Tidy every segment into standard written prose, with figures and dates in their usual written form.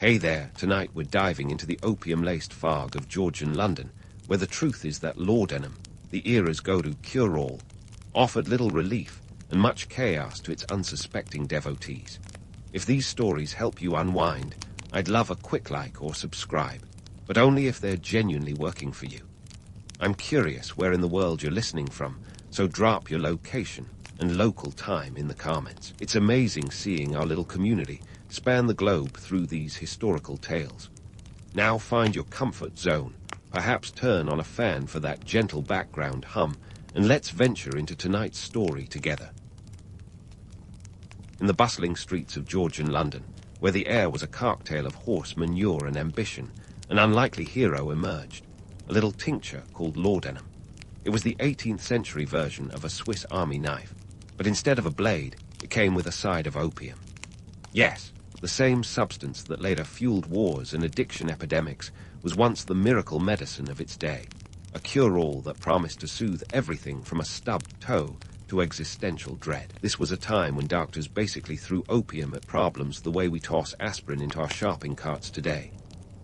Hey there, tonight we're diving into the opium-laced fog of Georgian London, where the truth is that laudanum, the era's go-to cure-all, offered little relief and much chaos to its unsuspecting devotees. If these stories help you unwind, I'd love a quick like or subscribe, but only if they're genuinely working for you. I'm curious where in the world you're listening from, so drop your location and local time in the comments. It's amazing seeing our little community span the globe through these historical tales. Now find your comfort zone, perhaps turn on a fan for that gentle background hum, and let's venture into tonight's story together. In the bustling streets of Georgian London, where the air was a cocktail of horse manure and ambition, an unlikely hero emerged, a little tincture called laudanum. It was the 18th century version of a Swiss army knife, but instead of a blade, it came with a side of opium. Yes, the same substance that later fueled wars and addiction epidemics was once the miracle medicine of its day, a cure-all that promised to soothe everything from a stubbed toe to existential dread. This was a time when doctors basically threw opium at problems the way we toss aspirin into our shopping carts today.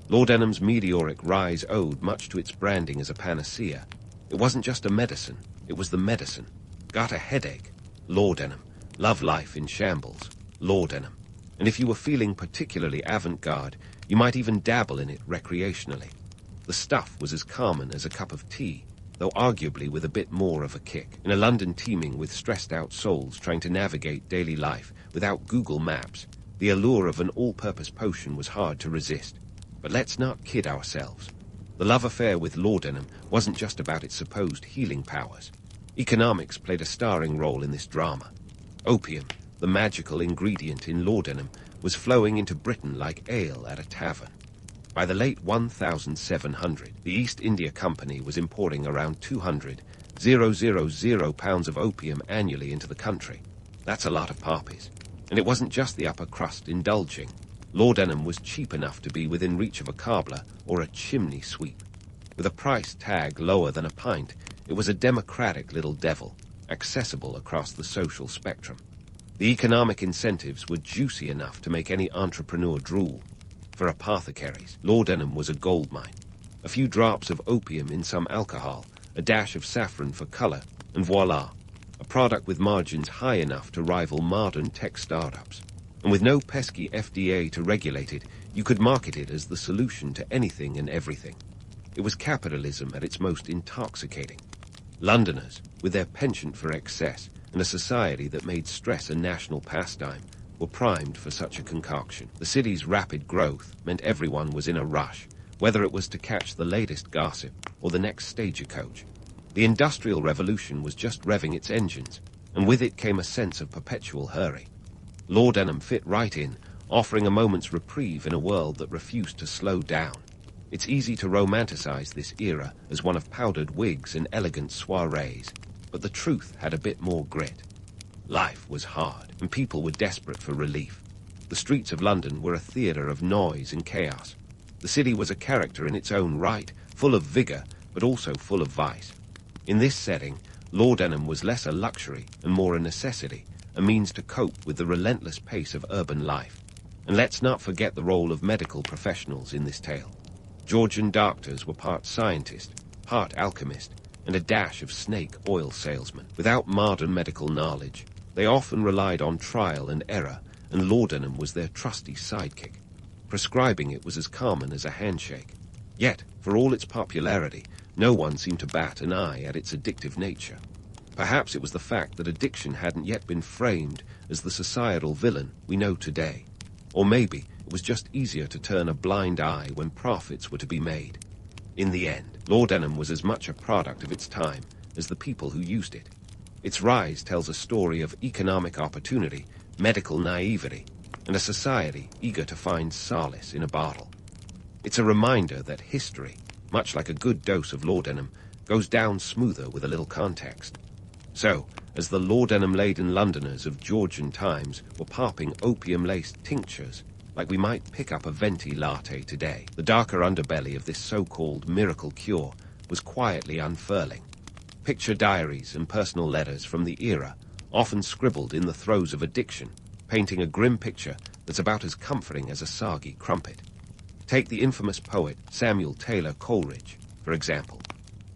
Laudanum's meteoric rise owed much to its branding as a panacea. It wasn't just a medicine, it was the medicine. Got a headache? Laudanum. Love life in shambles? Laudanum. And if you were feeling particularly avant-garde, you might even dabble in it recreationally. The stuff was as common as a cup of tea, though arguably with a bit more of a kick. In a London teeming with stressed-out souls trying to navigate daily life without Google Maps, the allure of an all-purpose potion was hard to resist. But let's not kid ourselves. The love affair with laudanum wasn't just about its supposed healing powers. Economics played a starring role in this drama. Opium, the magical ingredient in laudanum, was flowing into Britain like ale at a tavern. By the late 1700, the East India Company was importing around 200,000 pounds of opium annually into the country. That's a lot of poppies. And it wasn't just the upper crust indulging. Laudanum was cheap enough to be within reach of a cobbler or a chimney sweep. With a price tag lower than a pint, it was a democratic little devil, accessible across the social spectrum. The economic incentives were juicy enough to make any entrepreneur drool. For apothecaries, laudanum was a goldmine. A few drops of opium in some alcohol, a dash of saffron for color, and voila, a product with margins high enough to rival modern tech startups. And with no pesky FDA to regulate it, you could market it as the solution to anything and everything. It was capitalism at its most intoxicating. Londoners, with their penchant for excess and a society that made stress a national pastime, were primed for such a concoction. The city's rapid growth meant everyone was in a rush, whether it was to catch the latest gossip or the next stagecoach. The Industrial Revolution was just revving its engines, and with it came a sense of perpetual hurry. Laudanum fit right in, offering a moment's reprieve in a world that refused to slow down. It's easy to romanticize this era as one of powdered wigs and elegant soirees, but the truth had a bit more grit. Life was hard, and people were desperate for relief. The streets of London were a theater of noise and chaos. The city was a character in its own right, full of vigor, but also full of vice. In this setting, laudanum was less a luxury and more a necessity, a means to cope with the relentless pace of urban life. And let's not forget the role of medical professionals in this tale. Georgian doctors were part scientist, part alchemist, and a dash of snake oil salesman. Without modern medical knowledge, they often relied on trial and error, and laudanum was their trusty sidekick. Prescribing it was as common as a handshake. Yet, for all its popularity, no one seemed to bat an eye at its addictive nature. Perhaps it was the fact that addiction hadn't yet been framed as the societal villain we know today. Or maybe it was just easier to turn a blind eye when profits were to be made. In the end, laudanum was as much a product of its time as the people who used it. Its rise tells a story of economic opportunity, medical naivety, and a society eager to find solace in a bottle. It's a reminder that history, much like a good dose of laudanum, goes down smoother with a little context. So, as the laudanum-laden Londoners of Georgian times were popping opium-laced tinctures, like we might pick up a venti latte today, the darker underbelly of this so-called miracle cure was quietly unfurling. Picture diaries and personal letters from the era, often scribbled in the throes of addiction, painting a grim picture that's about as comforting as a soggy crumpet. Take the infamous poet Samuel Taylor Coleridge, for example.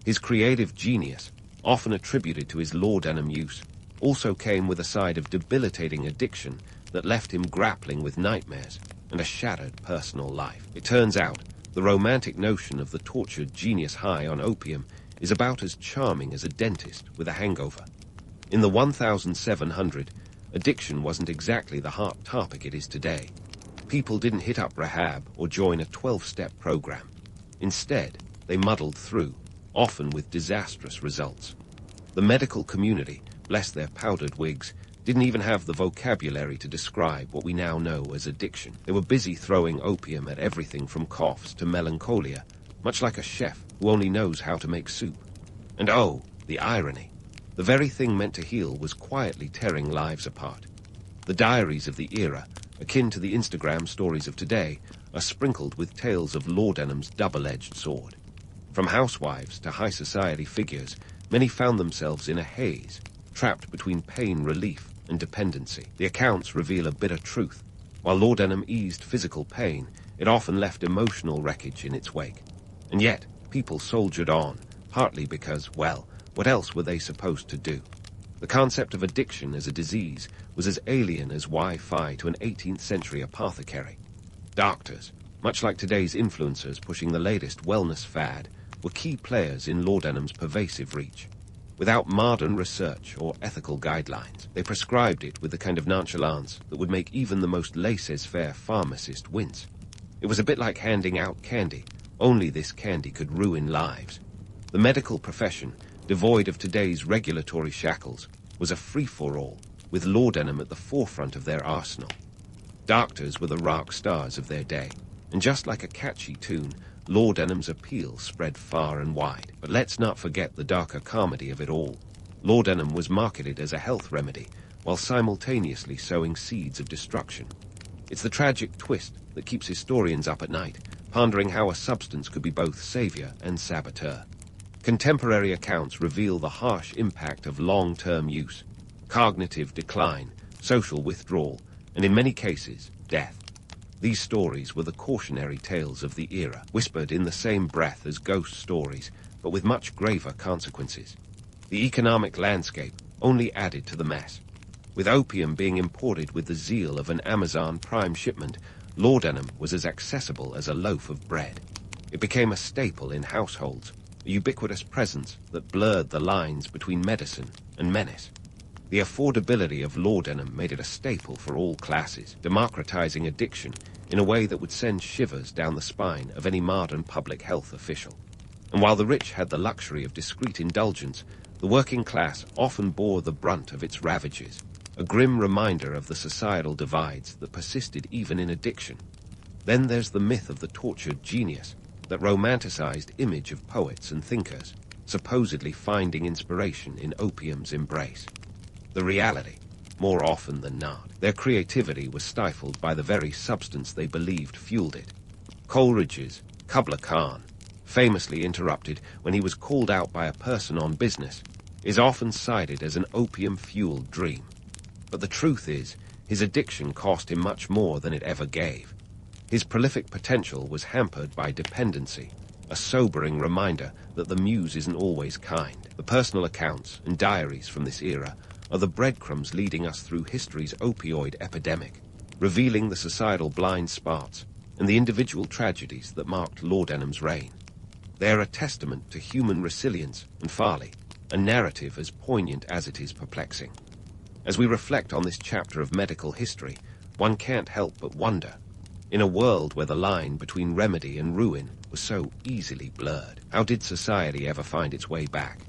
His creative genius, often attributed to his laudanum use, also came with a side of debilitating addiction that left him grappling with nightmares and a shattered personal life. It turns out, the romantic notion of the tortured genius high on opium is about as charming as a dentist with a hangover. In the 1700, addiction wasn't exactly the hot topic it is today. People didn't hit up rehab or join a 12-step program. Instead, they muddled through, often with disastrous results. The medical community, bless their powdered wigs, didn't even have the vocabulary to describe what we now know as addiction. They were busy throwing opium at everything from coughs to melancholia, much like a chef who only knows how to make soup. And oh, the irony. The very thing meant to heal was quietly tearing lives apart. The diaries of the era, akin to the Instagram stories of today, are sprinkled with tales of laudanum's double-edged sword. From housewives to high society figures, many found themselves in a haze, trapped between pain relief and dependency. The accounts reveal a bitter truth. While laudanum eased physical pain, it often left emotional wreckage in its wake. And yet, people soldiered on, partly because, well, what else were they supposed to do? The concept of addiction as a disease was as alien as Wi-Fi to an 18th century apothecary. Doctors, much like today's influencers pushing the latest wellness fad, were key players in laudanum's pervasive reach. Without modern research or ethical guidelines, they prescribed it with the kind of nonchalance that would make even the most laissez-faire pharmacist wince. It was a bit like handing out candy, only this candy could ruin lives. The medical profession, devoid of today's regulatory shackles, was a free-for-all, with laudanum at the forefront of their arsenal. Doctors were the rock stars of their day, and just like a catchy tune, laudanum's appeal spread far and wide. But let's not forget the darker comedy of it all. Laudanum was marketed as a health remedy, while simultaneously sowing seeds of destruction. It's the tragic twist that keeps historians up at night, pondering how a substance could be both savior and saboteur. Contemporary accounts reveal the harsh impact of long-term use, cognitive decline, social withdrawal, and in many cases, death. These stories were the cautionary tales of the era, whispered in the same breath as ghost stories, but with much graver consequences. The economic landscape only added to the mess. With opium being imported with the zeal of an Amazon Prime shipment, laudanum was as accessible as a loaf of bread. It became a staple in households, a ubiquitous presence that blurred the lines between medicine and menace. The affordability of laudanum made it a staple for all classes, democratizing addiction in a way that would send shivers down the spine of any modern public health official. And while the rich had the luxury of discreet indulgence, the working class often bore the brunt of its ravages, a grim reminder of the societal divides that persisted even in addiction. Then there's the myth of the tortured genius, that romanticized image of poets and thinkers, supposedly finding inspiration in opium's embrace. The reality, more often than not, their creativity was stifled by the very substance they believed fueled it. Coleridge's Kubla Khan, famously interrupted when he was called out by a person on business, is often cited as an opium-fueled dream. But the truth is, his addiction cost him much more than it ever gave. His prolific potential was hampered by dependency, a sobering reminder that the muse isn't always kind. The personal accounts and diaries from this era are the breadcrumbs leading us through history's opioid epidemic, revealing the societal blind spots and the individual tragedies that marked laudanum's reign. They are a testament to human resilience and folly, a narrative as poignant as it is perplexing. As we reflect on this chapter of medical history, one can't help but wonder, in a world where the line between remedy and ruin was so easily blurred, how did society ever find its way back?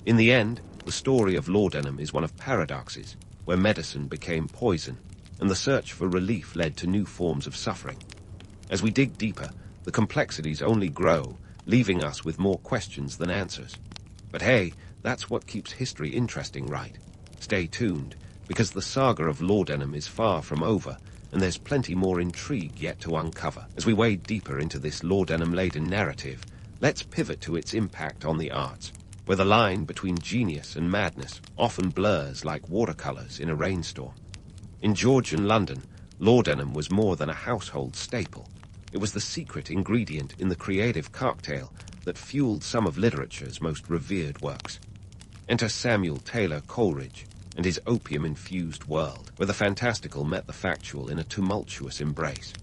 In the end, the story of laudanum is one of paradoxes, where medicine became poison, and the search for relief led to new forms of suffering. As we dig deeper, the complexities only grow, leaving us with more questions than answers. But hey, that's what keeps history interesting, right? Stay tuned, because the saga of laudanum is far from over, and there's plenty more intrigue yet to uncover. As we wade deeper into this laudanum-laden narrative, let's pivot to its impact on the arts, where the line between genius and madness often blurs like watercolors in a rainstorm. In Georgian London, Laudanum was more than a household staple. It was the secret ingredient in the creative cocktail that fueled some of literature's most revered works. Enter Samuel Taylor Coleridge and his opium-infused world, where the fantastical met the factual in a tumultuous embrace.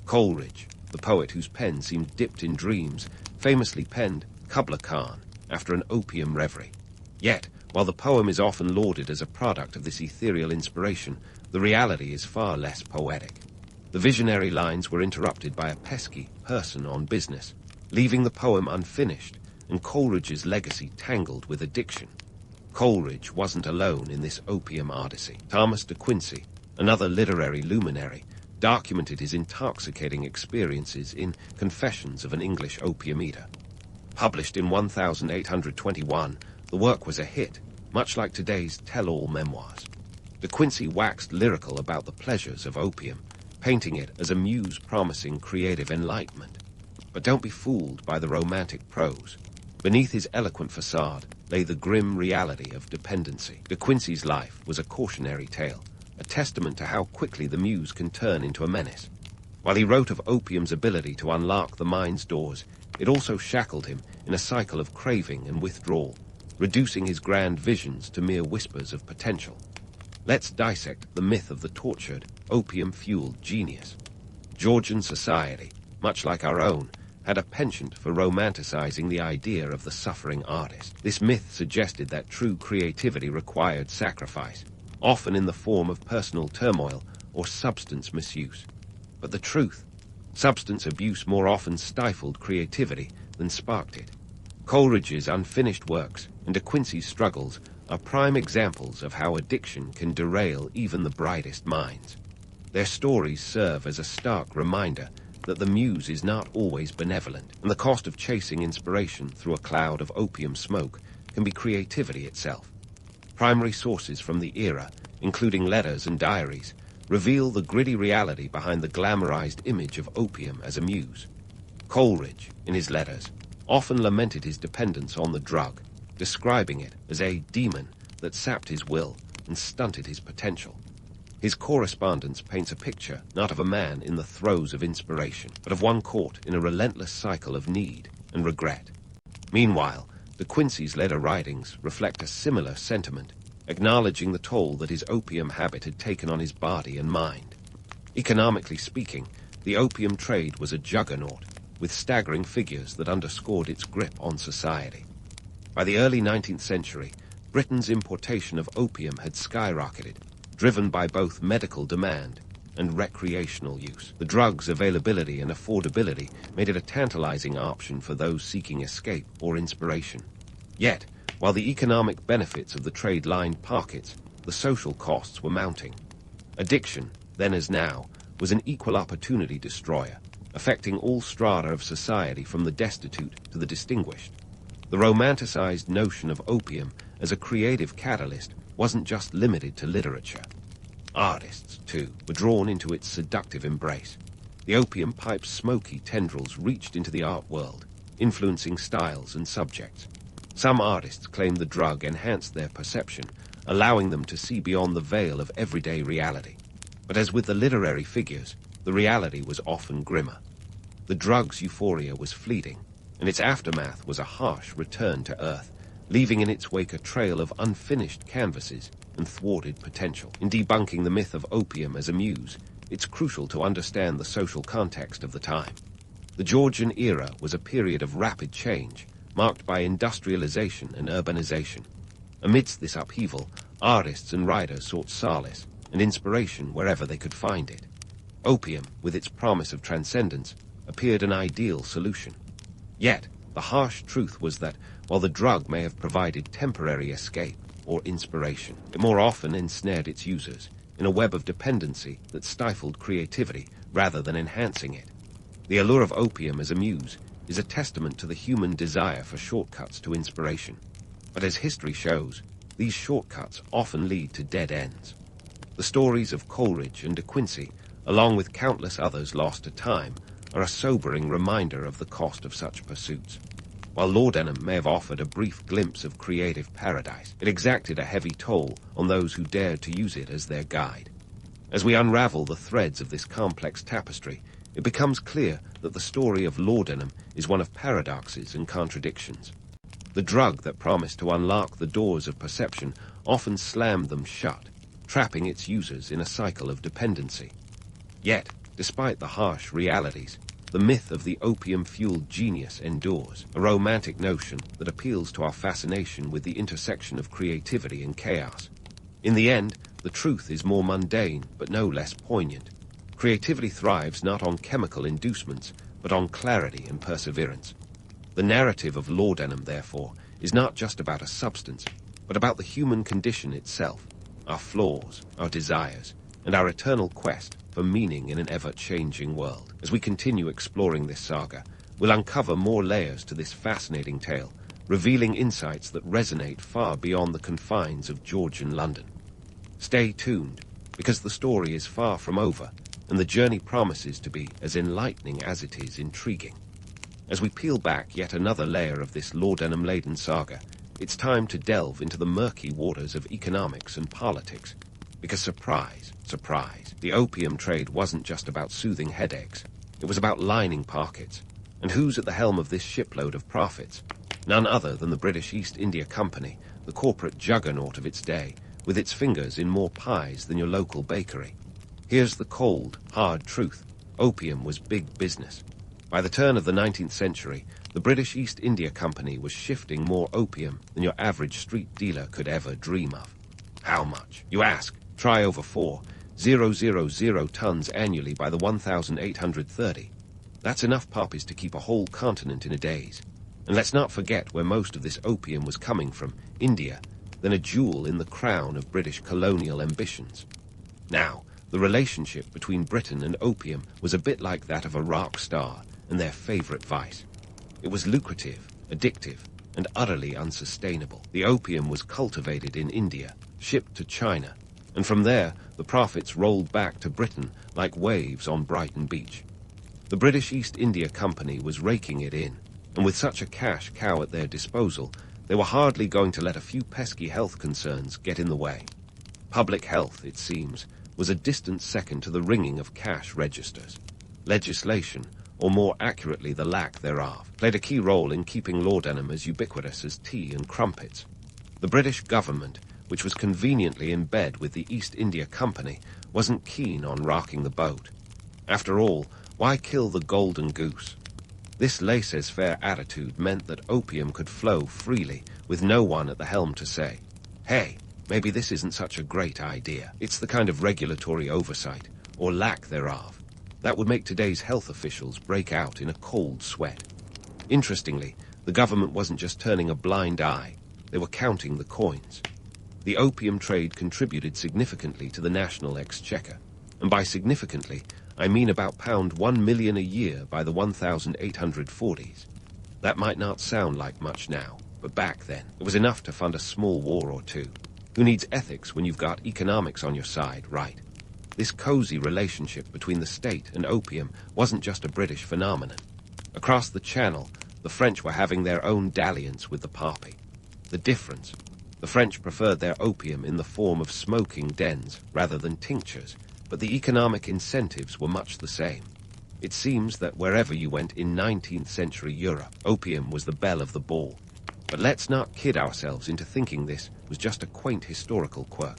Coleridge, the poet whose pen seemed dipped in dreams, famously penned Kubla Khan after an opium reverie. Yet, while the poem is often lauded as a product of this ethereal inspiration, the reality is far less poetic. The visionary lines were interrupted by a pesky person on business, leaving the poem unfinished and Coleridge's legacy tangled with addiction. Coleridge wasn't alone in this opium odyssey. Thomas de Quincey, another literary luminary, documented his intoxicating experiences in Confessions of an English Opium Eater. Published in 1821, the work was a hit, much like today's tell-all memoirs. De Quincey waxed lyrical about the pleasures of opium, painting it as a muse promising creative enlightenment. But don't be fooled by the romantic prose. Beneath his eloquent facade lay the grim reality of dependency. De Quincey's life was a cautionary tale, a testament to how quickly the muse can turn into a menace. While he wrote of opium's ability to unlock the mind's doors, it also shackled him in a cycle of craving and withdrawal, reducing his grand visions to mere whispers of potential. Let's dissect the myth of the tortured, opium-fueled genius. Georgian society, much like our own, had a penchant for romanticizing the idea of the suffering artist. This myth suggested that true creativity required sacrifice, often in the form of personal turmoil or substance misuse. But the truth, substance abuse more often stifled creativity than sparked it. Coleridge's unfinished works and De Quincey's struggles are prime examples of how addiction can derail even the brightest minds. Their stories serve as a stark reminder that the muse is not always benevolent, and the cost of chasing inspiration through a cloud of opium smoke can be creativity itself. Primary sources from the era, including letters and diaries, reveal the gritty reality behind the glamorized image of opium as a muse. Coleridge, in his letters, often lamented his dependence on the drug, describing it as a demon that sapped his will and stunted his potential. His correspondence paints a picture not of a man in the throes of inspiration, but of one caught in a relentless cycle of need and regret. Meanwhile, De Quincey's later writings reflect a similar sentiment, acknowledging the toll that his opium habit had taken on his body and mind. Economically speaking, the opium trade was a juggernaut, with staggering figures that underscored its grip on society. By the early 19th century, Britain's importation of opium had skyrocketed, driven by both medical demand and recreational use. The drug's availability and affordability made it a tantalizing option for those seeking escape or inspiration. Yet, while the economic benefits of the trade lined pockets, the social costs were mounting. Addiction, then as now, was an equal opportunity destroyer, affecting all strata of society from the destitute to the distinguished. The romanticized notion of opium as a creative catalyst wasn't just limited to literature. Artists, too, were drawn into its seductive embrace. The opium pipe's smoky tendrils reached into the art world, influencing styles and subjects. Some artists claimed the drug enhanced their perception, allowing them to see beyond the veil of everyday reality. But as with the literary figures, the reality was often grimmer. The drug's euphoria was fleeting, and its aftermath was a harsh return to earth, leaving in its wake a trail of unfinished canvases and thwarted potential. In debunking the myth of opium as a muse, it's crucial to understand the social context of the time. The Georgian era was a period of rapid change, marked by industrialization and urbanization. Amidst this upheaval, artists and writers sought solace and inspiration wherever they could find it. Opium, with its promise of transcendence, appeared an ideal solution. Yet, the harsh truth was that, while the drug may have provided temporary escape or inspiration, it more often ensnared its users in a web of dependency that stifled creativity rather than enhancing it. The allure of opium as a muse is a testament to the human desire for shortcuts to inspiration. But as history shows, these shortcuts often lead to dead ends. The stories of Coleridge and De Quincey, along with countless others lost to time, are a sobering reminder of the cost of such pursuits. While Laudanum may have offered a brief glimpse of creative paradise, it exacted a heavy toll on those who dared to use it as their guide. As we unravel the threads of this complex tapestry, it becomes clear that the story of Laudanum is one of paradoxes and contradictions. The drug that promised to unlock the doors of perception often slammed them shut, trapping its users in a cycle of dependency. Yet, despite the harsh realities, the myth of the opium-fueled genius endures, a romantic notion that appeals to our fascination with the intersection of creativity and chaos. In the end, the truth is more mundane, but no less poignant. Creativity thrives not on chemical inducements, but on clarity and perseverance. The narrative of Laudanum, therefore, is not just about a substance, but about the human condition itself, our flaws, our desires, and our eternal quest for meaning in an ever-changing world. As we continue exploring this saga, we'll uncover more layers to this fascinating tale, revealing insights that resonate far beyond the confines of Georgian London. Stay tuned, because the story is far from over, and the journey promises to be as enlightening as it is intriguing. As we peel back yet another layer of this laudanum-laden saga, it's time to delve into the murky waters of economics and politics. Because surprise, surprise, the opium trade wasn't just about soothing headaches. It was about lining pockets. And who's at the helm of this shipload of profits? None other than the British East India Company, the corporate juggernaut of its day, with its fingers in more pies than your local bakery. Here's the cold, hard truth. Opium was big business. By the turn of the 19th century, the British East India Company was shifting more opium than your average street dealer could ever dream of. How much? You ask. Try over 4,000 tons annually by the 1830. That's enough poppies to keep a whole continent in a daze. And let's not forget where most of this opium was coming from, India, then a jewel in the crown of British colonial ambitions. Now, the relationship between Britain and opium was a bit like that of a rock star and their favorite vice. It was lucrative, addictive, and utterly unsustainable. The opium was cultivated in India, shipped to China, and from there the profits rolled back to Britain like waves on Brighton Beach. The British East India Company was raking it in, and with such a cash cow at their disposal, they were hardly going to let a few pesky health concerns get in the way. Public health, it seems, was a distant second to the ringing of cash registers. Legislation, or more accurately the lack thereof, played a key role in keeping laudanum as ubiquitous as tea and crumpets. The British government, which was conveniently in bed with the East India Company, wasn't keen on rocking the boat. After all, why kill the golden goose? This laissez-faire attitude meant that opium could flow freely, with no one at the helm to say, "Hey, maybe this isn't such a great idea." It's the kind of regulatory oversight, or lack thereof, that would make today's health officials break out in a cold sweat. Interestingly, the government wasn't just turning a blind eye, they were counting the coins. The opium trade contributed significantly to the national exchequer, and by significantly, I mean about £1 million a year by the 1840s. That might not sound like much now, but back then, it was enough to fund a small war or two. Who needs ethics when you've got economics on your side, right? This cozy relationship between the state and opium wasn't just a British phenomenon. Across the Channel, the French were having their own dalliance with the poppy. The difference: the French preferred their opium in the form of smoking dens rather than tinctures, but the economic incentives were much the same. It seems that wherever you went in 19th century Europe, opium was the belle of the ball. But let's not kid ourselves into thinking this was just a quaint historical quirk.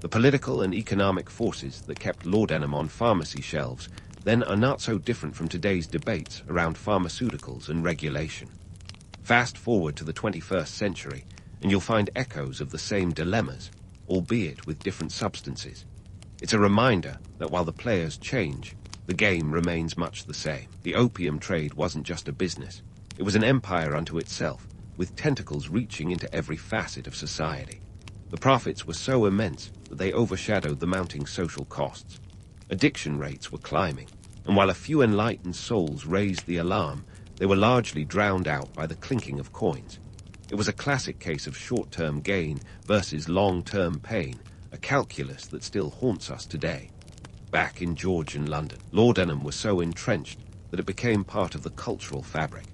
The political and economic forces that kept laudanum on pharmacy shelves then are not so different from today's debates around pharmaceuticals and regulation. Fast forward to the 21st century, and you'll find echoes of the same dilemmas, albeit with different substances. It's a reminder that while the players change, the game remains much the same. The opium trade wasn't just a business. It was an empire unto itself, with tentacles reaching into every facet of society. The profits were so immense that they overshadowed the mounting social costs. Addiction rates were climbing, and while a few enlightened souls raised the alarm, they were largely drowned out by the clinking of coins. It was a classic case of short-term gain versus long-term pain, a calculus that still haunts us today. Back in Georgian London, laudanum was so entrenched that it became part of the cultural fabric.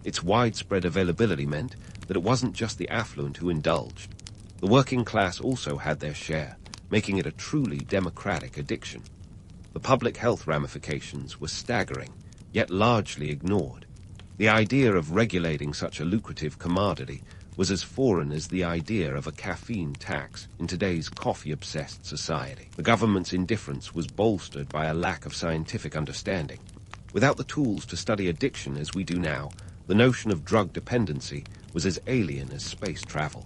Its widespread availability meant that it wasn't just the affluent who indulged. The working class also had their share, making it a truly democratic addiction. The public health ramifications were staggering, yet largely ignored. The idea of regulating such a lucrative commodity was as foreign as the idea of a caffeine tax in today's coffee-obsessed society. The government's indifference was bolstered by a lack of scientific understanding. Without the tools to study addiction as we do now, the notion of drug dependency was as alien as space travel.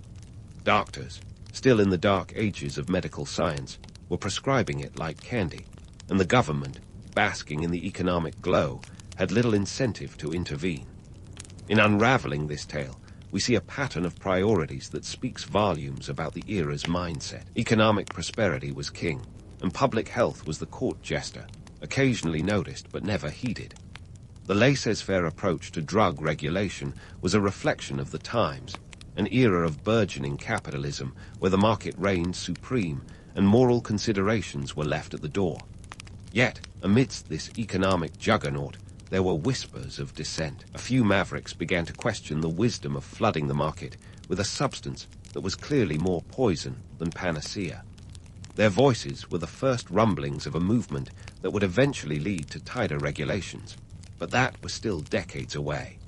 Doctors, still in the dark ages of medical science, were prescribing it like candy, and the government, basking in the economic glow, had little incentive to intervene. In unraveling this tale, we see a pattern of priorities that speaks volumes about the era's mindset. Economic prosperity was king, and public health was the court jester, occasionally noticed but never heeded. The laissez-faire approach to drug regulation was a reflection of the times, an era of burgeoning capitalism where the market reigned supreme and moral considerations were left at the door. Yet, amidst this economic juggernaut, there were whispers of dissent. A few mavericks began to question the wisdom of flooding the market with a substance that was clearly more poison than panacea. Their voices were the first rumblings of a movement that would eventually lead to tighter regulations, but that was still decades away.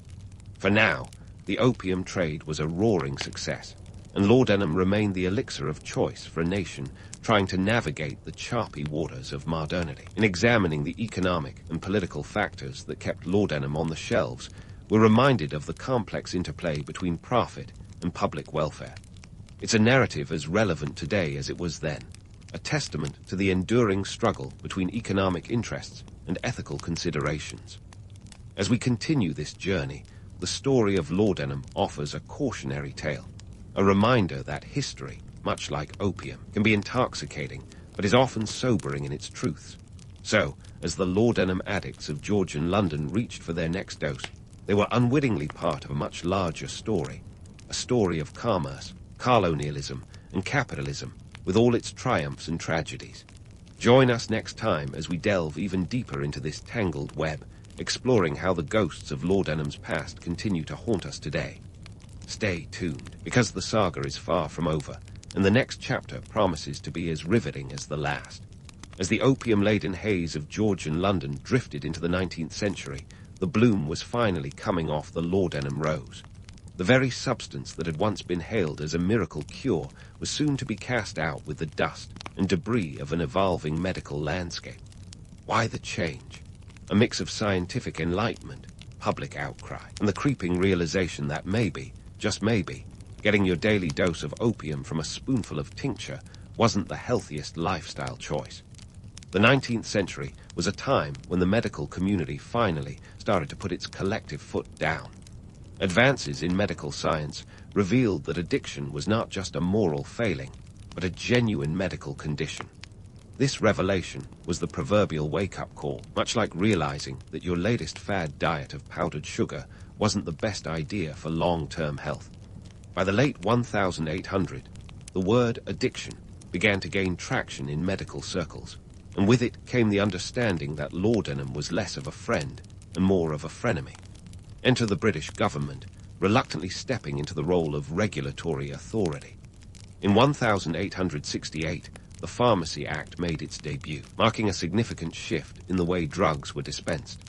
For now, the opium trade was a roaring success, and laudanum remained the elixir of choice for a nation trying to navigate the choppy waters of modernity. In examining the economic and political factors that kept laudanum on the shelves, we're reminded of the complex interplay between profit and public welfare. It's a narrative as relevant today as it was then, a testament to the enduring struggle between economic interests and ethical considerations. As we continue this journey, the story of laudanum offers a cautionary tale, a reminder that history, much like opium, can be intoxicating, but is often sobering in its truths. So, as the laudanum addicts of Georgian London reached for their next dose, they were unwittingly part of a much larger story, a story of commerce, colonialism, and capitalism, with all its triumphs and tragedies. Join us next time as we delve even deeper into this tangled web, exploring how the ghosts of laudanum's past continue to haunt us today. Stay tuned, because the saga is far from over, and the next chapter promises to be as riveting as the last. As the opium-laden haze of Georgian London drifted into the 19th century, the bloom was finally coming off the laudanum rose. The very substance that had once been hailed as a miracle cure was soon to be cast out with the dust and debris of an evolving medical landscape. Why the change? A mix of scientific enlightenment, public outcry, and the creeping realization that maybe, just maybe, getting your daily dose of opium from a spoonful of tincture wasn't the healthiest lifestyle choice. The 19th century was a time when the medical community finally started to put its collective foot down. Advances in medical science revealed that addiction was not just a moral failing, but a genuine medical condition. This revelation was the proverbial wake-up call, much like realizing that your latest fad diet of powdered sugar wasn't the best idea for long-term health. By the late 1800, the word addiction began to gain traction in medical circles, and with it came the understanding that laudanum was less of a friend and more of a frenemy. Enter the British government, reluctantly stepping into the role of regulatory authority. In 1868, the Pharmacy Act made its debut, marking a significant shift in the way drugs were dispensed.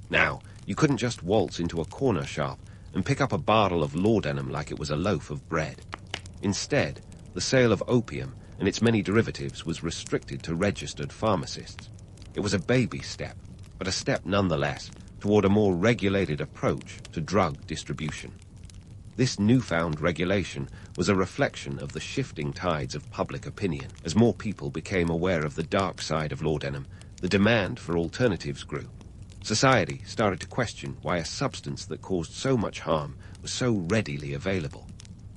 Now, you couldn't just waltz into a corner shop and pick up a bottle of laudanum like it was a loaf of bread. Instead, the sale of opium and its many derivatives was restricted to registered pharmacists. It was a baby step, but a step nonetheless toward a more regulated approach to drug distribution. This newfound regulation was a reflection of the shifting tides of public opinion. As more people became aware of the dark side of laudanum, the demand for alternatives grew. Society started to question why a substance that caused so much harm was so readily available.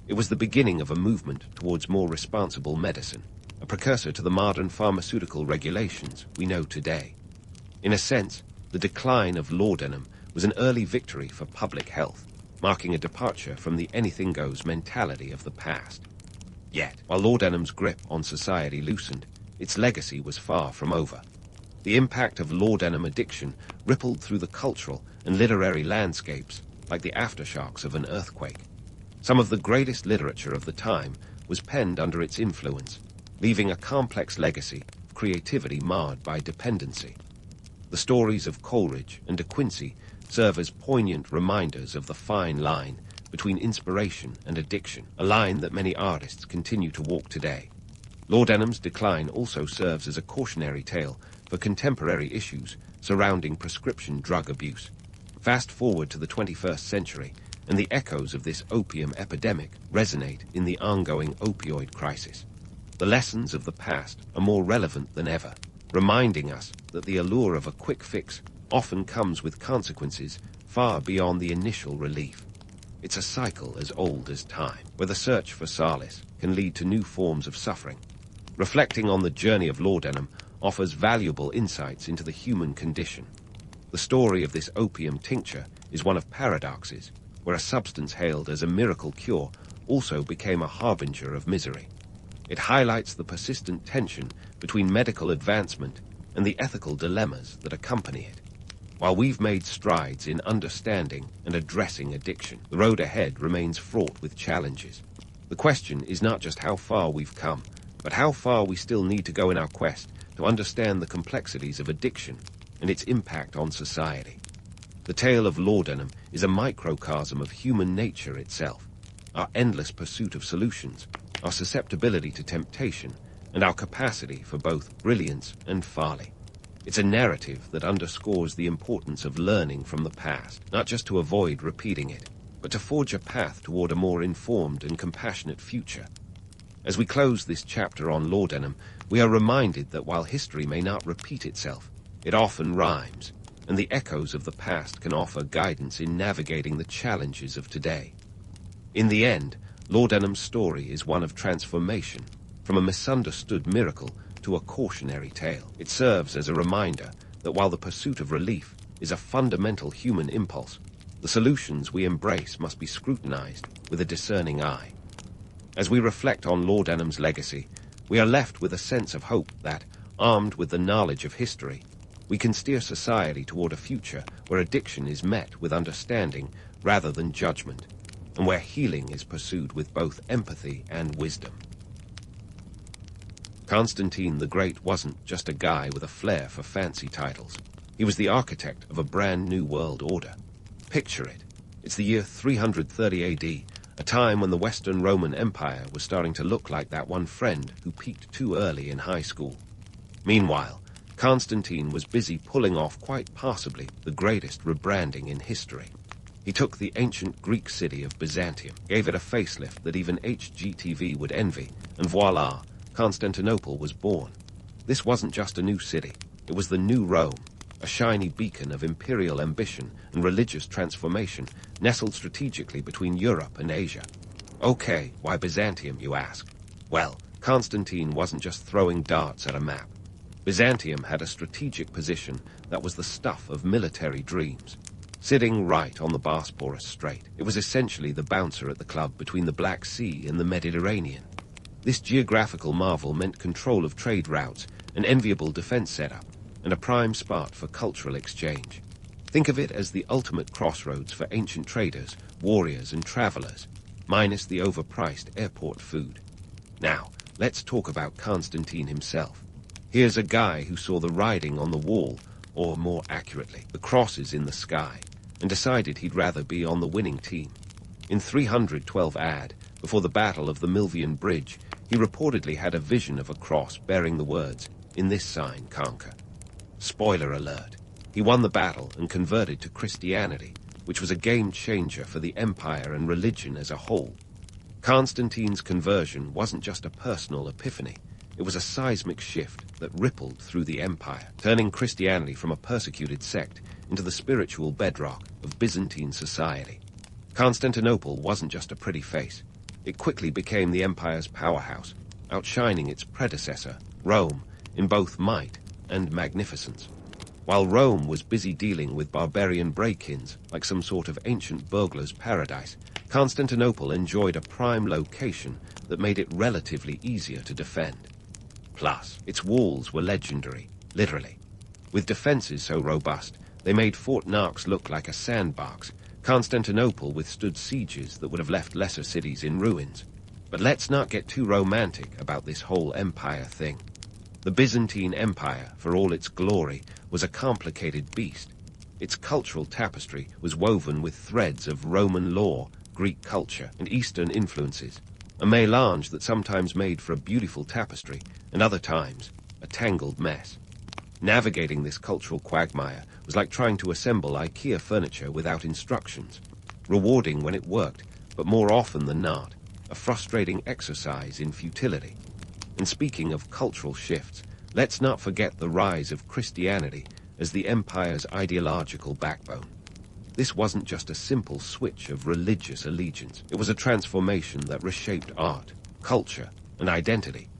It was the beginning of a movement towards more responsible medicine, a precursor to the modern pharmaceutical regulations we know today. In a sense, the decline of laudanum was an early victory for public health, marking a departure from the anything-goes mentality of the past. Yet, while laudanum's grip on society loosened, its legacy was far from over. The impact of laudanum addiction rippled through the cultural and literary landscapes like the aftershocks of an earthquake. Some of the greatest literature of the time was penned under its influence, leaving a complex legacy of creativity marred by dependency. The stories of Coleridge and De Quincey serve as poignant reminders of the fine line between inspiration and addiction, a line that many artists continue to walk today. Laudanum's decline also serves as a cautionary tale for contemporary issues surrounding prescription drug abuse. Fast forward to the 21st century, and the echoes of this opium epidemic resonate in the ongoing opioid crisis. The lessons of the past are more relevant than ever, reminding us that the allure of a quick fix often comes with consequences far beyond the initial relief. It's a cycle as old as time, where the search for solace can lead to new forms of suffering. Reflecting on the journey of Laudanum offers valuable insights into the human condition. The story of this opium tincture is one of paradoxes, where a substance hailed as a miracle cure also became a harbinger of misery. It highlights the persistent tension between medical advancement and the ethical dilemmas that accompany it. While we've made strides in understanding and addressing addiction, the road ahead remains fraught with challenges. The question is not just how far we've come, but how far we still need to go in our quest to understand the complexities of addiction and its impact on society. The tale of Laudanum is a microcosm of human nature itself, our endless pursuit of solutions, our susceptibility to temptation, and our capacity for both brilliance and folly. It's a narrative that underscores the importance of learning from the past, not just to avoid repeating it, but to forge a path toward a more informed and compassionate future. As we close this chapter on Laudanum, we are reminded that while history may not repeat itself, it often rhymes, and the echoes of the past can offer guidance in navigating the challenges of today. In the end, Laudanum's story is one of transformation, from a misunderstood miracle to a cautionary tale. It serves as a reminder that while the pursuit of relief is a fundamental human impulse, the solutions we embrace must be scrutinized with a discerning eye. As we reflect on Laudanum's legacy, we are left with a sense of hope that, armed with the knowledge of history, we can steer society toward a future where addiction is met with understanding rather than judgment, and where healing is pursued with both empathy and wisdom. Constantine the Great wasn't just a guy with a flair for fancy titles. He was the architect of a brand new world order. Picture it. It's the year 330 AD, a time when the Western Roman Empire was starting to look like that one friend who peaked too early in high school. Meanwhile, Constantine was busy pulling off quite possibly the greatest rebranding in history. He took the ancient Greek city of Byzantium, gave it a facelift that even HGTV would envy, and voila, Constantinople was born. This wasn't just a new city, it was the new Rome, a shiny beacon of imperial ambition and religious transformation nestled strategically between Europe and Asia. Okay, why Byzantium, you ask? Well, Constantine wasn't just throwing darts at a map. Byzantium had a strategic position that was the stuff of military dreams. Sitting right on the Bosporus Strait, it was essentially the bouncer at the club between the Black Sea and the Mediterranean. This geographical marvel meant control of trade routes, an enviable defense setup, and a prime spot for cultural exchange. Think of it as the ultimate crossroads for ancient traders, warriors, and travelers, minus the overpriced airport food. Now, let's talk about Constantine himself. Here's a guy who saw the writing on the wall, or more accurately, the crosses in the sky, and decided he'd rather be on the winning team. In 312 AD, before the Battle of the Milvian Bridge, he reportedly had a vision of a cross bearing the words, "In this sign conquer." Spoiler alert. He won the battle and converted to Christianity, which was a game-changer for the empire and religion as a whole. Constantine's conversion wasn't just a personal epiphany. It was a seismic shift that rippled through the empire, turning Christianity from a persecuted sect into the spiritual bedrock of Byzantine society. Constantinople wasn't just a pretty face. It quickly became the empire's powerhouse, outshining its predecessor, Rome, in both might and magnificence. While Rome was busy dealing with barbarian break-ins like some sort of ancient burglar's paradise, Constantinople enjoyed a prime location that made it relatively easier to defend. Plus, its walls were legendary, literally. With defenses so robust, they made Fort Knox look like a sandbox. Constantinople withstood sieges that would have left lesser cities in ruins. But let's not get too romantic about this whole empire thing. The Byzantine Empire, for all its glory, was a complicated beast. Its cultural tapestry was woven with threads of Roman law, Greek culture, and Eastern influences, a mélange that sometimes made for a beautiful tapestry, and other times, a tangled mess. Navigating this cultural quagmire was like trying to assemble IKEA furniture without instructions, rewarding when it worked, but more often than not, a frustrating exercise in futility. And speaking of cultural shifts, let's not forget the rise of Christianity as the empire's ideological backbone. This wasn't just a simple switch of religious allegiance. It was a transformation that reshaped art, culture, and identity.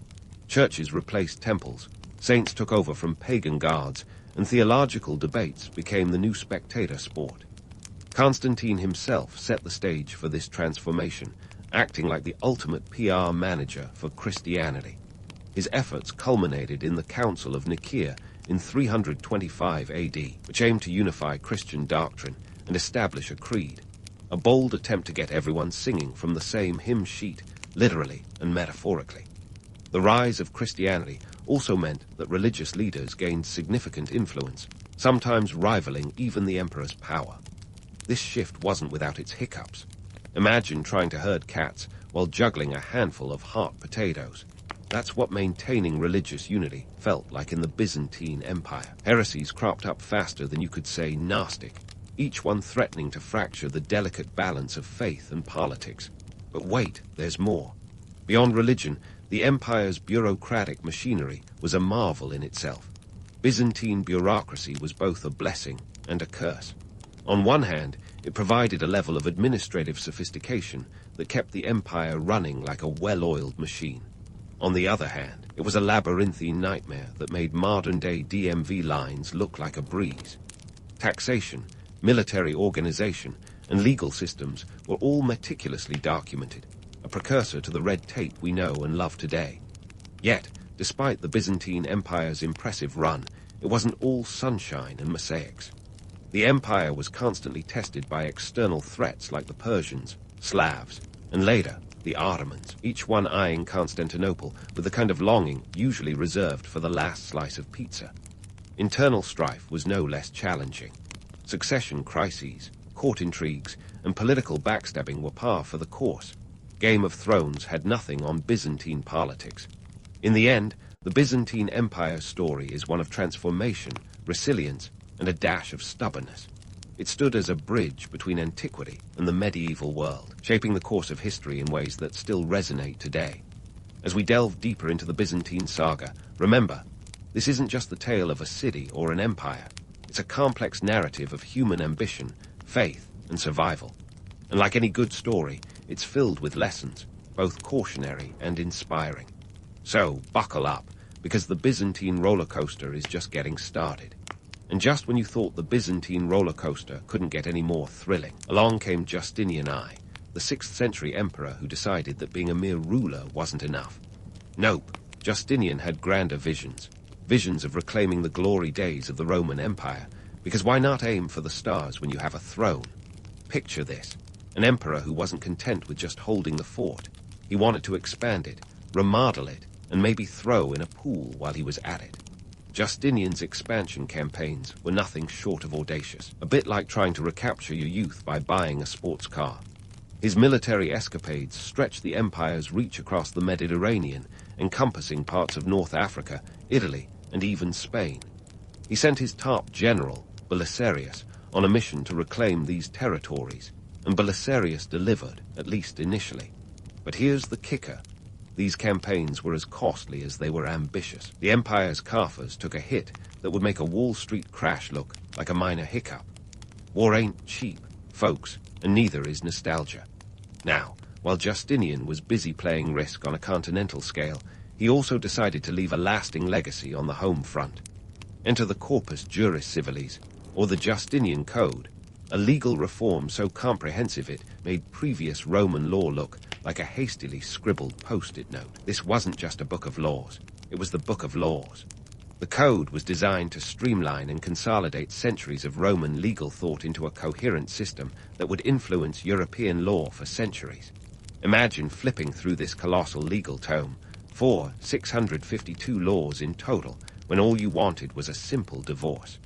Churches replaced temples, saints took over from pagan gods, and theological debates became the new spectator sport. Constantine himself set the stage for this transformation, acting like the ultimate PR manager for Christianity. His efforts culminated in the Council of Nicaea in 325 AD, which aimed to unify Christian doctrine and establish a creed, a bold attempt to get everyone singing from the same hymn sheet, literally and metaphorically. The rise of Christianity also meant that religious leaders gained significant influence, sometimes rivaling even the emperor's power. This shift wasn't without its hiccups. Imagine trying to herd cats while juggling a handful of hot potatoes. That's what maintaining religious unity felt like in the Byzantine Empire. Heresies cropped up faster than you could say Gnostic, each one threatening to fracture the delicate balance of faith and politics. But wait, there's more. Beyond religion, the empire's bureaucratic machinery was a marvel in itself. Byzantine bureaucracy was both a blessing and a curse. On one hand, it provided a level of administrative sophistication that kept the empire running like a well-oiled machine. On the other hand, it was a labyrinthine nightmare that made modern-day DMV lines look like a breeze. Taxation, military organization, and legal systems were all meticulously documented, a precursor to the red tape we know and love today. Yet, despite the Byzantine Empire's impressive run, it wasn't all sunshine and mosaics. The empire was constantly tested by external threats like the Persians, Slavs, and later, the Ottomans, each one eyeing Constantinople with the kind of longing usually reserved for the last slice of pizza. Internal strife was no less challenging. Succession crises, court intrigues, and political backstabbing were par for the course. Game of Thrones had nothing on Byzantine politics. In the end, the Byzantine Empire's story is one of transformation, resilience, and a dash of stubbornness. It stood as a bridge between antiquity and the medieval world, shaping the course of history in ways that still resonate today. As we delve deeper into the Byzantine saga, remember, this isn't just the tale of a city or an empire. It's a complex narrative of human ambition, faith, and survival. And like any good story, it's filled with lessons, both cautionary and inspiring. So, buckle up, because the Byzantine roller coaster is just getting started. And just when you thought the Byzantine roller coaster couldn't get any more thrilling, along came Justinian I, the 6th century emperor who decided that being a mere ruler wasn't enough. Nope, Justinian had grander visions of reclaiming the glory days of the Roman Empire, because why not aim for the stars when you have a throne? Picture this, an emperor who wasn't content with just holding the fort. He wanted to expand it, remodel it, and maybe throw in a pool while he was at it. Justinian's expansion campaigns were nothing short of audacious, a bit like trying to recapture your youth by buying a sports car. His military escapades stretched the empire's reach across the Mediterranean, encompassing parts of North Africa, Italy, and even Spain. He sent his top general, Belisarius, on a mission to reclaim these territories, and Belisarius delivered, at least initially. But here's the kicker. These campaigns were as costly as they were ambitious. The empire's coffers took a hit that would make a Wall Street crash look like a minor hiccup. War ain't cheap, folks, and neither is nostalgia. Now, while Justinian was busy playing Risk on a continental scale, he also decided to leave a lasting legacy on the home front. Enter the Corpus Juris Civilis, or the Justinian Code, a legal reform so comprehensive it made previous Roman law look like a hastily scribbled post-it note. This wasn't just a book of laws, it was the Book of Laws. The code was designed to streamline and consolidate centuries of Roman legal thought into a coherent system that would influence European law for centuries. Imagine flipping through this colossal legal tome, 652 laws in total, when all you wanted was a simple divorce.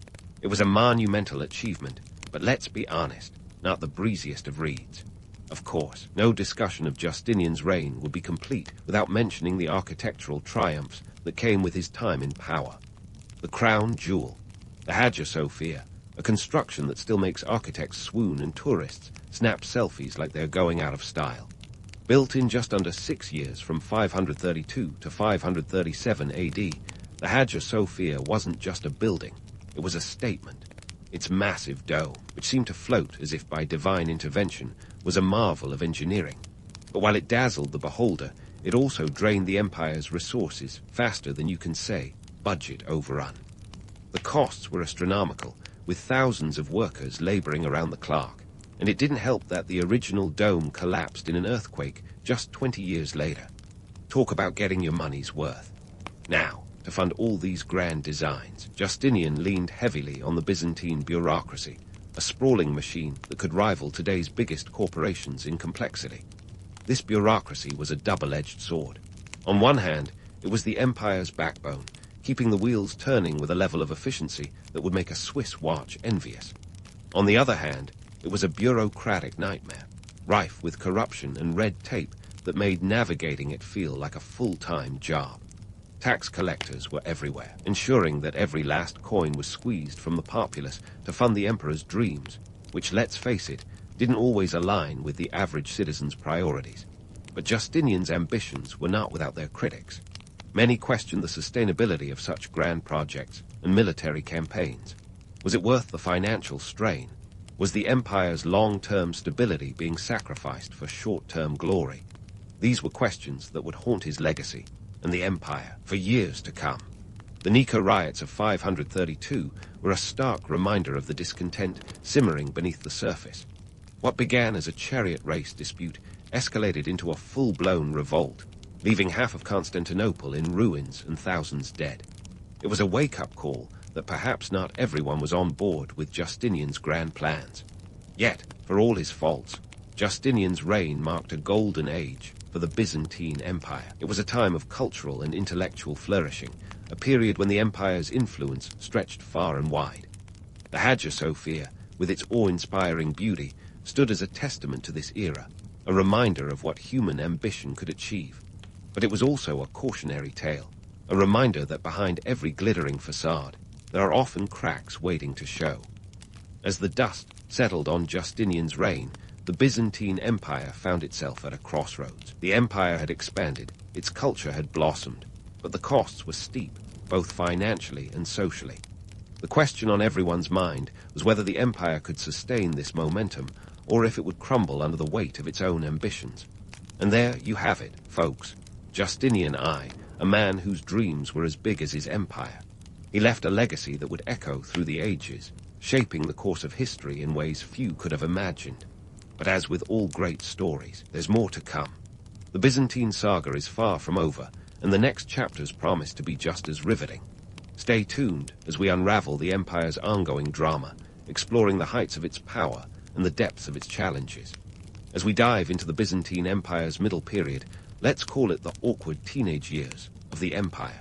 It was a monumental achievement, but let's be honest, not the breeziest of reads. Of course, no discussion of Justinian's reign would be complete without mentioning the architectural triumphs that came with his time in power. The crown jewel, the Hagia Sophia, a construction that still makes architects swoon and tourists snap selfies like they're going out of style. Built in just under 6 years from 532 to 537 AD, the Hagia Sophia wasn't just a building, it was a statement. Its massive dome, which seemed to float as if by divine intervention, was a marvel of engineering. But while it dazzled the beholder, it also drained the empire's resources faster than you can say, budget overrun. The costs were astronomical, with thousands of workers laboring around the clock, and it didn't help that the original dome collapsed in an earthquake just 20 years later. Talk about getting your money's worth. Now, to fund all these grand designs, Justinian leaned heavily on the Byzantine bureaucracy, a sprawling machine that could rival today's biggest corporations in complexity. This bureaucracy was a double-edged sword. On one hand, it was the empire's backbone, keeping the wheels turning with a level of efficiency that would make a Swiss watch envious. On the other hand, it was a bureaucratic nightmare, rife with corruption and red tape that made navigating it feel like a full-time job. Tax collectors were everywhere, ensuring that every last coin was squeezed from the populace to fund the emperor's dreams, which, let's face it, didn't always align with the average citizen's priorities. But Justinian's ambitions were not without their critics. Many questioned the sustainability of such grand projects and military campaigns. Was it worth the financial strain? Was the empire's long-term stability being sacrificed for short-term glory? These were questions that would haunt his legacy and the empire for years to come. The Nika riots of 532 were a stark reminder of the discontent simmering beneath the surface. What began as a chariot race dispute escalated into a full-blown revolt, leaving half of Constantinople in ruins and thousands dead. It was a wake-up call that perhaps not everyone was on board with Justinian's grand plans. Yet, for all his faults, Justinian's reign marked a golden age for the Byzantine Empire. It was a time of cultural and intellectual flourishing, a period when the empire's influence stretched far and wide. The Hagia Sophia, with its awe-inspiring beauty, stood as a testament to this era, a reminder of what human ambition could achieve. But it was also a cautionary tale, a reminder that behind every glittering facade, there are often cracks waiting to show. As the dust settled on Justinian's reign, the Byzantine Empire found itself at a crossroads. The empire had expanded, its culture had blossomed, but the costs were steep, both financially and socially. The question on everyone's mind was whether the empire could sustain this momentum, or if it would crumble under the weight of its own ambitions. And there you have it, folks. Justinian I, a man whose dreams were as big as his empire. He left a legacy that would echo through the ages, shaping the course of history in ways few could have imagined. But as with all great stories, there's more to come. The Byzantine saga is far from over, and the next chapters promise to be just as riveting. Stay tuned as we unravel the empire's ongoing drama, exploring the heights of its power and the depths of its challenges. As we dive into the Byzantine Empire's middle period, let's call it the awkward teenage years of the empire.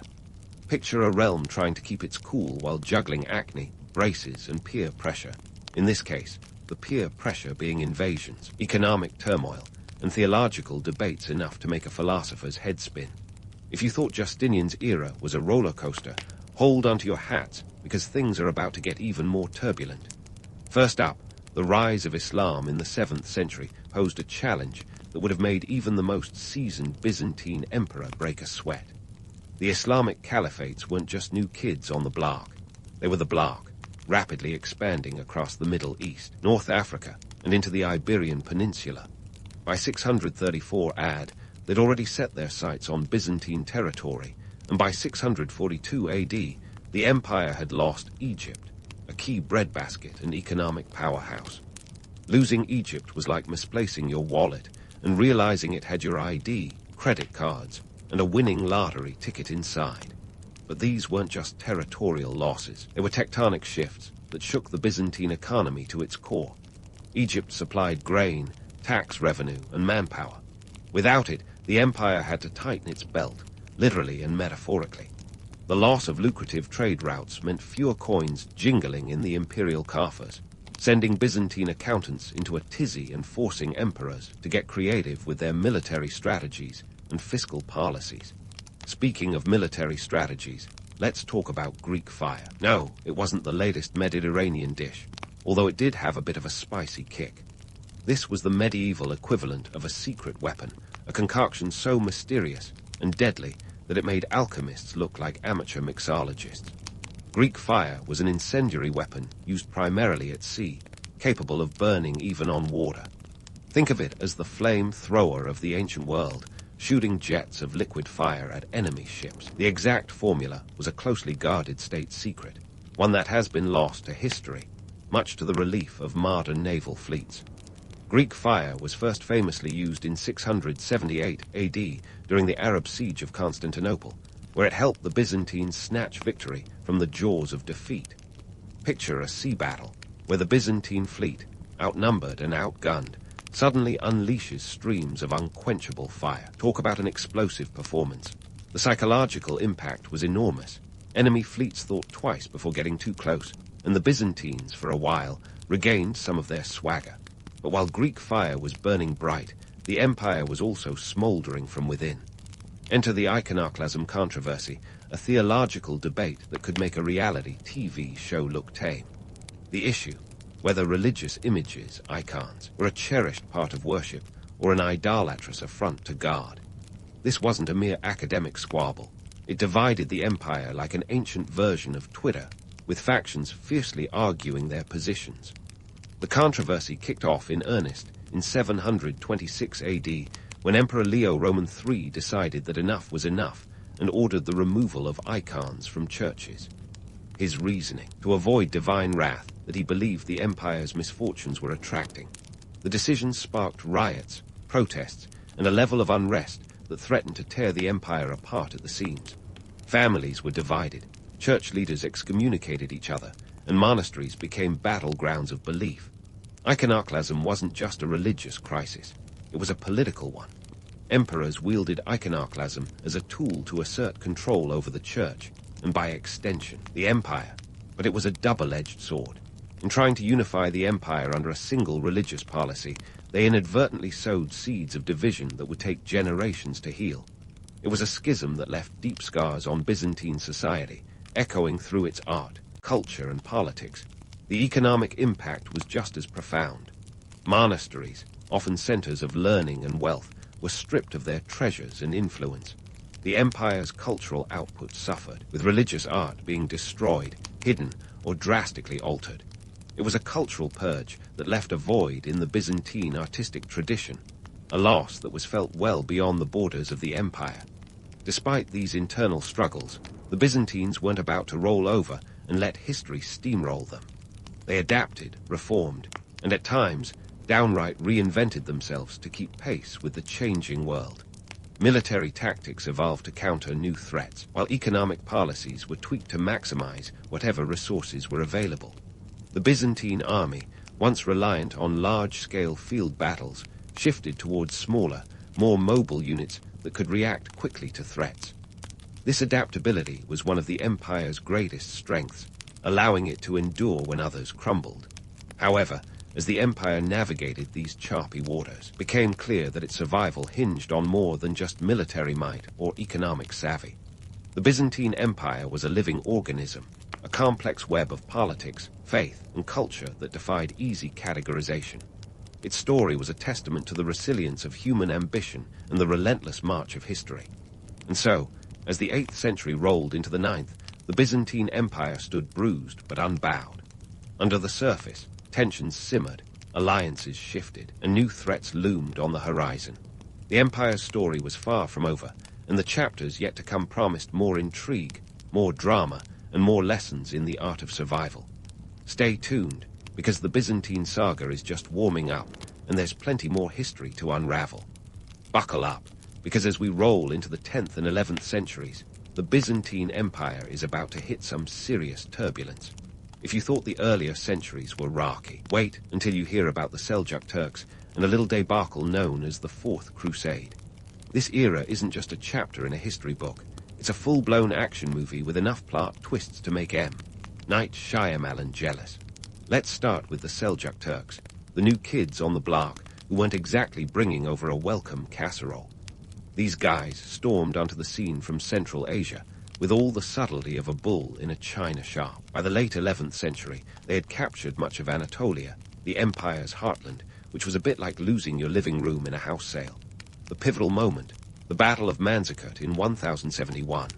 Picture a realm trying to keep its cool while juggling acne, braces, and peer pressure. In this case, the peer pressure being invasions, economic turmoil, and theological debates enough to make a philosopher's head spin. If you thought Justinian's era was a roller coaster, hold onto your hats, because things are about to get even more turbulent. First up, the rise of Islam in the 7th century posed a challenge that would have made even the most seasoned Byzantine emperor break a sweat. The Islamic caliphates weren't just new kids on the block. They were the block, rapidly expanding across the Middle East, North Africa, and into the Iberian Peninsula. By 634 AD, they'd already set their sights on Byzantine territory, and by 642 AD, the empire had lost Egypt, a key breadbasket and economic powerhouse. Losing Egypt was like misplacing your wallet and realizing it had your ID, credit cards, and a winning lottery ticket inside. But these weren't just territorial losses. They were tectonic shifts that shook the Byzantine economy to its core. Egypt supplied grain, tax revenue, and manpower, Without it, the empire had to tighten its belt, literally and metaphorically. The loss of lucrative trade routes meant fewer coins jingling in the imperial coffers, sending Byzantine accountants into a tizzy and forcing emperors to get creative with their military strategies and fiscal policies. Speaking of military strategies, let's talk about Greek fire. No, it wasn't the latest Mediterranean dish, although it did have a bit of a spicy kick. This was the medieval equivalent of a secret weapon, a concoction so mysterious and deadly that it made alchemists look like amateur mixologists. Greek fire was an incendiary weapon used primarily at sea, capable of burning even on water. Think of it as the flame thrower of the ancient world, shooting jets of liquid fire at enemy ships. The exact formula was a closely guarded state secret, one that has been lost to history, much to the relief of modern naval fleets. Greek fire was first famously used in 678 AD during the Arab siege of Constantinople, where it helped the Byzantines snatch victory from the jaws of defeat. Picture a sea battle, where the Byzantine fleet, outnumbered and outgunned, suddenly unleashes streams of unquenchable fire. Talk about an explosive performance. The psychological impact was enormous. Enemy fleets thought twice before getting too close, and the Byzantines, for a while, regained some of their swagger. But while Greek fire was burning bright, the empire was also smoldering from within. Enter the iconoclasm controversy, a theological debate that could make a reality TV show look tame. The issue: whether religious images, icons, were a cherished part of worship or an idolatrous affront to God. This wasn't a mere academic squabble. It divided the empire like an ancient version of Twitter, with factions fiercely arguing their positions. The controversy kicked off in earnest in 726 AD, when Emperor Leo Roman III decided that enough was enough and ordered the removal of icons from churches. His reasoning: to avoid divine wrath that he believed the empire's misfortunes were attracting. The decision sparked riots, protests, and a level of unrest that threatened to tear the empire apart at the seams. Families were divided, church leaders excommunicated each other, and monasteries became battlegrounds of belief. Iconoclasm wasn't just a religious crisis, it was a political one. Emperors wielded iconoclasm as a tool to assert control over the church, and by extension, the empire. But it was a double-edged sword. In trying to unify the empire under a single religious policy, they inadvertently sowed seeds of division that would take generations to heal. It was a schism that left deep scars on Byzantine society, echoing through its art, culture, and politics. The economic impact was just as profound. Monasteries, often centers of learning and wealth, were stripped of their treasures and influence. The empire's cultural output suffered, with religious art being destroyed, hidden, or drastically altered. It was a cultural purge that left a void in the Byzantine artistic tradition, a loss that was felt well beyond the borders of the empire. Despite these internal struggles, the Byzantines weren't about to roll over and let history steamroll them. They adapted, reformed, and at times downright reinvented themselves to keep pace with the changing world. Military tactics evolved to counter new threats, while economic policies were tweaked to maximize whatever resources were available. The Byzantine army, once reliant on large-scale field battles, shifted towards smaller, more mobile units that could react quickly to threats. This adaptability was one of the empire's greatest strengths, allowing it to endure when others crumbled. However, as the empire navigated these choppy waters, it became clear that its survival hinged on more than just military might or economic savvy. The Byzantine Empire was a living organism, a complex web of politics, faith, and culture that defied easy categorization. Its story was a testament to the resilience of human ambition and the relentless march of history. And so, as the 8th century rolled into the 9th, the Byzantine Empire stood bruised but unbowed. Under the surface, tensions simmered, alliances shifted, and new threats loomed on the horizon. The empire's story was far from over, and the chapters yet to come promised more intrigue, more drama, and more lessons in the art of survival. Stay tuned, because the Byzantine saga is just warming up, and there's plenty more history to unravel. Buckle up, because as we roll into the 10th and 11th centuries, the Byzantine Empire is about to hit some serious turbulence. If you thought the earlier centuries were rocky, wait until you hear about the Seljuk Turks and a little debacle known as the Fourth Crusade. This era isn't just a chapter in a history book. It's a full-blown action movie with enough plot twists to make Night Shyamalan jealous. Let's start with the Seljuk Turks, the new kids on the block who weren't exactly bringing over a welcome casserole. These guys stormed onto the scene from Central Asia with all the subtlety of a bull in a china shop. By the late 11th century, they had captured much of Anatolia, the empire's heartland, which was a bit like losing your living room in a house sale. The pivotal moment, the Battle of Manzikert in 1071.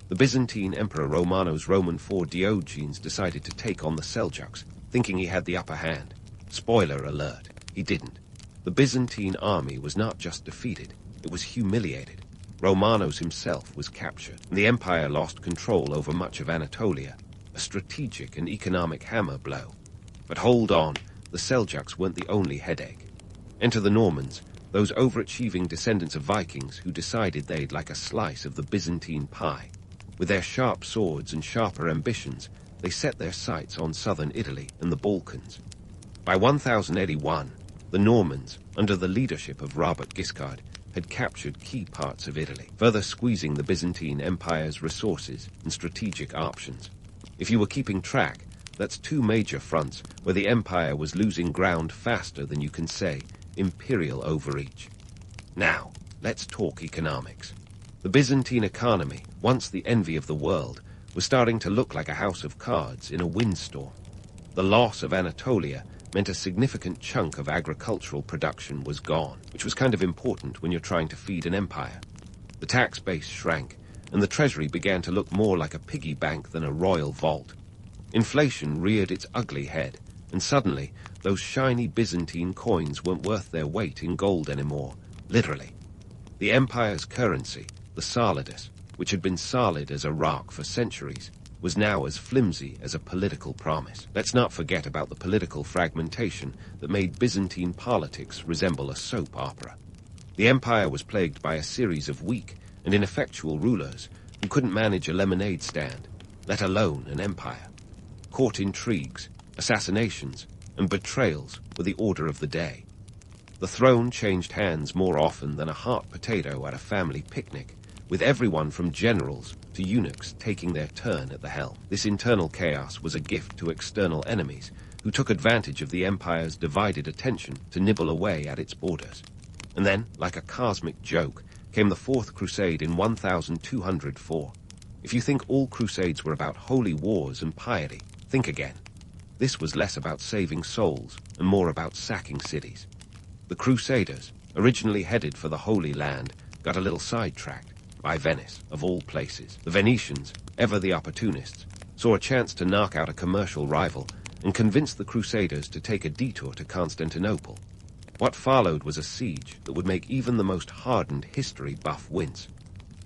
The Byzantine Emperor Romanos Roman IV Diogenes decided to take on the Seljuks, thinking he had the upper hand. Spoiler alert, he didn't. The Byzantine army was not just defeated, it was humiliated. Romanos himself was captured, and the empire lost control over much of Anatolia, a strategic and economic hammer blow. But hold on, the Seljuks weren't the only headache. Enter the Normans, those overachieving descendants of Vikings who decided they'd like a slice of the Byzantine pie. With their sharp swords and sharper ambitions, they set their sights on southern Italy and the Balkans. By 1081, the Normans, under the leadership of Robert Guiscard, had captured key parts of Italy, further squeezing the Byzantine Empire's resources and strategic options. If you were keeping track, that's two major fronts where the empire was losing ground faster than you can say imperial overreach. Now, let's talk economics. The Byzantine economy, once the envy of the world, was starting to look like a house of cards in a windstorm. The loss of Anatolia meant a significant chunk of agricultural production was gone, which was kind of important when you're trying to feed an empire. The tax base shrank, and the treasury began to look more like a piggy bank than a royal vault. Inflation reared its ugly head, and suddenly those shiny Byzantine coins weren't worth their weight in gold anymore, literally. The empire's currency, the solidus, which had been solid as a rock for centuries, was now as flimsy as a political promise. Let's not forget about the political fragmentation that made Byzantine politics resemble a soap opera. The empire was plagued by a series of weak and ineffectual rulers who couldn't manage a lemonade stand, let alone an empire. Court intrigues, assassinations, and betrayals were the order of the day. The throne changed hands more often than a hot potato at a family picnic, with everyone from generals to eunuchs taking their turn at the helm. This internal chaos was a gift to external enemies who took advantage of the empire's divided attention to nibble away at its borders. And then, like a cosmic joke, came the Fourth Crusade in 1204. If you think all crusades were about holy wars and piety, think again. This was less about saving souls and more about sacking cities. The Crusaders, originally headed for the Holy Land, got a little sidetracked by Venice, of all places. The Venetians, ever the opportunists, saw a chance to knock out a commercial rival and convinced the Crusaders to take a detour to Constantinople. What followed was a siege that would make even the most hardened history buff wince.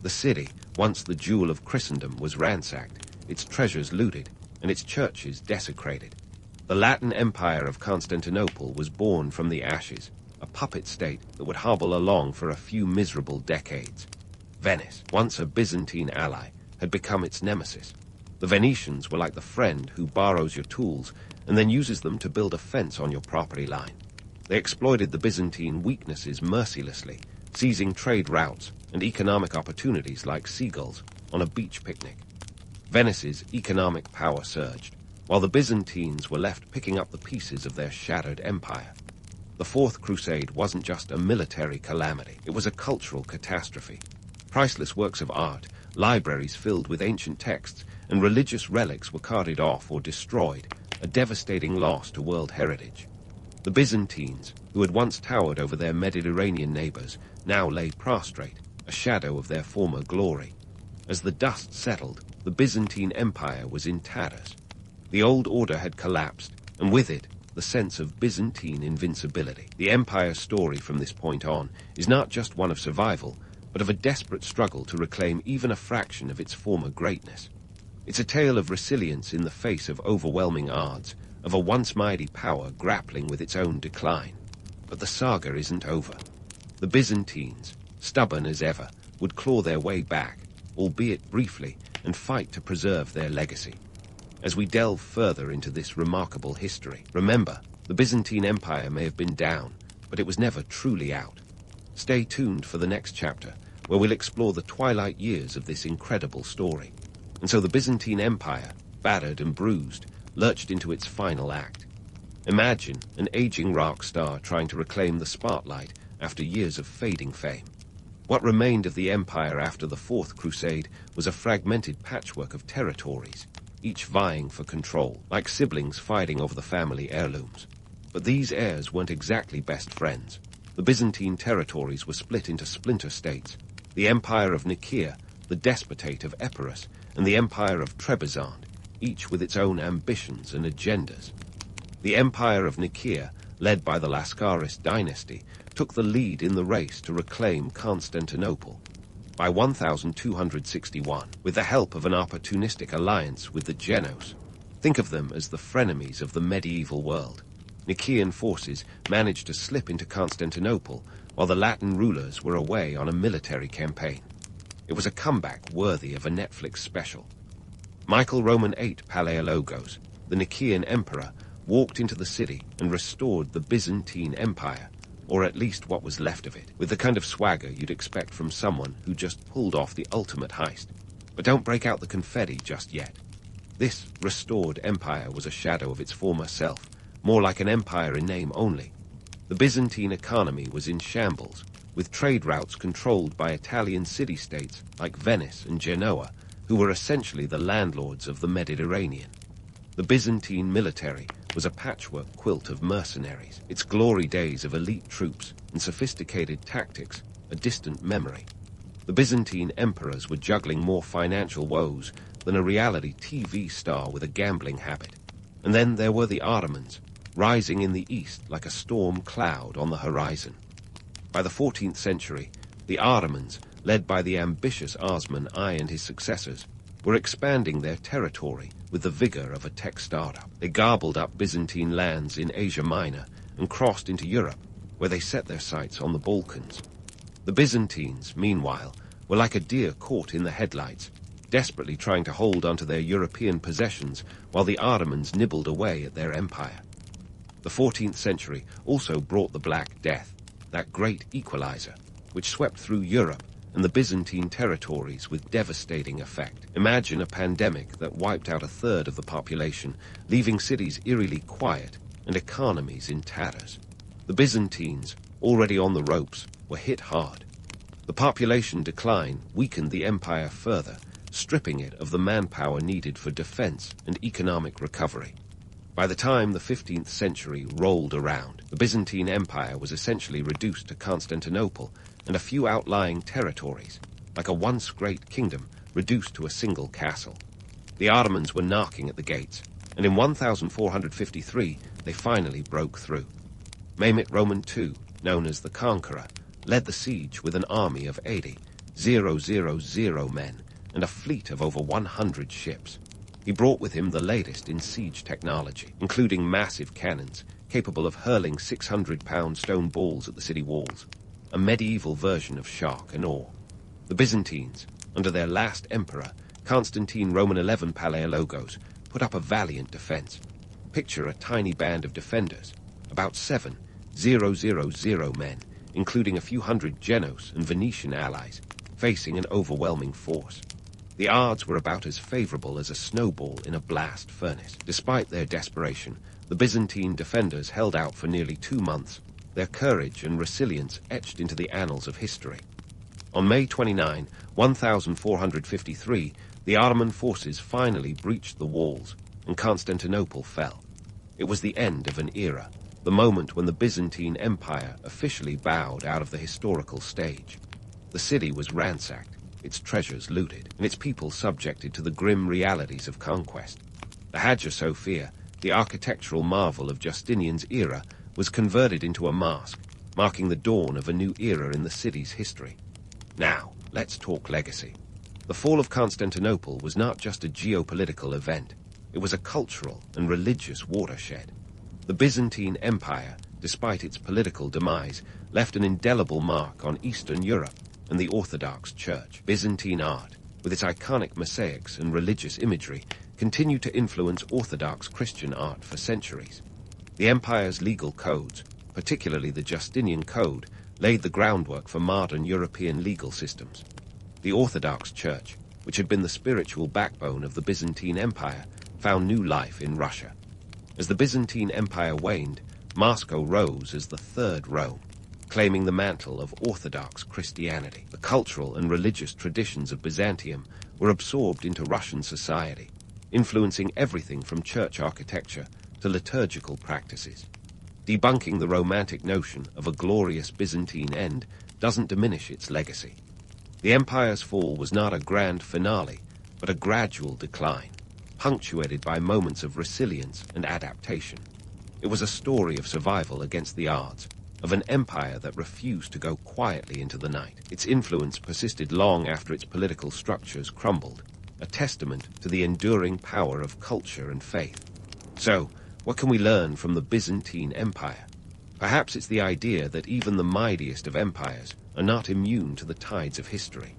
The city, once the jewel of Christendom, was ransacked, its treasures looted, and its churches desecrated. The Latin Empire of Constantinople was born from the ashes, a puppet state that would hobble along for a few miserable decades. Venice, once a Byzantine ally, had become its nemesis. The Venetians were like the friend who borrows your tools and then uses them to build a fence on your property line. They exploited the Byzantine weaknesses mercilessly, seizing trade routes and economic opportunities like seagulls on a beach picnic. Venice's economic power surged, while the Byzantines were left picking up the pieces of their shattered empire. The Fourth Crusade wasn't just a military calamity, it was a cultural catastrophe. Priceless works of art, libraries filled with ancient texts, and religious relics were carted off or destroyed, a devastating loss to world heritage. The Byzantines, who had once towered over their Mediterranean neighbors, now lay prostrate, a shadow of their former glory. As the dust settled, the Byzantine Empire was in tatters. The old order had collapsed, and with it, the sense of Byzantine invincibility. The empire's story from this point on is not just one of survival, but of a desperate struggle to reclaim even a fraction of its former greatness. It's a tale of resilience in the face of overwhelming odds, of a once mighty power grappling with its own decline. But the saga isn't over. The Byzantines, stubborn as ever, would claw their way back, albeit briefly, and fight to preserve their legacy. As we delve further into this remarkable history, remember, the Byzantine Empire may have been down, but it was never truly out. Stay tuned for the next chapter, where we'll explore the twilight years of this incredible story. And so the Byzantine Empire, battered and bruised, lurched into its final act. Imagine an aging rock star trying to reclaim the spotlight after years of fading fame. What remained of the empire after the Fourth Crusade was a fragmented patchwork of territories, each vying for control, like siblings fighting over the family heirlooms. But these heirs weren't exactly best friends. The Byzantine territories were split into splinter states: the Empire of Nicaea, the Despotate of Epirus, and the Empire of Trebizond, each with its own ambitions and agendas. The Empire of Nicaea, led by the Lascaris dynasty, took the lead in the race to reclaim Constantinople. By 1261, with the help of an opportunistic alliance with the Genos. Think of them as the frenemies of the medieval world. Nicaean forces managed to slip into Constantinople while the Latin rulers were away on a military campaign. It was a comeback worthy of a Netflix special. Michael Roman VIII Palaiologos, the Nicaean emperor, walked into the city and restored the Byzantine Empire, or at least what was left of it, with the kind of swagger you'd expect from someone who just pulled off the ultimate heist. But don't break out the confetti just yet. This restored empire was a shadow of its former self, more like an empire in name only. The Byzantine economy was in shambles, with trade routes controlled by Italian city-states like Venice and Genoa, who were essentially the landlords of the Mediterranean. The Byzantine military was a patchwork quilt of mercenaries, its glory days of elite troops and sophisticated tactics a distant memory. The Byzantine emperors were juggling more financial woes than a reality TV star with a gambling habit. And then there were the Ottomans, rising in the east like a storm cloud on the horizon. By the 14th century, the Ottomans, led by the ambitious Osman I and his successors, were expanding their territory with the vigor of a tech startup. They gobbled up Byzantine lands in Asia Minor and crossed into Europe, where they set their sights on the Balkans. The Byzantines, meanwhile, were like a deer caught in the headlights, desperately trying to hold onto their European possessions while the Ottomans nibbled away at their empire. The 14th century also brought the Black Death, that great equalizer, which swept through Europe and the Byzantine territories with devastating effect. Imagine a pandemic that wiped out a third of the population, leaving cities eerily quiet and economies in tatters. The Byzantines, already on the ropes, were hit hard. The population decline weakened the empire further, stripping it of the manpower needed for defense and economic recovery. By the time the 15th century rolled around, the Byzantine Empire was essentially reduced to Constantinople and a few outlying territories, like a once great kingdom reduced to a single castle. The Ottomans were knocking at the gates, and in 1453 they finally broke through. Mehmet Roman II, known as the Conqueror, led the siege with an army of 80,000 men and a fleet of over 100 ships. He brought with him the latest in siege technology, including massive cannons capable of hurling 600-pound stone balls at the city walls, a medieval version of shock and awe. The Byzantines, under their last emperor, Constantine Roman XI Palaiologos, put up a valiant defense. Picture a tiny band of defenders, about 7,000 men, including a few hundred Genos and Venetian allies, facing an overwhelming force. The odds were about as favorable as a snowball in a blast furnace. Despite their desperation, the Byzantine defenders held out for nearly 2 months, their courage and resilience etched into the annals of history. On May 29, 1453, the Ottoman forces finally breached the walls, and Constantinople fell. It was the end of an era, the moment when the Byzantine Empire officially bowed out of the historical stage. The city was ransacked, its treasures looted, and its people subjected to the grim realities of conquest. The Hagia Sophia, the architectural marvel of Justinian's era, was converted into a mosque, marking the dawn of a new era in the city's history. Now, let's talk legacy. The fall of Constantinople was not just a geopolitical event. It was a cultural and religious watershed. The Byzantine Empire, despite its political demise, left an indelible mark on Eastern Europe and the Orthodox Church. Byzantine art, with its iconic mosaics and religious imagery, continued to influence Orthodox Christian art for centuries. The empire's legal codes, particularly the Justinian Code, laid the groundwork for modern European legal systems. The Orthodox Church, which had been the spiritual backbone of the Byzantine Empire, found new life in Russia. As the Byzantine Empire waned, Moscow rose as the Third Rome, claiming the mantle of Orthodox Christianity. The cultural and religious traditions of Byzantium were absorbed into Russian society, influencing everything from church architecture to liturgical practices. Debunking the romantic notion of a glorious Byzantine end doesn't diminish its legacy. The empire's fall was not a grand finale, but a gradual decline, punctuated by moments of resilience and adaptation. It was a story of survival against the odds, of an empire that refused to go quietly into the night. Its influence persisted long after its political structures crumbled, a testament to the enduring power of culture and faith. So, what can we learn from the Byzantine Empire? Perhaps it's the idea that even the mightiest of empires are not immune to the tides of history.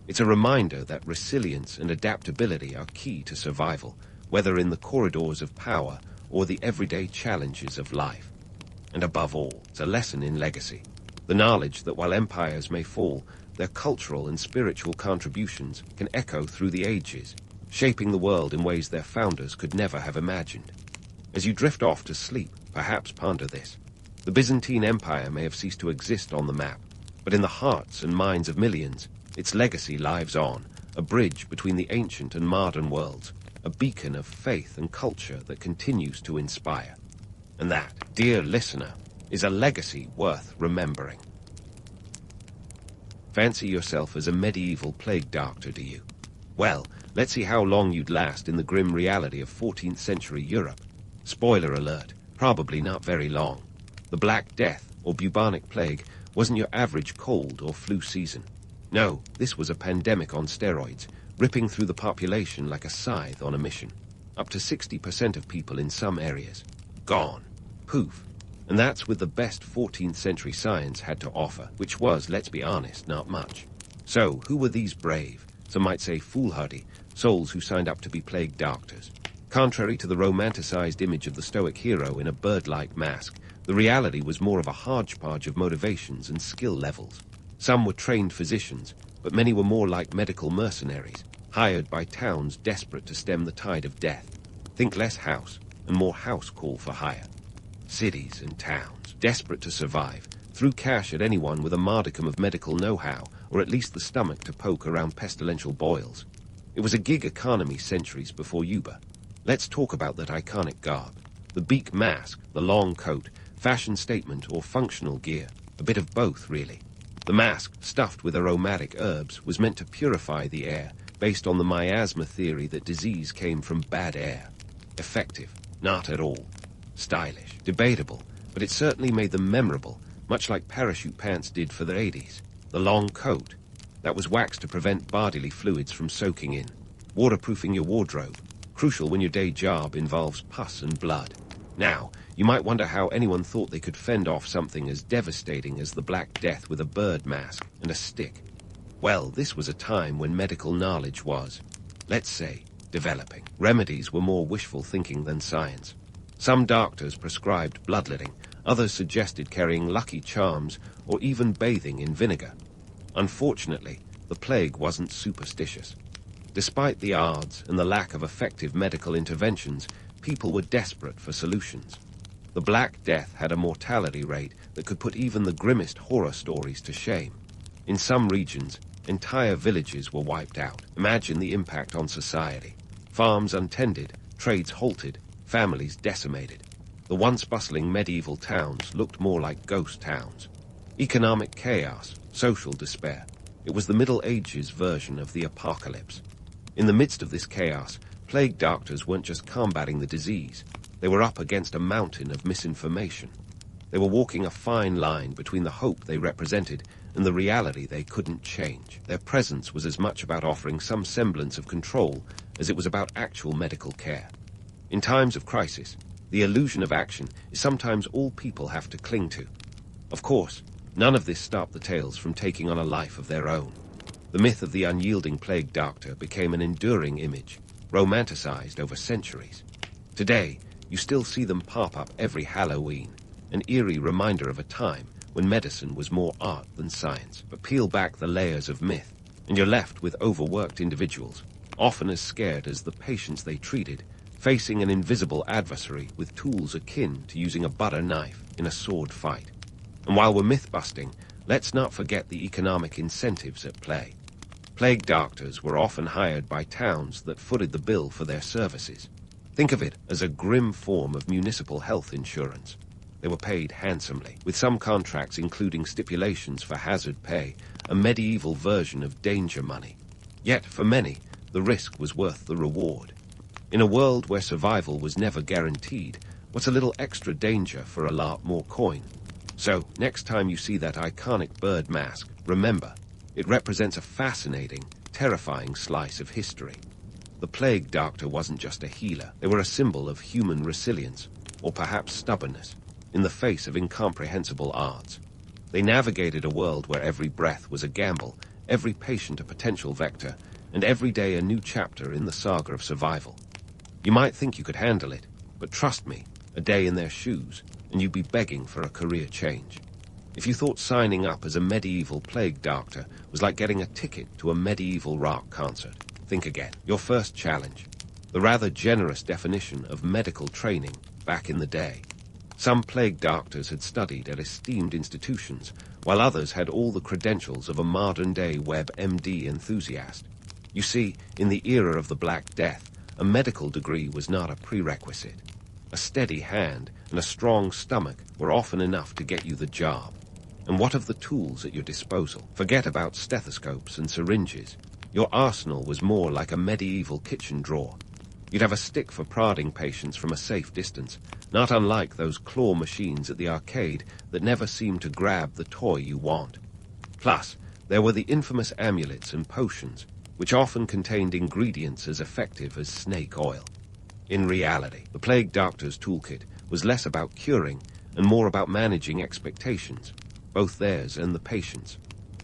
It's a reminder that resilience and adaptability are key to survival, whether in the corridors of power or the everyday challenges of life. And above all, it's a lesson in legacy. The knowledge that while empires may fall, their cultural and spiritual contributions can echo through the ages, shaping the world in ways their founders could never have imagined. As you drift off to sleep, perhaps ponder this. The Byzantine Empire may have ceased to exist on the map, but in the hearts and minds of millions, its legacy lives on, a bridge between the ancient and modern worlds, a beacon of faith and culture that continues to inspire. And that, dear listener, is a legacy worth remembering. Fancy yourself as a medieval plague doctor, do you? Well, let's see how long you'd last in the grim reality of 14th century Europe. Spoiler alert, probably not very long. The Black Death, or bubonic plague, wasn't your average cold or flu season. No, this was a pandemic on steroids, ripping through the population like a scythe on a mission. Up to 60% of people in some areas. Gone. Poof. And that's with the best 14th century science had to offer, which was, let's be honest, not much. So, who were these brave, some might say foolhardy, souls who signed up to be plague doctors? Contrary to the romanticized image of the stoic hero in a bird-like mask, the reality was more of a hodgepodge of motivations and skill levels. Some were trained physicians, but many were more like medical mercenaries, hired by towns desperate to stem the tide of death. Think less house, and more house call for hire. Cities and towns, desperate to survive, threw cash at anyone with a modicum of medical know-how, or at least the stomach to poke around pestilential boils. It was a gig economy centuries before Uber. Let's talk about that iconic garb. The beak mask, the long coat, fashion statement or functional gear. A bit of both, really. The mask, stuffed with aromatic herbs, was meant to purify the air, based on the miasma theory that disease came from bad air. Effective? Not at all. Stylish? Debatable, but it certainly made them memorable, much like parachute pants did for the 80s. The long coat. That was waxed to prevent bodily fluids from soaking in. Waterproofing your wardrobe. Crucial when your day job involves pus and blood. Now, you might wonder how anyone thought they could fend off something as devastating as the Black Death with a bird mask and a stick. Well, this was a time when medical knowledge was, let's say, developing. Remedies were more wishful thinking than science. Some doctors prescribed bloodletting, others suggested carrying lucky charms or even bathing in vinegar. Unfortunately, the plague wasn't superstitious. Despite the odds and the lack of effective medical interventions, people were desperate for solutions. The Black Death had a mortality rate that could put even the grimmest horror stories to shame. In some regions, entire villages were wiped out. Imagine the impact on society. Farms untended, trades halted, families decimated. The once bustling medieval towns looked more like ghost towns. Economic chaos, social despair. It was the Middle Ages version of the apocalypse. In the midst of this chaos, plague doctors weren't just combating the disease. They were up against a mountain of misinformation. They were walking a fine line between the hope they represented and the reality they couldn't change. Their presence was as much about offering some semblance of control as it was about actual medical care. In times of crisis, the illusion of action is sometimes all people have to cling to. Of course, none of this stopped the tales from taking on a life of their own. The myth of the unyielding plague doctor became an enduring image, romanticized over centuries. Today, you still see them pop up every Halloween, an eerie reminder of a time when medicine was more art than science. But peel back the layers of myth, and you're left with overworked individuals, often as scared as the patients they treated, facing an invisible adversary with tools akin to using a butter knife in a sword fight. And while we're myth-busting, let's not forget the economic incentives at play. Plague doctors were often hired by towns that footed the bill for their services. Think of it as a grim form of municipal health insurance. They were paid handsomely, with some contracts including stipulations for hazard pay, a medieval version of danger money. Yet, for many, the risk was worth the reward. In a world where survival was never guaranteed, what's a little extra danger for a lot more coin? So, next time you see that iconic bird mask, remember, it represents a fascinating, terrifying slice of history. The plague doctor wasn't just a healer. They were a symbol of human resilience, or perhaps stubbornness, in the face of incomprehensible odds. They navigated a world where every breath was a gamble, every patient a potential vector, and every day a new chapter in the saga of survival. You might think you could handle it, but trust me, a day in their shoes, and you'd be begging for a career change. If you thought signing up as a medieval plague doctor was like getting a ticket to a medieval rock concert, think again. Your first challenge, the rather generous definition of medical training back in the day. Some plague doctors had studied at esteemed institutions, while others had all the credentials of a modern-day WebMD enthusiast. You see, in the era of the Black Death, a medical degree was not a prerequisite. A steady hand and a strong stomach were often enough to get you the job. And what of the tools at your disposal? Forget about stethoscopes and syringes. Your arsenal was more like a medieval kitchen drawer. You'd have a stick for prodding patients from a safe distance, not unlike those claw machines at the arcade that never seem to grab the toy you want. Plus, there were the infamous amulets and potions, which often contained ingredients as effective as snake oil. In reality, the plague doctor's toolkit was less about curing and more about managing expectations, both theirs and the patient's.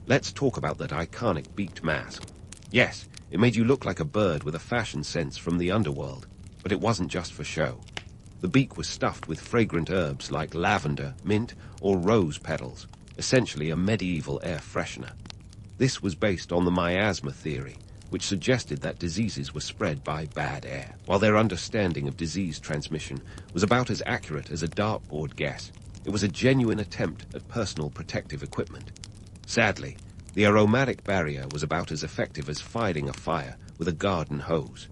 Let's talk about that iconic beaked mask. Yes, it made you look like a bird with a fashion sense from the underworld, but it wasn't just for show. The beak was stuffed with fragrant herbs like lavender, mint, or rose petals, essentially a medieval air freshener. This was based on the miasma theory, which suggested that diseases were spread by bad air, while their understanding of disease transmission was about as accurate as a dartboard guess. It was a genuine attempt at personal protective equipment. Sadly, the aromatic barrier was about as effective as fighting a fire with a garden hose.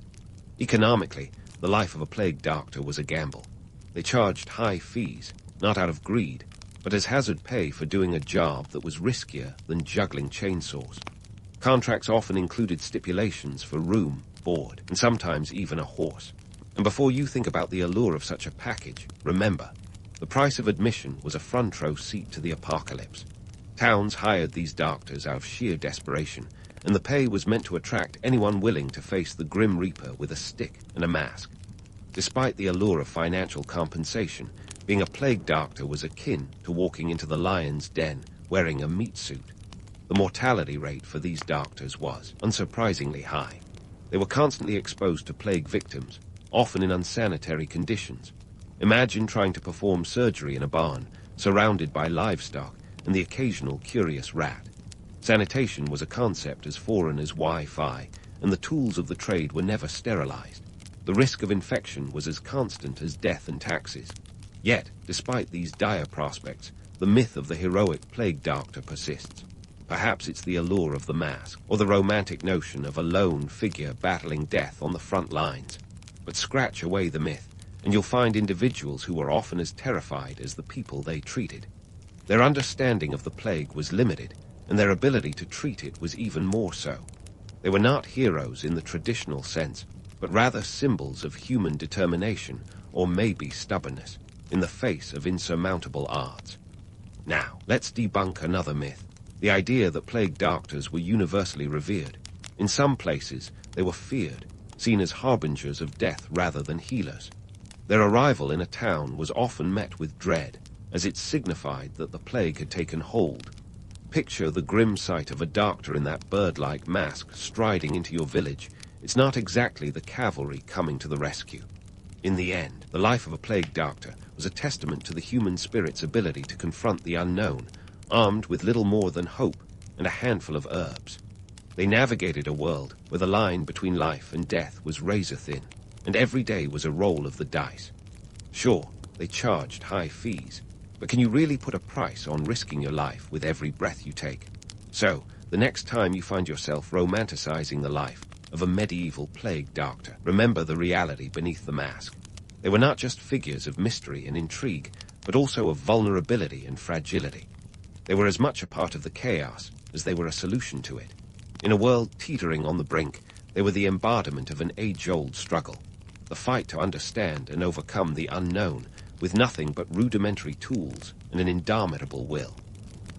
Economically, the life of a plague doctor was a gamble. They charged high fees, not out of greed, but as hazard pay for doing a job that was riskier than juggling chainsaws. Contracts often included stipulations for room, board, and sometimes even a horse. And before you think about the allure of such a package, remember, the price of admission was a front-row seat to the apocalypse. Towns hired these doctors out of sheer desperation, and the pay was meant to attract anyone willing to face the Grim Reaper with a stick and a mask. Despite the allure of financial compensation, being a plague doctor was akin to walking into the lion's den wearing a meat suit. The mortality rate for these doctors was, unsurprisingly, high. They were constantly exposed to plague victims, often in unsanitary conditions. Imagine trying to perform surgery in a barn, surrounded by livestock and the occasional curious rat. Sanitation was a concept as foreign as Wi-Fi, and the tools of the trade were never sterilized. The risk of infection was as constant as death and taxes. Yet, despite these dire prospects, the myth of the heroic plague doctor persists. Perhaps it's the allure of the mask, or the romantic notion of a lone figure battling death on the front lines. But scratch away the myth, and you'll find individuals who were often as terrified as the people they treated. Their understanding of the plague was limited, and their ability to treat it was even more so. They were not heroes in the traditional sense, but rather symbols of human determination, or maybe stubbornness, in the face of insurmountable odds. Now, let's debunk another myth, the idea that plague doctors were universally revered. In some places, they were feared, seen as harbingers of death rather than healers. Their arrival in a town was often met with dread, as it signified that the plague had taken hold. Picture the grim sight of a doctor in that bird-like mask striding into your village. It's not exactly the cavalry coming to the rescue. In the end, the life of a plague doctor was a testament to the human spirit's ability to confront the unknown, armed with little more than hope and a handful of herbs. They navigated a world where the line between life and death was razor-thin, and every day was a roll of the dice. Sure, they charged high fees, but can you really put a price on risking your life with every breath you take? So, the next time you find yourself romanticizing the life of a medieval plague doctor, remember the reality beneath the mask. They were not just figures of mystery and intrigue, but also of vulnerability and fragility. They were as much a part of the chaos as they were a solution to it. In a world teetering on the brink, they were the embodiment of an age-old struggle, the fight to understand and overcome the unknown with nothing but rudimentary tools and an indomitable will.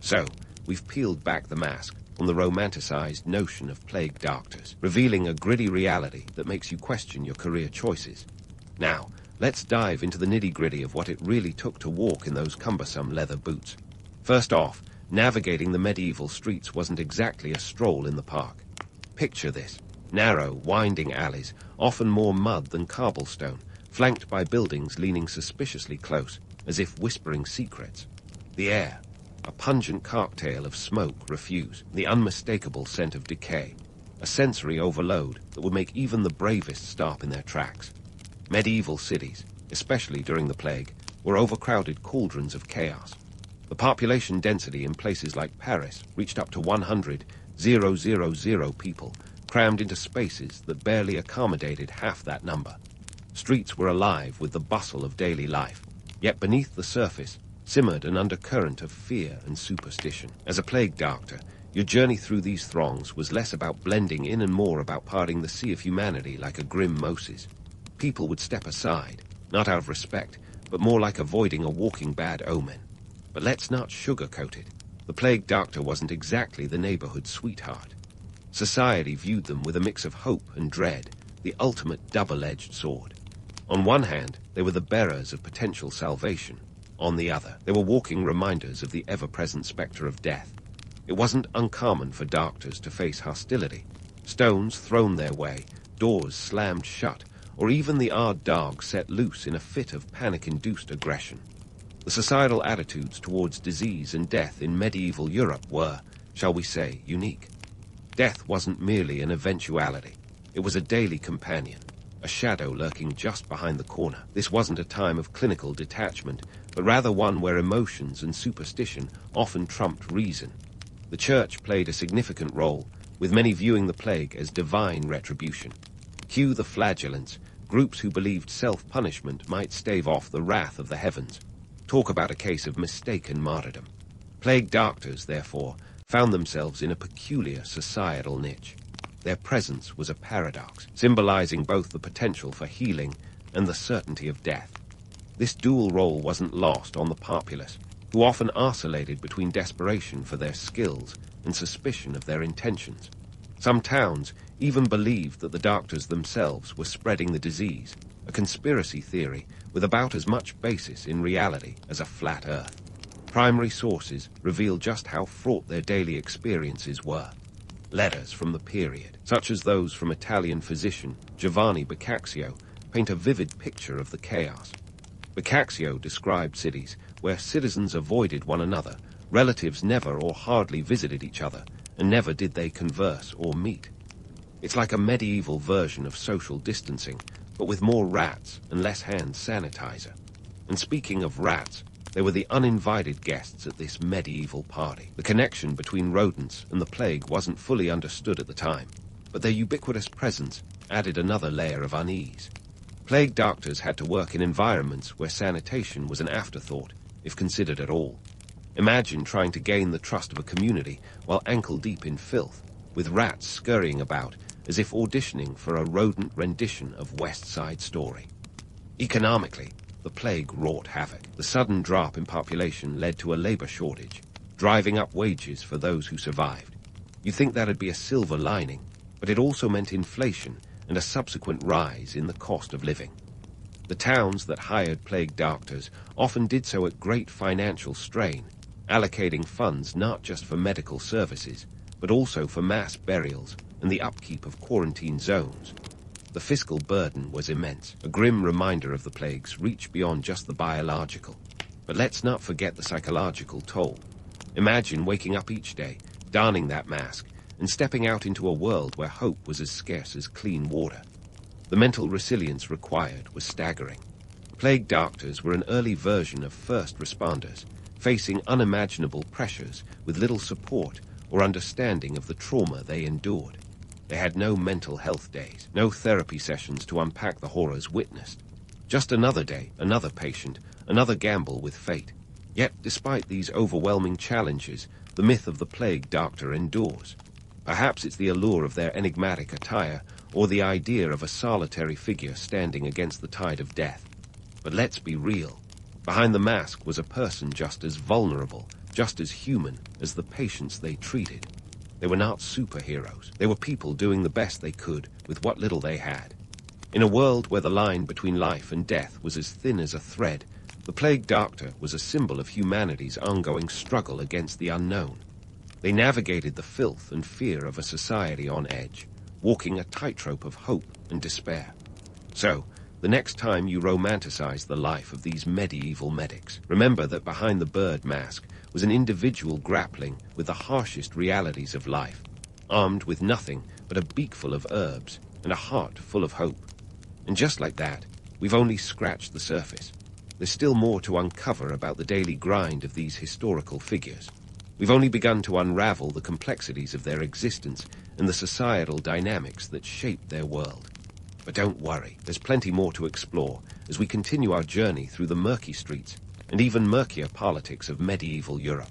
So, we've peeled back the mask on the romanticized notion of plague doctors, revealing a gritty reality that makes you question your career choices. Now, let's dive into the nitty-gritty of what it really took to walk in those cumbersome leather boots. First off, navigating the medieval streets wasn't exactly a stroll in the park. Picture this: narrow, winding alleys, often more mud than cobblestone, flanked by buildings leaning suspiciously close, as if whispering secrets. The air, a pungent cocktail of smoke, refuse, the unmistakable scent of decay, a sensory overload that would make even the bravest stop in their tracks. Medieval cities, especially during the plague, were overcrowded cauldrons of chaos. The population density in places like Paris reached up to 100,000 people, crammed into spaces that barely accommodated half that number. Streets were alive with the bustle of daily life, yet beneath the surface simmered an undercurrent of fear and superstition. As a plague doctor, your journey through these throngs was less about blending in and more about parting the sea of humanity like a grim Moses. People would step aside, not out of respect, but more like avoiding a walking bad omen. But let's not sugarcoat it. The plague doctor wasn't exactly the neighborhood sweetheart. Society viewed them with a mix of hope and dread, the ultimate double-edged sword. On one hand, they were the bearers of potential salvation. On the other, they were walking reminders of the ever-present specter of death. It wasn't uncommon for doctors to face hostility, stones thrown their way, doors slammed shut, or even the odd dog set loose in a fit of panic-induced aggression. The societal attitudes towards disease and death in medieval Europe were, shall we say, unique. Death wasn't merely an eventuality. It was a daily companion, a shadow lurking just behind the corner. This wasn't a time of clinical detachment, but rather one where emotions and superstition often trumped reason. The church played a significant role, with many viewing the plague as divine retribution. Cue the flagellants, groups who believed self-punishment might stave off the wrath of the heavens. Talk about a case of mistaken martyrdom. Plague doctors, therefore, found themselves in a peculiar societal niche. Their presence was a paradox, symbolizing both the potential for healing and the certainty of death. This dual role wasn't lost on the populace, who often oscillated between desperation for their skills and suspicion of their intentions. Some towns even believed that the doctors themselves were spreading the disease, a conspiracy theory with about as much basis in reality as a flat earth. Primary sources reveal just how fraught their daily experiences were. Letters from the period, such as those from Italian physician Giovanni Boccaccio, paint a vivid picture of the chaos. Boccaccio described cities where citizens avoided one another, relatives never or hardly visited each other, and never did they converse or meet. It's like a medieval version of social distancing, but with more rats and less hand sanitizer. And speaking of rats, they were the uninvited guests at this medieval party. The connection between rodents and the plague wasn't fully understood at the time, but their ubiquitous presence added another layer of unease. Plague doctors had to work in environments where sanitation was an afterthought, if considered at all. Imagine trying to gain the trust of a community while ankle-deep in filth, with rats scurrying about as if auditioning for a rodent rendition of West Side Story. Economically, the plague wrought havoc. The sudden drop in population led to a labor shortage, driving up wages for those who survived. You'd think that'd be a silver lining, but it also meant inflation and a subsequent rise in the cost of living. The towns that hired plague doctors often did so at great financial strain, allocating funds not just for medical services, but also for mass burials and the upkeep of quarantine zones. The fiscal burden was immense, a grim reminder of the plague's reach beyond just the biological. But let's not forget the psychological toll. Imagine waking up each day, donning that mask, and stepping out into a world where hope was as scarce as clean water. The mental resilience required was staggering. Plague doctors were an early version of first responders, facing unimaginable pressures with little support or understanding of the trauma they endured. They had no mental health days, no therapy sessions to unpack the horrors witnessed. Just another day, another patient, another gamble with fate. Yet, despite these overwhelming challenges, the myth of the plague doctor endures. Perhaps it's the allure of their enigmatic attire, or the idea of a solitary figure standing against the tide of death. But let's be real. Behind the mask was a person just as vulnerable, just as human as the patients they treated. They were not superheroes. They were people doing the best they could with what little they had. In a world where the line between life and death was as thin as a thread, the plague doctor was a symbol of humanity's ongoing struggle against the unknown. They navigated the filth and fear of a society on edge, walking a tightrope of hope and despair. So, the next time you romanticize the life of these medieval medics, remember that behind the bird mask was an individual grappling with the harshest realities of life, armed with nothing but a beakful of herbs and a heart full of hope. And just like that, we've only scratched the surface. There's still more to uncover about the daily grind of these historical figures. We've only begun to unravel the complexities of their existence and the societal dynamics that shaped their world. But don't worry, there's plenty more to explore as we continue our journey through the murky streets and even murkier politics of medieval Europe.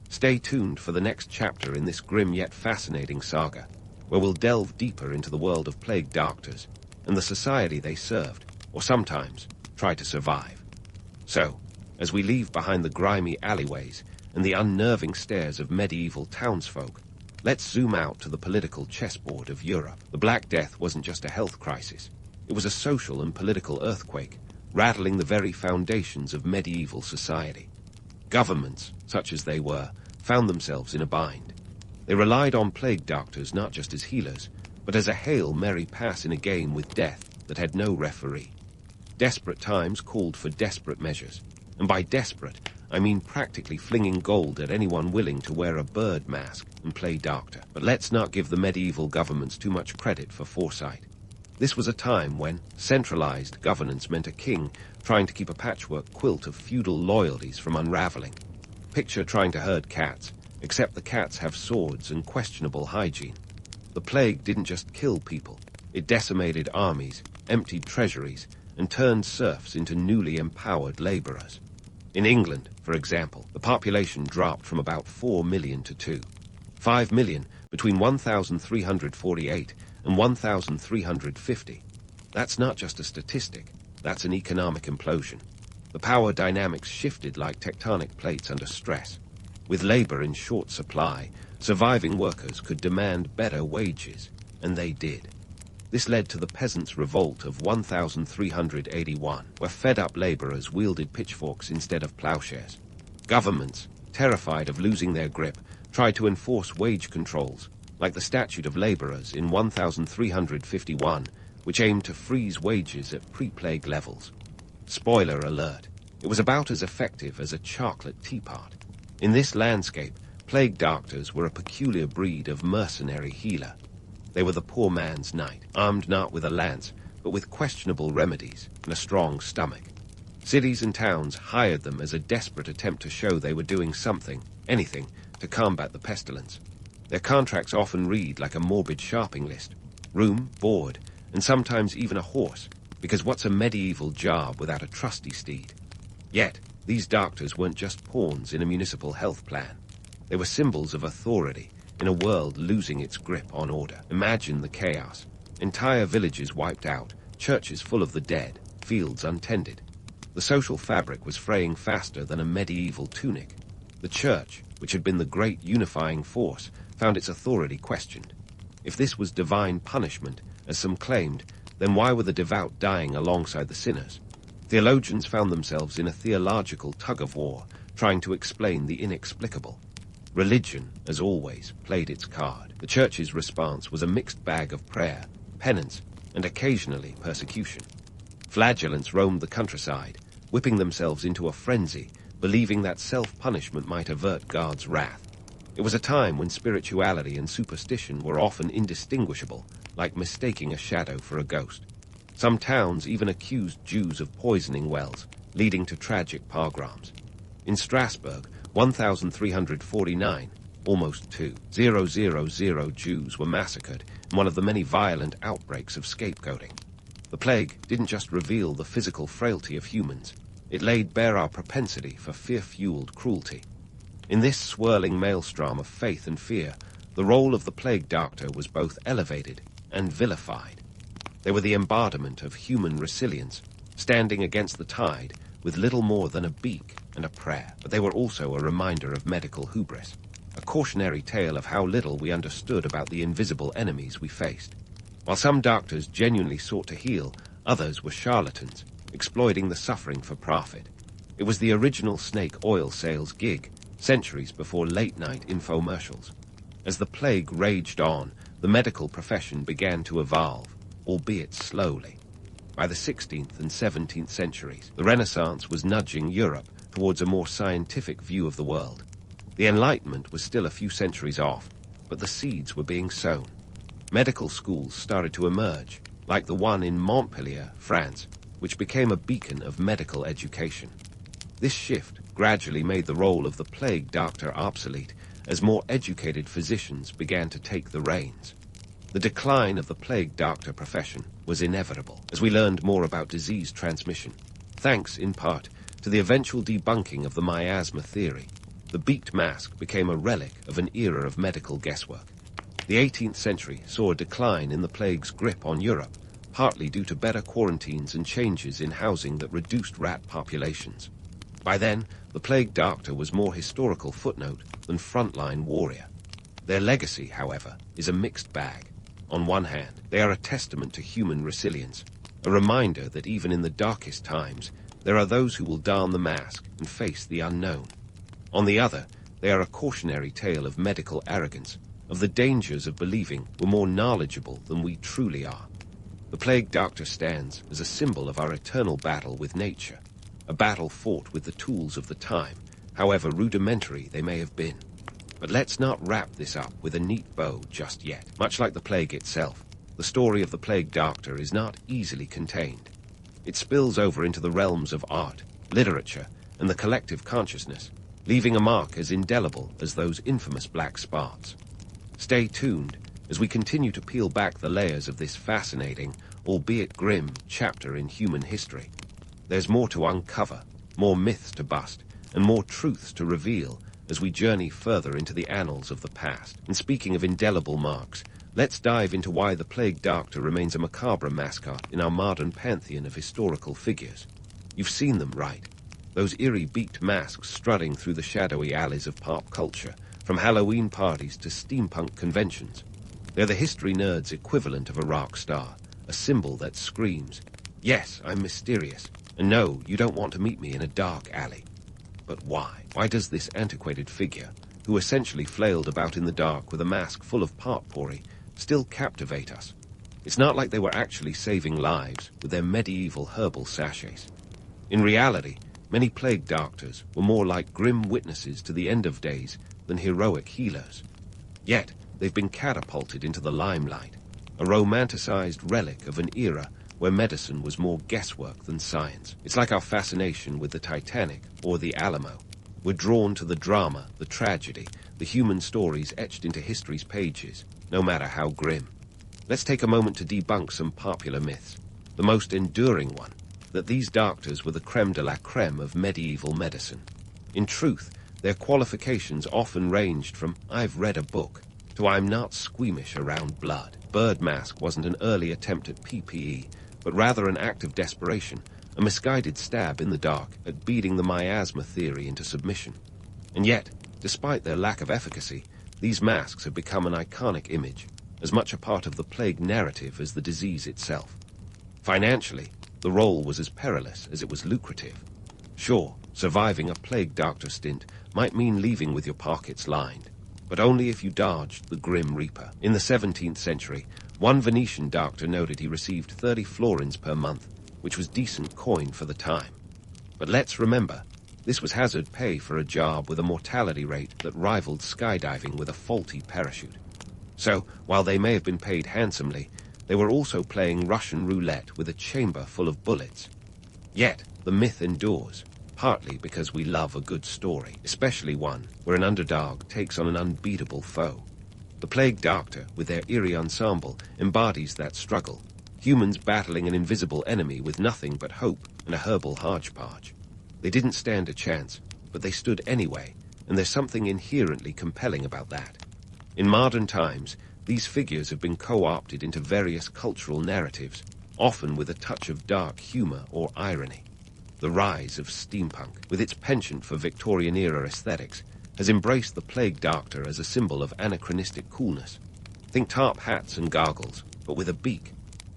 Stay tuned for the next chapter in this grim yet fascinating saga, where we'll delve deeper into the world of plague doctors and the society they served, or sometimes tried to survive. So, as we leave behind the grimy alleyways and the unnerving stares of medieval townsfolk, let's zoom out to the political chessboard of Europe. The Black Death wasn't just a health crisis. It was a social and political earthquake, rattling the very foundations of medieval society. Governments, such as they were, found themselves in a bind. They relied on plague doctors not just as healers, but as a Hail Mary pass in a game with death that had no referee. Desperate times called for desperate measures, and by desperate, I mean practically flinging gold at anyone willing to wear a bird mask and play doctor. But let's not give the medieval governments too much credit for foresight. This was a time when centralized governance meant a king trying to keep a patchwork quilt of feudal loyalties from unraveling. Picture trying to herd cats, except the cats have swords and questionable hygiene. The plague didn't just kill people. It decimated armies, emptied treasuries, and turned serfs into newly empowered laborers. In England, for example, the population dropped from about 4 million to 5 million between 1348 and 1350. That's not just a statistic, that's an economic implosion. The power dynamics shifted like tectonic plates under stress. With labor in short supply, surviving workers could demand better wages, and they did. This led to the Peasants' Revolt of 1381, where fed-up laborers wielded pitchforks instead of plowshares. Governments, terrified of losing their grip, tried to enforce wage controls, like the Statute of Laborers in 1351, which aimed to freeze wages at pre-plague levels. Spoiler alert, it was about as effective as a chocolate teapot. In this landscape, plague doctors were a peculiar breed of mercenary healer. They were the poor man's knight, armed not with a lance, but with questionable remedies and a strong stomach. Cities and towns hired them as a desperate attempt to show they were doing something, anything, to combat the pestilence. Their contracts often read like a morbid shopping list: room, board, and sometimes even a horse, because what's a medieval job without a trusty steed? Yet, these doctors weren't just pawns in a municipal health plan. They were symbols of authority in a world losing its grip on order. Imagine the chaos. Entire villages wiped out, churches full of the dead, fields untended. The social fabric was fraying faster than a medieval tunic. The church, which had been the great unifying force, found its authority questioned. If this was divine punishment, as some claimed, then why were the devout dying alongside the sinners? Theologians found themselves in a theological tug-of-war, trying to explain the inexplicable. Religion, as always, played its card. The church's response was a mixed bag of prayer, penance, and occasionally persecution. Flagellants roamed the countryside, whipping themselves into a frenzy, believing that self-punishment might avert God's wrath. It was a time when spirituality and superstition were often indistinguishable, like mistaking a shadow for a ghost. Some towns even accused Jews of poisoning wells, leading to tragic pogroms. In Strasbourg, 1,349, almost 2,000 Jews were massacred in one of the many violent outbreaks of scapegoating. The plague didn't just reveal the physical frailty of humans, it laid bare our propensity for fear-fueled cruelty. In this swirling maelstrom of faith and fear, the role of the plague doctor was both elevated and vilified. They were the embodiment of human resilience, standing against the tide with little more than a beak and a prayer. But they were also a reminder of medical hubris, a cautionary tale of how little we understood about the invisible enemies we faced. While some doctors genuinely sought to heal, others were charlatans, exploiting the suffering for profit. It was the original snake oil sales gig, centuries before late-night infomercials. As the plague raged on, the medical profession began to evolve, albeit slowly. By the 16th and 17th centuries, the Renaissance was nudging Europe towards a more scientific view of the world. The Enlightenment was still a few centuries off, but the seeds were being sown. Medical schools started to emerge, like the one in Montpellier, France, which became a beacon of medical education. This shift gradually made the role of the plague doctor obsolete as more educated physicians began to take the reins. The decline of the plague doctor profession was inevitable as we learned more about disease transmission, thanks in part to the eventual debunking of the miasma theory. The beaked mask became a relic of an era of medical guesswork. The 18th century saw a decline in the plague's grip on Europe, partly due to better quarantines and changes in housing that reduced rat populations. By then, the plague doctor was more historical footnote than frontline warrior. Their legacy, however, is a mixed bag. On one hand, they are a testament to human resilience, a reminder that even in the darkest times, there are those who will don the mask and face the unknown. On the other, they are a cautionary tale of medical arrogance, of the dangers of believing we're more knowledgeable than we truly are. The plague doctor stands as a symbol of our eternal battle with nature, a battle fought with the tools of the time, however rudimentary they may have been. But let's not wrap this up with a neat bow just yet. Much like the plague itself, the story of the plague doctor is not easily contained. It spills over into the realms of art, literature, and the collective consciousness, leaving a mark as indelible as those infamous black spots. Stay tuned as we continue to peel back the layers of this fascinating, albeit grim, chapter in human history. There's more to uncover, more myths to bust, and more truths to reveal as we journey further into the annals of the past. And speaking of indelible marks, let's dive into why the plague doctor remains a macabre mascot in our modern pantheon of historical figures. You've seen them, right? Those eerie beaked masks strutting through the shadowy alleys of pop culture, from Halloween parties to steampunk conventions. They're the history nerd's equivalent of a rock star, a symbol that screams, "Yes, I'm mysterious, and no, you don't want to meet me in a dark alley." But why? Why does this antiquated figure, who essentially flailed about in the dark with a mask full of potpourri, still captivate us? It's not like they were actually saving lives with their medieval herbal sachets. In reality, many plague doctors were more like grim witnesses to the end of days than heroic healers. Yet, they've been catapulted into the limelight, a romanticized relic of an era where medicine was more guesswork than science. It's like our fascination with the Titanic or the Alamo. We're drawn to the drama, the tragedy, the human stories etched into history's pages, no matter how grim. Let's take a moment to debunk some popular myths. The most enduring one, that these doctors were the creme de la creme of medieval medicine. In truth, their qualifications often ranged from "I've read a book" to "I'm not squeamish around blood." Bird mask wasn't an early attempt at PPE, but rather an act of desperation, a misguided stab in the dark at beating the miasma theory into submission. And yet, despite their lack of efficacy, these masks have become an iconic image, as much a part of the plague narrative as the disease itself. Financially, the role was as perilous as it was lucrative. Sure, surviving a plague doctor stint might mean leaving with your pockets lined, but only if you dodged the Grim Reaper. In the 17th century, One Venetian doctor noted he received 30 florins per month, which was decent coin for the time. But let's remember, this was hazard pay for a job with a mortality rate that rivaled skydiving with a faulty parachute. So, while they may have been paid handsomely, they were also playing Russian roulette with a chamber full of bullets. Yet, the myth endures, partly because we love a good story, especially one where an underdog takes on an unbeatable foe. The Plague Doctor, with their eerie ensemble, embodies that struggle, humans battling an invisible enemy with nothing but hope and a herbal hodgepodge. They didn't stand a chance, but they stood anyway, and there's something inherently compelling about that. In modern times, these figures have been co-opted into various cultural narratives, often with a touch of dark humor or irony. The rise of steampunk, with its penchant for Victorian-era aesthetics, has embraced the Plague Doctor as a symbol of anachronistic coolness. Think top hats and goggles, but with a beak.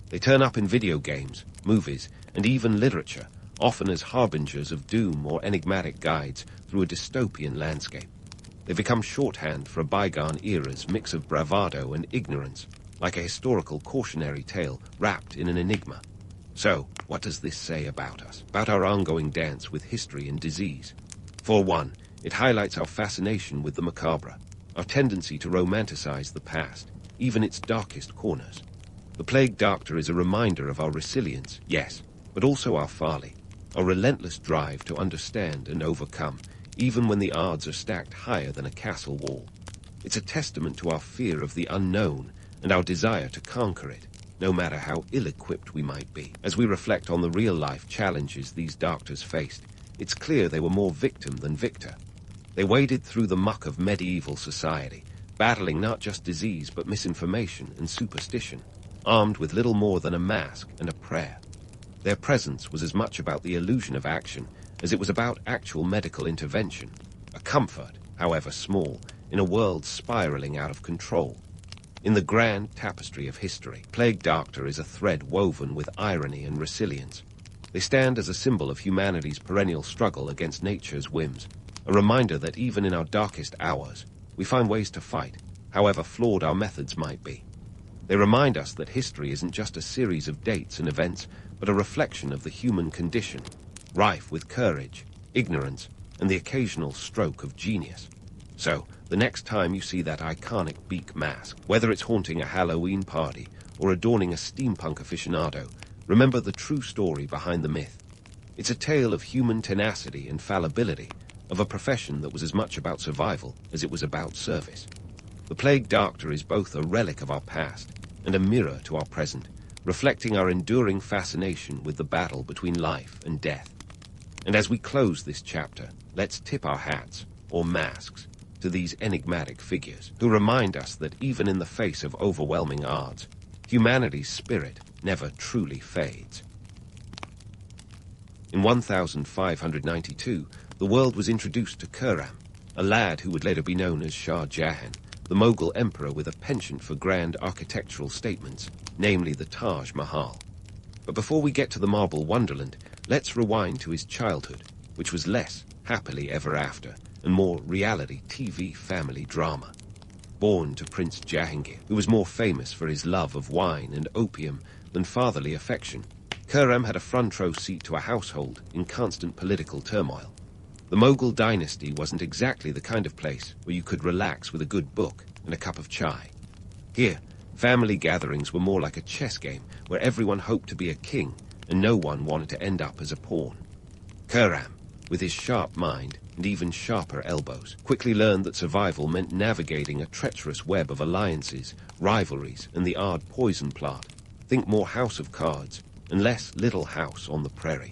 They turn up in video games, movies, and even literature, often as harbingers of doom or enigmatic guides through a dystopian landscape. They become shorthand for a bygone era's mix of bravado and ignorance, like a historical cautionary tale wrapped in an enigma. So, what does this say about us, about our ongoing dance with history and disease? For one, it highlights our fascination with the macabre, our tendency to romanticize the past, even its darkest corners. The Plague Doctor is a reminder of our resilience, yes, but also our folly, our relentless drive to understand and overcome, even when the odds are stacked higher than a castle wall. It's a testament to our fear of the unknown and our desire to conquer it, no matter how ill-equipped we might be. As we reflect on the real-life challenges these doctors faced, it's clear they were more victim than victor. They waded through the muck of medieval society, battling not just disease but misinformation and superstition, armed with little more than a mask and a prayer. Their presence was as much about the illusion of action as it was about actual medical intervention, a comfort, however small, in a world spiraling out of control. In the grand tapestry of history, Plague Doctor is a thread woven with irony and resilience. They stand as a symbol of humanity's perennial struggle against nature's whims, a reminder that even in our darkest hours, we find ways to fight, however flawed our methods might be. They remind us that history isn't just a series of dates and events, but a reflection of the human condition, rife with courage, ignorance, and the occasional stroke of genius. So, the next time you see that iconic beak mask, whether it's haunting a Halloween party or adorning a steampunk aficionado, remember the true story behind the myth. It's a tale of human tenacity and fallibility, of a profession that was as much about survival as it was about service. The Plague Doctor is both a relic of our past and a mirror to our present, reflecting our enduring fascination with the battle between life and death. And as we close this chapter, let's tip our hats, or masks, to these enigmatic figures, who remind us that even in the face of overwhelming odds, humanity's spirit never truly fades. In 1592, the world was introduced to Khurram, a lad who would later be known as Shah Jahan, the Mughal emperor with a penchant for grand architectural statements, namely the Taj Mahal. But before we get to the marble wonderland, let's rewind to his childhood, which was less happily ever after and more reality TV family drama. Born to Prince Jahangir, who was more famous for his love of wine and opium than fatherly affection, Khurram had a front-row seat to a household in constant political turmoil. The Mughal dynasty wasn't exactly the kind of place where you could relax with a good book and a cup of chai. Here, family gatherings were more like a chess game where everyone hoped to be a king and no one wanted to end up as a pawn. Khurram, with his sharp mind and even sharper elbows, quickly learned that survival meant navigating a treacherous web of alliances, rivalries, and the odd poison plot. Think more House of Cards and less Little House on the Prairie.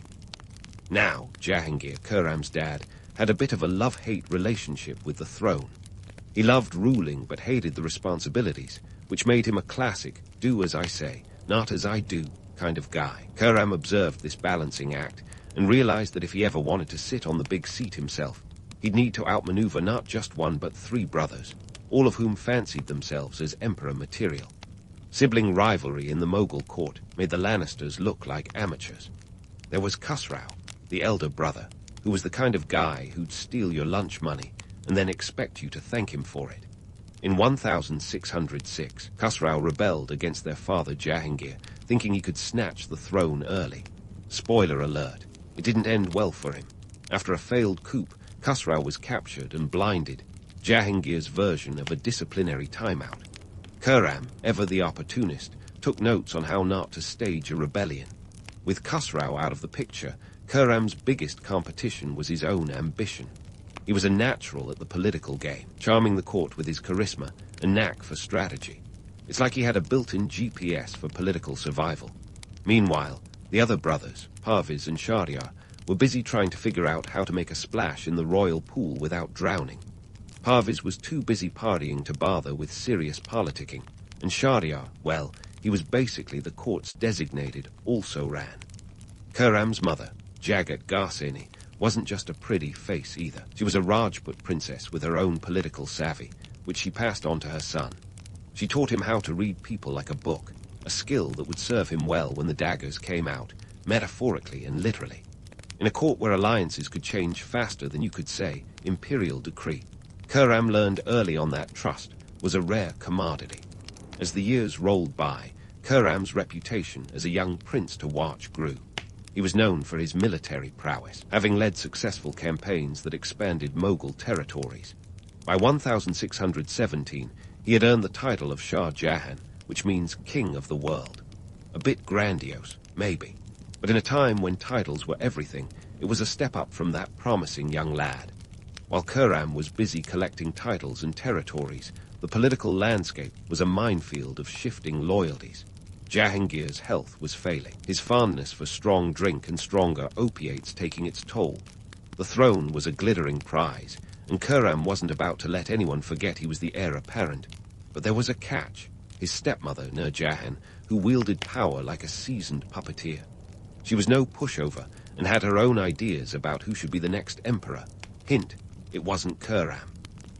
Now, Jahangir, Khurram's dad, had a bit of a love-hate relationship with the throne. He loved ruling but hated the responsibilities, which made him a classic do as I say, not as I do kind of guy. Khurram observed this balancing act and realized that if he ever wanted to sit on the big seat himself, he'd need to outmaneuver not just one but 3 brothers, all of whom fancied themselves as emperor material. Sibling rivalry in the Mughal court made the Lannisters look like amateurs. There was Khusrau, the elder brother, who was the kind of guy who'd steal your lunch money and then expect you to thank him for it. In 1606, Khusrau rebelled against their father Jahangir, thinking he could snatch the throne early. Spoiler alert, it didn't end well for him. After a failed coup, Khusrau was captured and blinded, Jahangir's version of a disciplinary timeout. Khurram, ever the opportunist, took notes on how not to stage a rebellion. With Khusrau out of the picture, Khurram's biggest competition was his own ambition. He was a natural at the political game, charming the court with his charisma and knack for strategy. It's like he had a built-in GPS for political survival. Meanwhile, the other brothers, Parviz and Shahryar, were busy trying to figure out how to make a splash in the royal pool without drowning. Parviz was too busy partying to bother with serious politicking, and Shahryar, well, he was basically the court's designated also-ran. Khurram's mother, Jagat Gharseni, wasn't just a pretty face either. She was a Rajput princess with her own political savvy, which she passed on to her son. She taught him how to read people like a book, a skill that would serve him well when the daggers came out, metaphorically and literally. In a court where alliances could change faster than you could say imperial decree, Khurram learned early on that trust was a rare commodity. As the years rolled by, Khurram's reputation as a young prince to watch grew. He was known for his military prowess, having led successful campaigns that expanded Mughal territories. By 1617, he had earned the title of Shah Jahan, which means King of the World. A bit grandiose, maybe, but in a time when titles were everything, it was a step up from that promising young lad. While Khurram was busy collecting titles and territories, the political landscape was a minefield of shifting loyalties. Jahangir's health was failing, his fondness for strong drink and stronger opiates taking its toll. The throne was a glittering prize, and Khurram wasn't about to let anyone forget he was the heir apparent. But there was a catch: his stepmother, Nur Jahan, who wielded power like a seasoned puppeteer. She was no pushover and had her own ideas about who should be the next emperor. Hint, it wasn't Khurram.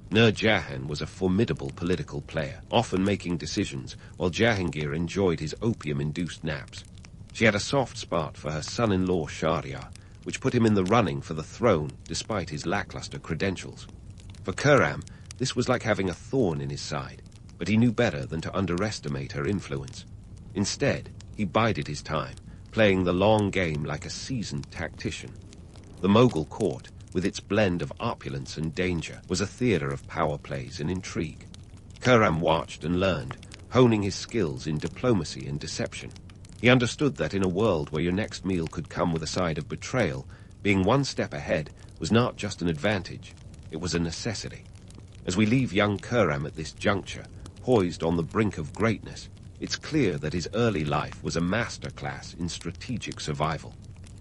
Nur Jahan was a formidable political player, often making decisions, while Jahangir enjoyed his opium-induced naps. She had a soft spot for her son-in-law Shahryar, which put him in the running for the throne despite his lackluster credentials. For Khurram, this was like having a thorn in his side, but he knew better than to underestimate her influence. Instead, he bided his time, playing the long game like a seasoned tactician. The Mughal court, with its blend of opulence and danger, was a theater of power plays and intrigue. Khurram watched and learned, honing his skills in diplomacy and deception. He understood that in a world where your next meal could come with a side of betrayal, being one step ahead was not just an advantage, it was a necessity. As we leave young Khurram at this juncture, poised on the brink of greatness, it's clear that his early life was a masterclass in strategic survival.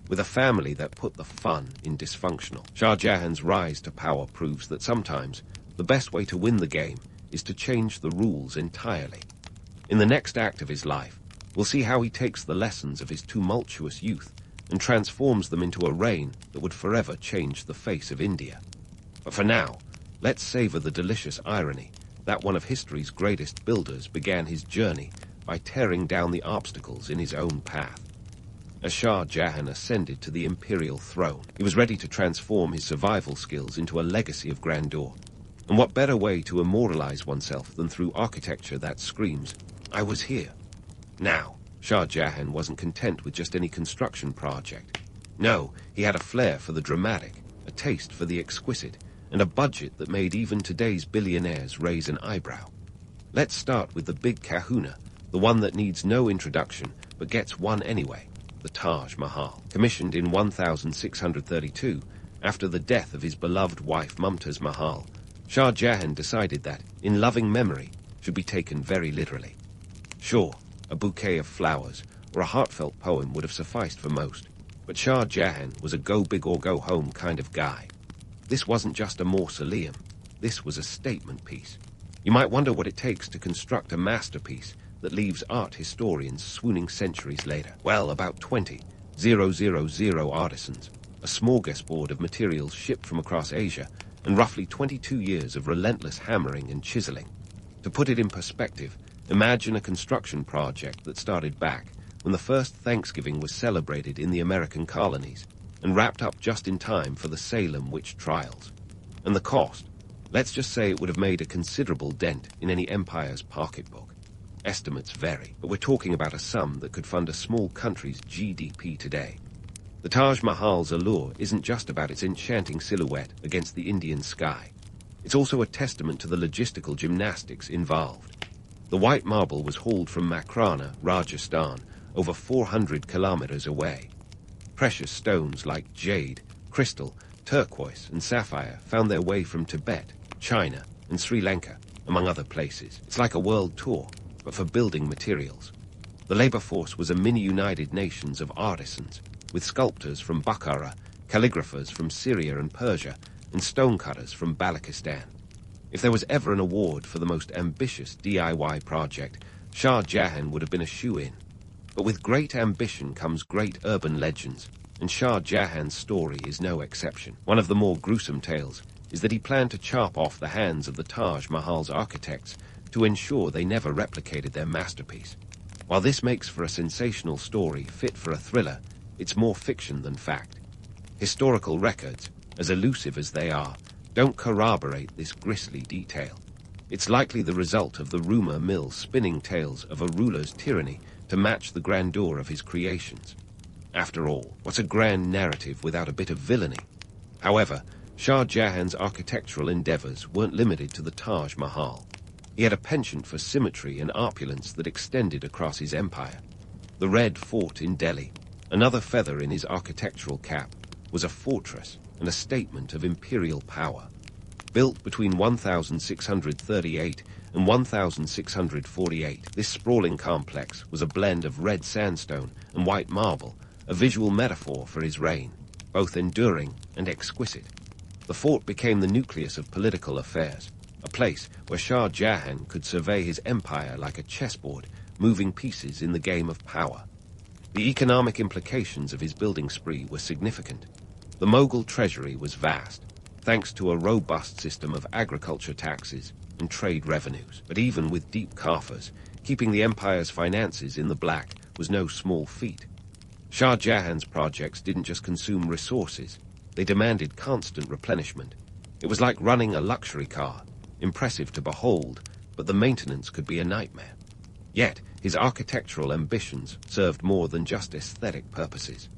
With a family that put the fun in dysfunctional, Shah Jahan's rise to power proves that sometimes the best way to win the game is to change the rules entirely. In the next act of his life, we'll see how he takes the lessons of his tumultuous youth and transforms them into a reign that would forever change the face of India. But for now, let's savor the delicious irony that one of history's greatest builders began his journey by tearing down the obstacles in his own path. As Shah Jahan ascended to the imperial throne, he was ready to transform his survival skills into a legacy of grandeur. And what better way to immortalize oneself than through architecture that screams, "I was here." Now, Shah Jahan wasn't content with just any construction project. No, he had a flair for the dramatic, a taste for the exquisite, and a budget that made even today's billionaires raise an eyebrow. Let's start with the big kahuna, the one that needs no introduction but gets one anyway. The Taj Mahal. Commissioned in 1632, after the death of his beloved wife Mumtaz Mahal, Shah Jahan decided that, in loving memory, should be taken very literally. Sure, a bouquet of flowers or a heartfelt poem would have sufficed for most, but Shah Jahan was a go big or go home kind of guy. This wasn't just a mausoleum, this was a statement piece. You might wonder what it takes to construct a masterpiece that leaves art historians swooning centuries later. Well, about 20,000 artisans, a smorgasbord of materials shipped from across Asia, and roughly 22 years of relentless hammering and chiseling. To put it in perspective, imagine a construction project that started back when the first Thanksgiving was celebrated in the American colonies, and wrapped up just in time for the Salem witch trials. And the cost? Let's just say it would have made a considerable dent in any empire's pocketbook. Estimates vary, but we're talking about a sum that could fund a small country's GDP today. The Taj Mahal's allure isn't just about its enchanting silhouette against the Indian sky. It's also a testament to the logistical gymnastics involved. The white marble was hauled from Makrana, Rajasthan, over 400 kilometers away. Precious stones like jade, crystal, turquoise, and sapphire found their way from Tibet, China, and Sri Lanka, among other places. It's like a world tour, but for building materials. The labor force was a mini-United Nations of artisans, with sculptors from Bukhara, calligraphers from Syria and Persia, and stonecutters from Balochistan. If there was ever an award for the most ambitious DIY project, Shah Jahan would have been a shoo-in. But with great ambition comes great urban legends, and Shah Jahan's story is no exception. One of the more gruesome tales is that he planned to chop off the hands of the Taj Mahal's architects to ensure they never replicated their masterpiece. While this makes for a sensational story fit for a thriller, it's more fiction than fact. Historical records, as elusive as they are, don't corroborate this grisly detail. It's likely the result of the rumor mill spinning tales of a ruler's tyranny to match the grandeur of his creations. After all, what's a grand narrative without a bit of villainy? However, Shah Jahan's architectural endeavors weren't limited to the Taj Mahal. He had a penchant for symmetry and opulence that extended across his empire. The Red Fort in Delhi, another feather in his architectural cap, was a fortress and a statement of imperial power. Built between 1638 and 1648, this sprawling complex was a blend of red sandstone and white marble, a visual metaphor for his reign, both enduring and exquisite. The fort became the nucleus of political affairs, a place where Shah Jahan could survey his empire like a chessboard, moving pieces in the game of power. The economic implications of his building spree were significant. The Mughal treasury was vast, thanks to a robust system of agriculture taxes and trade revenues. But even with deep coffers, keeping the empire's finances in the black was no small feat. Shah Jahan's projects didn't just consume resources, they demanded constant replenishment. It was like running a luxury car, impressive to behold, but the maintenance could be a nightmare. Yet, his architectural ambitions served more than just aesthetic purposes.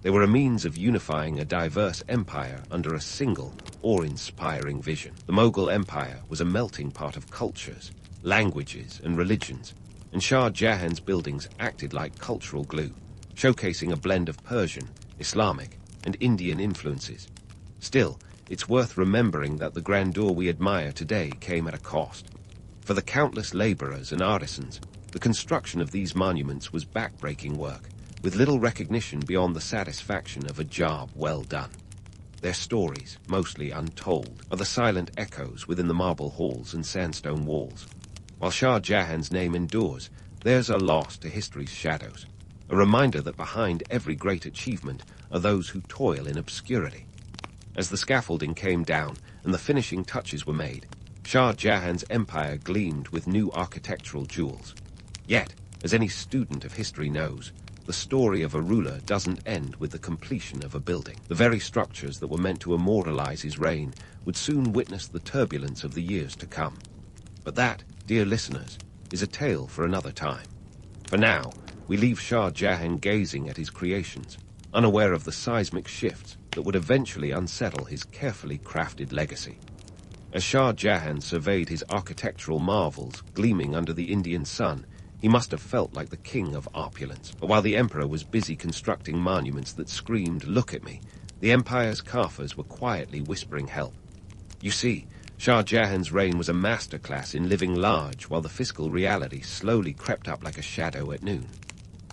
They were a means of unifying a diverse empire under a single, awe-inspiring vision. The Mughal Empire was a melting pot of cultures, languages, and religions, and Shah Jahan's buildings acted like cultural glue, showcasing a blend of Persian, Islamic, and Indian influences. Still, it's worth remembering that the grandeur we admire today came at a cost. For the countless laborers and artisans, the construction of these monuments was backbreaking work, with little recognition beyond the satisfaction of a job well done. Their stories, mostly untold, are the silent echoes within the marble halls and sandstone walls. While Shah Jahan's name endures, theirs are lost to history's shadows, a reminder that behind every great achievement are those who toil in obscurity. As the scaffolding came down and the finishing touches were made, Shah Jahan's empire gleamed with new architectural jewels. Yet, as any student of history knows, the story of a ruler doesn't end with the completion of a building. The very structures that were meant to immortalize his reign would soon witness the turbulence of the years to come. But that, dear listeners, is a tale for another time. For now, we leave Shah Jahan gazing at his creations, unaware of the seismic shifts that would eventually unsettle his carefully crafted legacy. As Shah Jahan surveyed his architectural marvels gleaming under the Indian sun, he must have felt like the king of opulence. But while the emperor was busy constructing monuments that screamed, "Look at me," the empire's coffers were quietly whispering help. You see, Shah Jahan's reign was a masterclass in living large while the fiscal reality slowly crept up like a shadow at noon.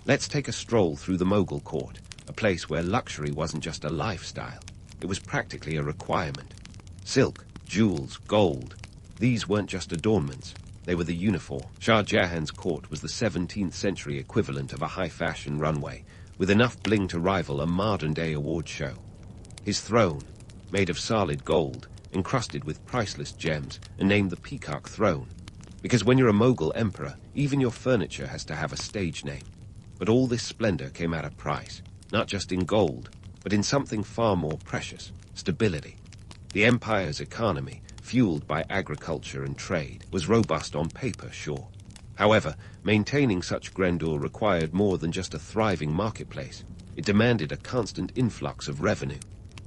Let's take a stroll through the Mughal court, a place where luxury wasn't just a lifestyle, it was practically a requirement. Silk, jewels, gold, these weren't just adornments. They were the uniform. Shah Jahan's court was the 17th century equivalent of a high-fashion runway, with enough bling to rival a modern-day award show. His throne, made of solid gold, encrusted with priceless gems, and named the Peacock Throne. Because when you're a Mughal emperor, even your furniture has to have a stage name. But all this splendor came at a price, not just in gold, but in something far more precious: stability. The empire's economy, fueled by agriculture and trade, was robust on paper, sure. However, maintaining such grandeur required more than just a thriving marketplace. It demanded a constant influx of revenue.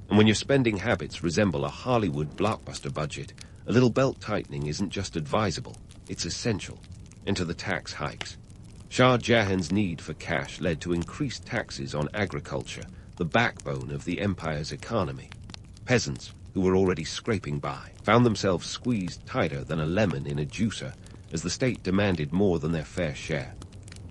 And when your spending habits resemble a Hollywood blockbuster budget, a little belt-tightening isn't just advisable, it's essential. Enter the tax hikes. Shah Jahan's need for cash led to increased taxes on agriculture, the backbone of the empire's economy. Peasants, who were already scraping by, found themselves squeezed tighter than a lemon in a juicer as the state demanded more than their fair share.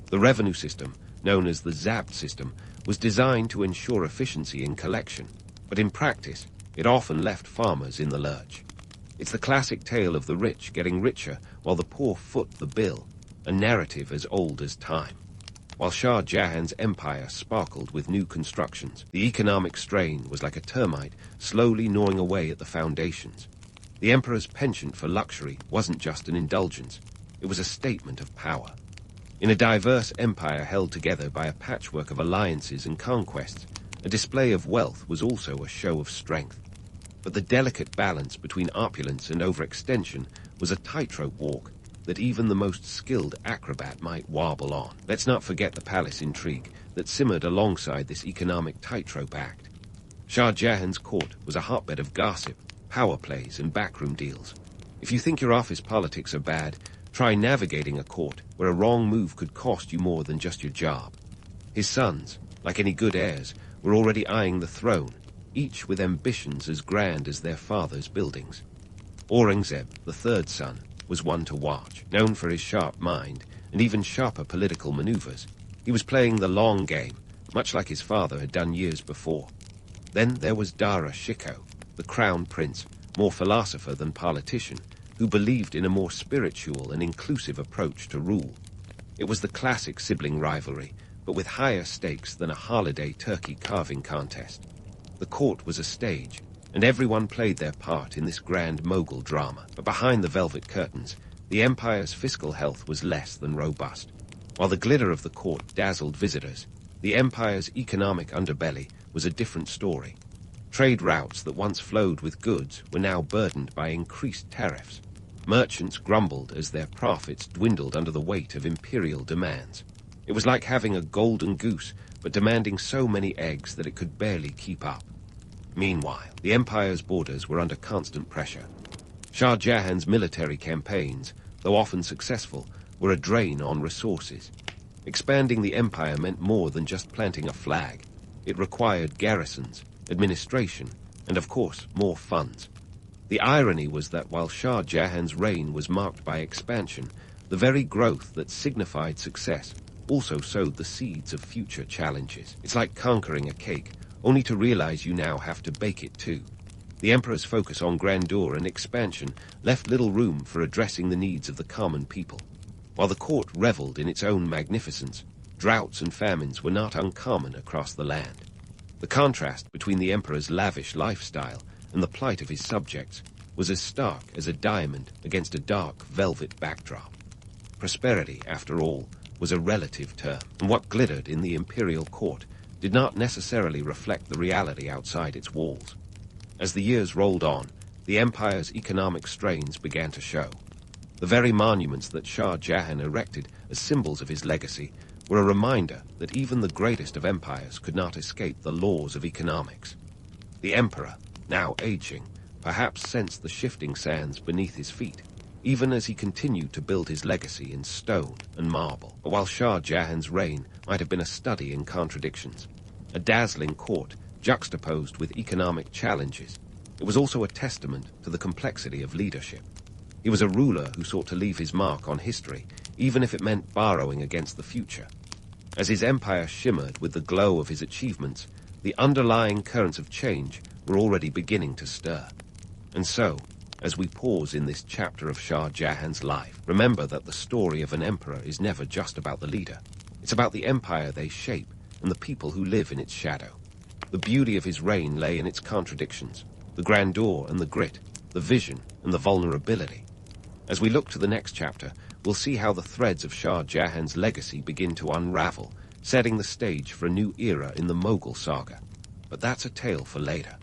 The revenue system, known as the ZAP system, was designed to ensure efficiency in collection, but in practice, it often left farmers in the lurch. It's the classic tale of the rich getting richer while the poor foot the bill, a narrative as old as time. While Shah Jahan's empire sparkled with new constructions, the economic strain was like a termite slowly gnawing away at the foundations. The emperor's penchant for luxury wasn't just an indulgence, it was a statement of power. In a diverse empire held together by a patchwork of alliances and conquests, a display of wealth was also a show of strength. But the delicate balance between opulence and overextension was a tightrope walk that even the most skilled acrobat might wobble on. Let's not forget the palace intrigue that simmered alongside this economic tightrope act. Shah Jahan's court was a hotbed of gossip, power plays, and backroom deals. If you think your office politics are bad, try navigating a court where a wrong move could cost you more than just your job. His sons, like any good heirs, were already eyeing the throne, each with ambitions as grand as their father's buildings. Aurangzeb, the third son, was one to watch. Known for his sharp mind and even sharper political maneuvers, he was playing the long game, much like his father had done years before. Then there was Dara Shikoh, the crown prince, more philosopher than politician, who believed in a more spiritual and inclusive approach to rule. It was the classic sibling rivalry, but with higher stakes than a holiday turkey carving contest. The court was a stage, and everyone played their part in this grand Mughal drama. But behind the velvet curtains, the empire's fiscal health was less than robust. While the glitter of the court dazzled visitors, the empire's economic underbelly was a different story. Trade routes that once flowed with goods were now burdened by increased tariffs. Merchants grumbled as their profits dwindled under the weight of imperial demands. It was like having a golden goose, but demanding so many eggs that it could barely keep up. Meanwhile, the empire's borders were under constant pressure. Shah Jahan's military campaigns, though often successful, were a drain on resources. Expanding the empire meant more than just planting a flag. It required garrisons, administration, and of course, more funds. The irony was that while Shah Jahan's reign was marked by expansion, the very growth that signified success also sowed the seeds of future challenges. It's like conquering a cake, only to realize you now have to bake it too. The emperor's focus on grandeur and expansion left little room for addressing the needs of the common people. While the court reveled in its own magnificence, droughts and famines were not uncommon across the land. The contrast between the emperor's lavish lifestyle and the plight of his subjects was as stark as a diamond against a dark velvet backdrop. Prosperity, after all, was a relative term, and what glittered in the imperial court did not necessarily reflect the reality outside its walls. As the years rolled on, the empire's economic strains began to show. The very monuments that Shah Jahan erected as symbols of his legacy were a reminder that even the greatest of empires could not escape the laws of economics. The emperor, now aging, perhaps sensed the shifting sands beneath his feet, even as he continued to build his legacy in stone and marble. But while Shah Jahan's reign might have been a study in contradictions, a dazzling court juxtaposed with economic challenges, it was also a testament to the complexity of leadership. He was a ruler who sought to leave his mark on history, even if it meant borrowing against the future. As his empire shimmered with the glow of his achievements, the underlying currents of change were already beginning to stir. And so, as we pause in this chapter of Shah Jahan's life, remember that the story of an emperor is never just about the leader. It's about the empire they shape and the people who live in its shadow. The beauty of his reign lay in its contradictions, the grandeur and the grit, the vision and the vulnerability. As we look to the next chapter, we'll see how the threads of Shah Jahan's legacy begin to unravel, setting the stage for a new era in the Mughal saga. But that's a tale for later.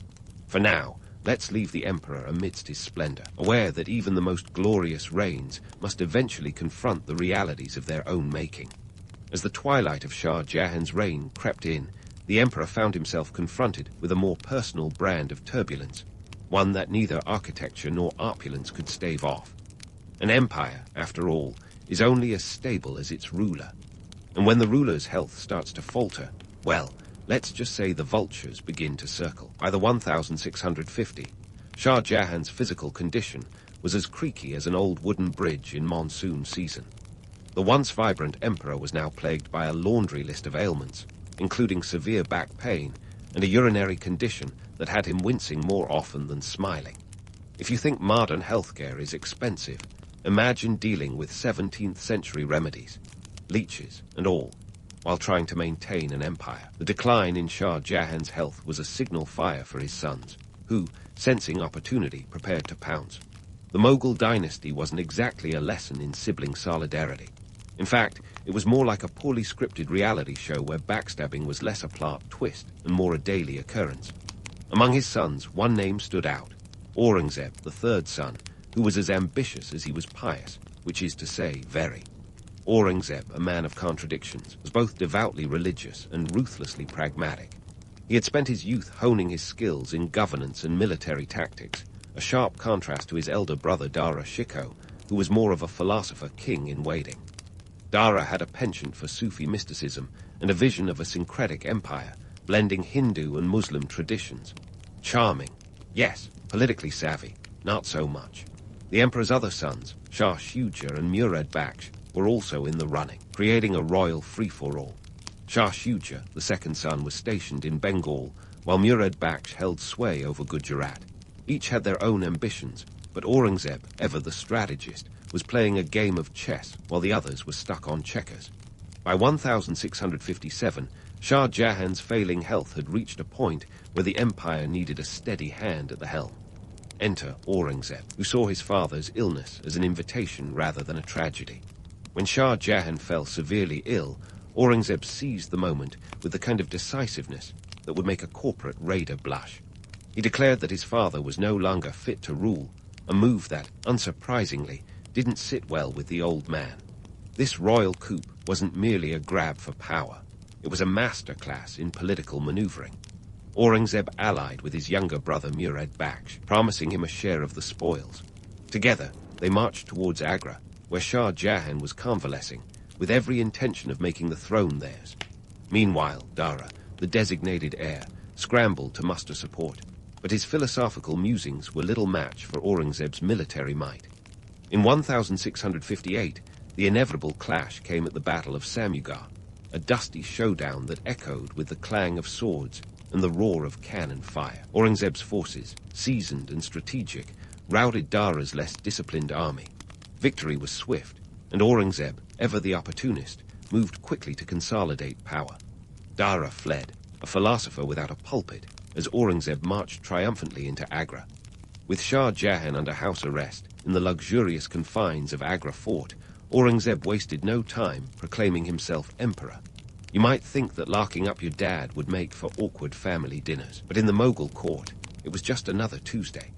For now, let's leave the emperor amidst his splendor, aware that even the most glorious reigns must eventually confront the realities of their own making. As the twilight of Shah Jahan's reign crept in, the emperor found himself confronted with a more personal brand of turbulence, one that neither architecture nor opulence could stave off. An empire, after all, is only as stable as its ruler. And when the ruler's health starts to falter, well, let's just say the vultures begin to circle. By the 1650, Shah Jahan's physical condition was as creaky as an old wooden bridge in monsoon season. The once vibrant emperor was now plagued by a laundry list of ailments, including severe back pain and a urinary condition that had him wincing more often than smiling. If you think modern healthcare is expensive, imagine dealing with 17th century remedies, leeches and all, while trying to maintain an empire. The decline in Shah Jahan's health was a signal fire for his sons, who, sensing opportunity, prepared to pounce. The Mughal dynasty wasn't exactly a lesson in sibling solidarity. In fact, it was more like a poorly scripted reality show where backstabbing was less a plot twist and more a daily occurrence. Among his sons, one name stood out: Aurangzeb, the third son, who was as ambitious as he was pious, which is to say, very. Aurangzeb, a man of contradictions, was both devoutly religious and ruthlessly pragmatic. He had spent his youth honing his skills in governance and military tactics, a sharp contrast to his elder brother Dara Shikoh, who was more of a philosopher king in waiting. Dara had a penchant for Sufi mysticism and a vision of a syncretic empire, blending Hindu and Muslim traditions. Charming, yes. Politically savvy, not so much. The emperor's other sons, Shah Shuja and Murad Baksh, were also in the running, creating a royal free-for-all. Shah Shuja, the second son, was stationed in Bengal, while Murad Baksh held sway over Gujarat. Each had their own ambitions, but Aurangzeb, ever the strategist, was playing a game of chess while the others were stuck on checkers. By 1657, Shah Jahan's failing health had reached a point where the empire needed a steady hand at the helm. Enter Aurangzeb, who saw his father's illness as an invitation rather than a tragedy. When Shah Jahan fell severely ill, Aurangzeb seized the moment with the kind of decisiveness that would make a corporate raider blush. He declared that his father was no longer fit to rule, a move that, unsurprisingly, didn't sit well with the old man. This royal coup wasn't merely a grab for power. It was a masterclass in political maneuvering. Aurangzeb allied with his younger brother Murad Baksh, promising him a share of the spoils. Together, they marched towards Agra, where Shah Jahan was convalescing, with every intention of making the throne theirs. Meanwhile, Dara, the designated heir, scrambled to muster support, but his philosophical musings were little match for Aurangzeb's military might. In 1658, the inevitable clash came at the Battle of Samugar, a dusty showdown that echoed with the clang of swords and the roar of cannon fire. Aurangzeb's forces, seasoned and strategic, routed Dara's less disciplined army. Victory was swift, and Aurangzeb, ever the opportunist, moved quickly to consolidate power. Dara fled, a philosopher without a pulpit, as Aurangzeb marched triumphantly into Agra. With Shah Jahan under house arrest in the luxurious confines of Agra fort, Aurangzeb wasted no time proclaiming himself emperor. You might think that larking up your dad would make for awkward family dinners, but in the Mughal court, it was just another Tuesday.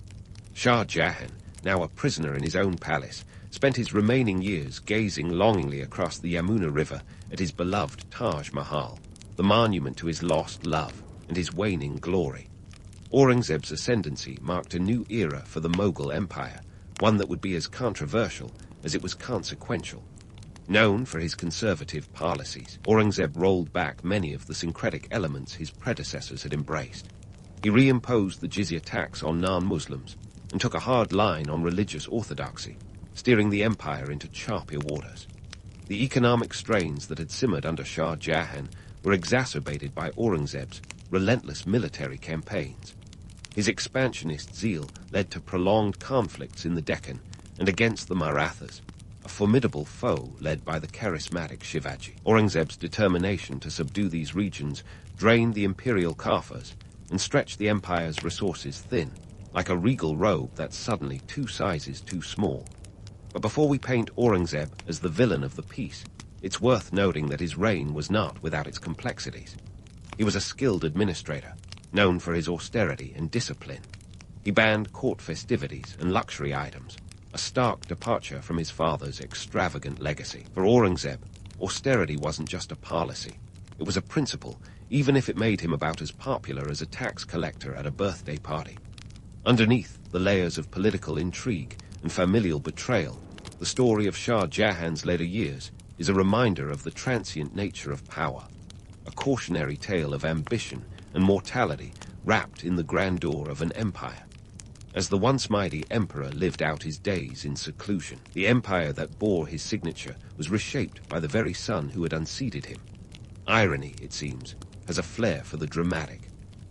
Shah Jahan, now a prisoner in his own palace, spent his remaining years gazing longingly across the Yamuna River at his beloved Taj Mahal, the monument to his lost love and his waning glory. Aurangzeb's ascendancy marked a new era for the Mughal Empire, one that would be as controversial as it was consequential. Known for his conservative policies, Aurangzeb rolled back many of the syncretic elements his predecessors had embraced. He reimposed the jizya tax on non-Muslims and took a hard line on religious orthodoxy, steering the empire into choppier waters. The economic strains that had simmered under Shah Jahan were exacerbated by Aurangzeb's relentless military campaigns. His expansionist zeal led to prolonged conflicts in the Deccan and against the Marathas, a formidable foe led by the charismatic Shivaji. Aurangzeb's determination to subdue these regions drained the imperial coffers and stretched the empire's resources thin, like a regal robe that's suddenly 2 sizes too small. But before we paint Aurangzeb as the villain of the piece, it's worth noting that his reign was not without its complexities. He was a skilled administrator, known for his austerity and discipline. He banned court festivities and luxury items, a stark departure from his father's extravagant legacy. For Aurangzeb, austerity wasn't just a policy. It was a principle, even if it made him about as popular as a tax collector at a birthday party. Underneath the layers of political intrigue and familial betrayal, the story of Shah Jahan's later years is a reminder of the transient nature of power, a cautionary tale of ambition and mortality wrapped in the grandeur of an empire. As the once mighty emperor lived out his days in seclusion, the empire that bore his signature was reshaped by the very son who had unseated him. Irony, it seems, has a flair for the dramatic.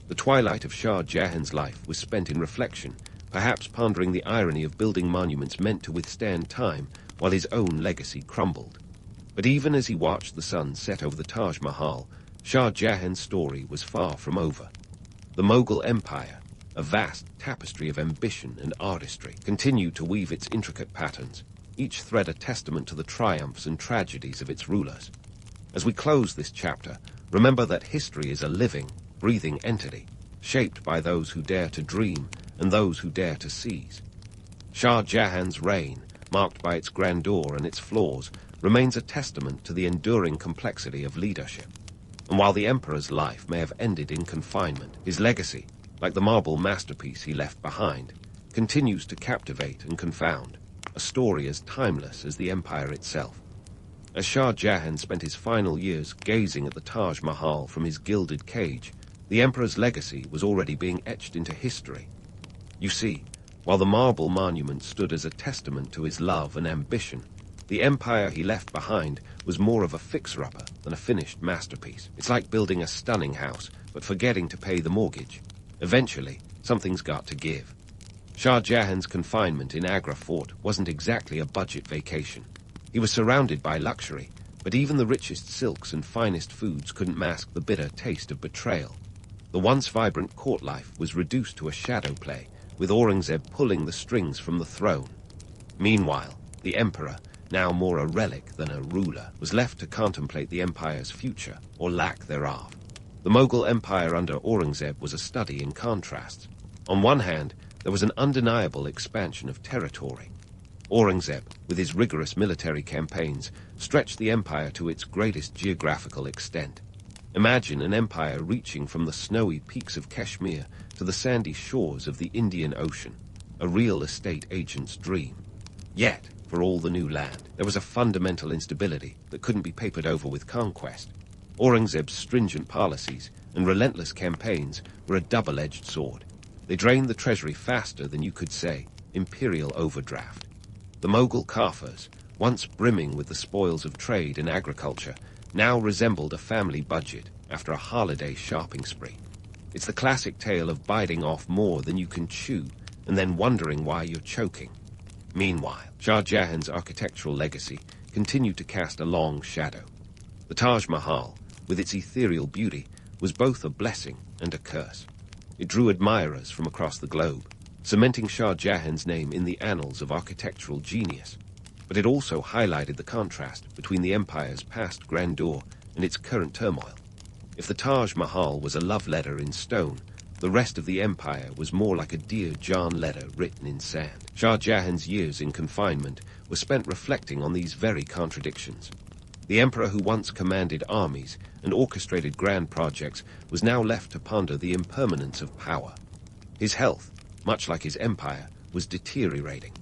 The twilight of Shah Jahan's life was spent in reflection, perhaps pondering the irony of building monuments meant to withstand time while his own legacy crumbled. But even as he watched the sun set over the Taj Mahal, Shah Jahan's story was far from over. The Mughal Empire, a vast tapestry of ambition and artistry, continued to weave its intricate patterns, each thread a testament to the triumphs and tragedies of its rulers. As we close this chapter, remember that history is a living, breathing entity, shaped by those who dare to dream and those who dare to seize. Shah Jahan's reign, marked by its grandeur and its flaws, remains a testament to the enduring complexity of leadership. And while the emperor's life may have ended in confinement, his legacy, like the marble masterpiece he left behind, continues to captivate and confound, a story as timeless as the empire itself. As Shah Jahan spent his final years gazing at the Taj Mahal from his gilded cage, the emperor's legacy was already being etched into history. You see, while the marble monument stood as a testament to his love and ambition, the empire he left behind was more of a fixer-upper than a finished masterpiece. It's like building a stunning house, but forgetting to pay the mortgage. Eventually, something's got to give. Shah Jahan's confinement in Agra Fort wasn't exactly a budget vacation. He was surrounded by luxury, but even the richest silks and finest foods couldn't mask the bitter taste of betrayal. The once vibrant court life was reduced to a shadow play, with Aurangzeb pulling the strings from the throne. Meanwhile, the emperor, now more a relic than a ruler, was left to contemplate the empire's future, or lack thereof. The Mughal Empire under Aurangzeb was a study in contrasts. On one hand, there was an undeniable expansion of territory. Aurangzeb, with his rigorous military campaigns, stretched the empire to its greatest geographical extent. Imagine an empire reaching from the snowy peaks of Kashmir to the sandy shores of the Indian Ocean, a real estate agent's dream. Yet, for all the new land, there was a fundamental instability that couldn't be papered over with conquest. Aurangzeb's stringent policies and relentless campaigns were a double-edged sword. They drained the treasury faster than you could say imperial overdraft. The Mughal coffers, once brimming with the spoils of trade and agriculture, now resembled a family budget after a holiday shopping spree. It's the classic tale of biting off more than you can chew and then wondering why you're choking. Meanwhile, Shah Jahan's architectural legacy continued to cast a long shadow. The Taj Mahal, with its ethereal beauty, was both a blessing and a curse. It drew admirers from across the globe, cementing Shah Jahan's name in the annals of architectural genius. But it also highlighted the contrast between the empire's past grandeur and its current turmoil. If the Taj Mahal was a love letter in stone, the rest of the empire was more like a Dear John letter written in sand. Shah Jahan's years in confinement were spent reflecting on these very contradictions. The emperor who once commanded armies and orchestrated grand projects was now left to ponder the impermanence of power. His health, much like his empire, was deteriorating.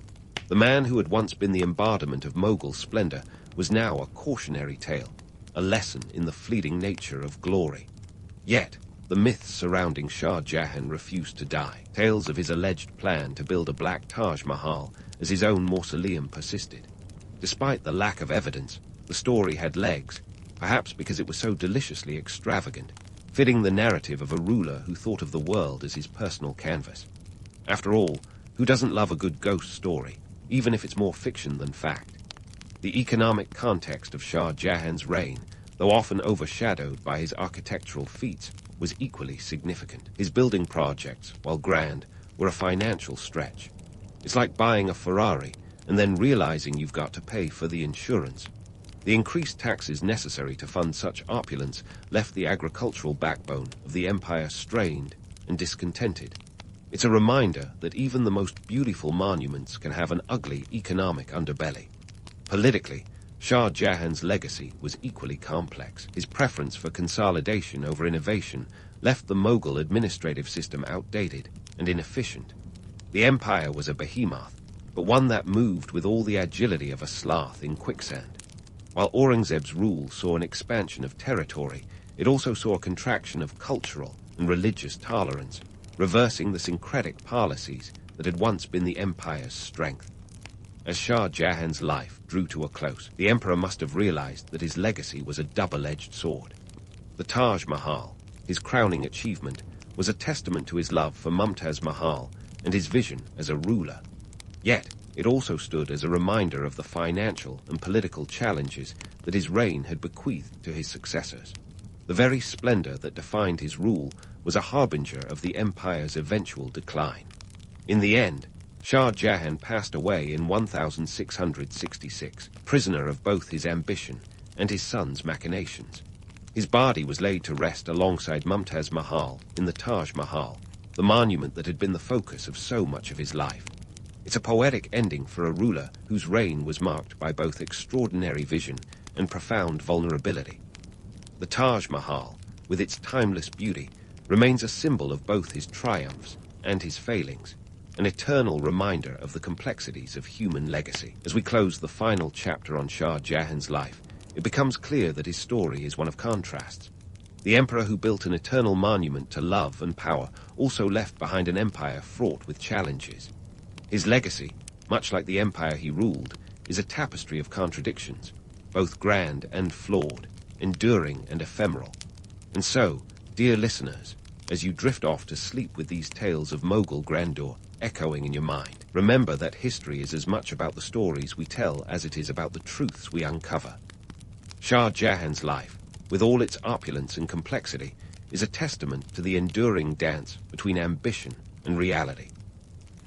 The man who had once been the embodiment of Mughal splendor was now a cautionary tale, a lesson in the fleeting nature of glory. Yet, the myths surrounding Shah Jahan refused to die. Tales of his alleged plan to build a black Taj Mahal as his own mausoleum persisted. Despite the lack of evidence, the story had legs, perhaps because it was so deliciously extravagant, fitting the narrative of a ruler who thought of the world as his personal canvas. After all, who doesn't love a good ghost story, even if it's more fiction than fact? The economic context of Shah Jahan's reign, though often overshadowed by his architectural feats, was equally significant. His building projects, while grand, were a financial stretch. It's like buying a Ferrari and then realizing you've got to pay for the insurance. The increased taxes necessary to fund such opulence left the agricultural backbone of the empire strained and discontented. It's a reminder that even the most beautiful monuments can have an ugly economic underbelly. Politically, Shah Jahan's legacy was equally complex. His preference for consolidation over innovation left the Mughal administrative system outdated and inefficient. The empire was a behemoth, but one that moved with all the agility of a sloth in quicksand. While Aurangzeb's rule saw an expansion of territory, it also saw a contraction of cultural and religious tolerance, reversing the syncretic policies that had once been the empire's strength. As Shah Jahan's life drew to a close, the emperor must have realized that his legacy was a double-edged sword. The Taj Mahal, his crowning achievement, was a testament to his love for Mumtaz Mahal and his vision as a ruler. Yet, it also stood as a reminder of the financial and political challenges that his reign had bequeathed to his successors. The very splendor that defined his rule was a harbinger of the empire's eventual decline. In the end, Shah Jahan passed away in 1666, prisoner of both his ambition and his son's machinations. His body was laid to rest alongside Mumtaz Mahal in the Taj Mahal, the monument that had been the focus of so much of his life. It's a poetic ending for a ruler whose reign was marked by both extraordinary vision and profound vulnerability. The Taj Mahal, with its timeless beauty, remains a symbol of both his triumphs and his failings, an eternal reminder of the complexities of human legacy. As we close the final chapter on Shah Jahan's life, it becomes clear that his story is one of contrasts. The emperor who built an eternal monument to love and power also left behind an empire fraught with challenges. His legacy, much like the empire he ruled, is a tapestry of contradictions, both grand and flawed, enduring and ephemeral. And so, dear listeners, as you drift off to sleep with these tales of Mughal grandeur echoing in your mind, remember that history is as much about the stories we tell as it is about the truths we uncover. Shah Jahan's life, with all its opulence and complexity, is a testament to the enduring dance between ambition and reality.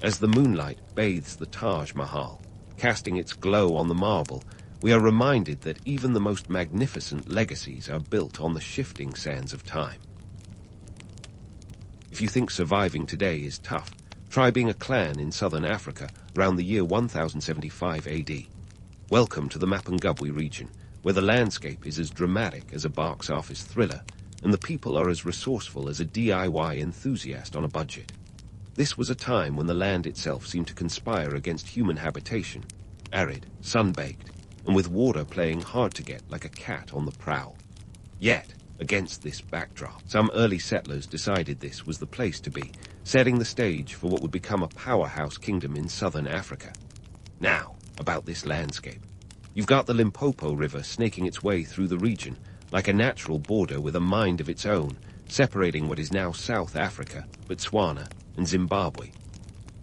As the moonlight bathes the Taj Mahal, casting its glow on the marble, we are reminded that even the most magnificent legacies are built on the shifting sands of time. If you think surviving today is tough, try being a clan in southern Africa around the year 1075 AD. Welcome to the Mapungubwe region, where the landscape is as dramatic as a box office thriller, and the people are as resourceful as a DIY enthusiast on a budget. This was a time when the land itself seemed to conspire against human habitation, arid, sun-baked, and with water playing hard to get like a cat on the prowl. Yet, against this backdrop, some early settlers decided this was the place to be, setting the stage for what would become a powerhouse kingdom in southern Africa. Now, about this landscape. You've got the Limpopo River snaking its way through the region, like a natural border with a mind of its own, separating what is now South Africa, Botswana, and Zimbabwe.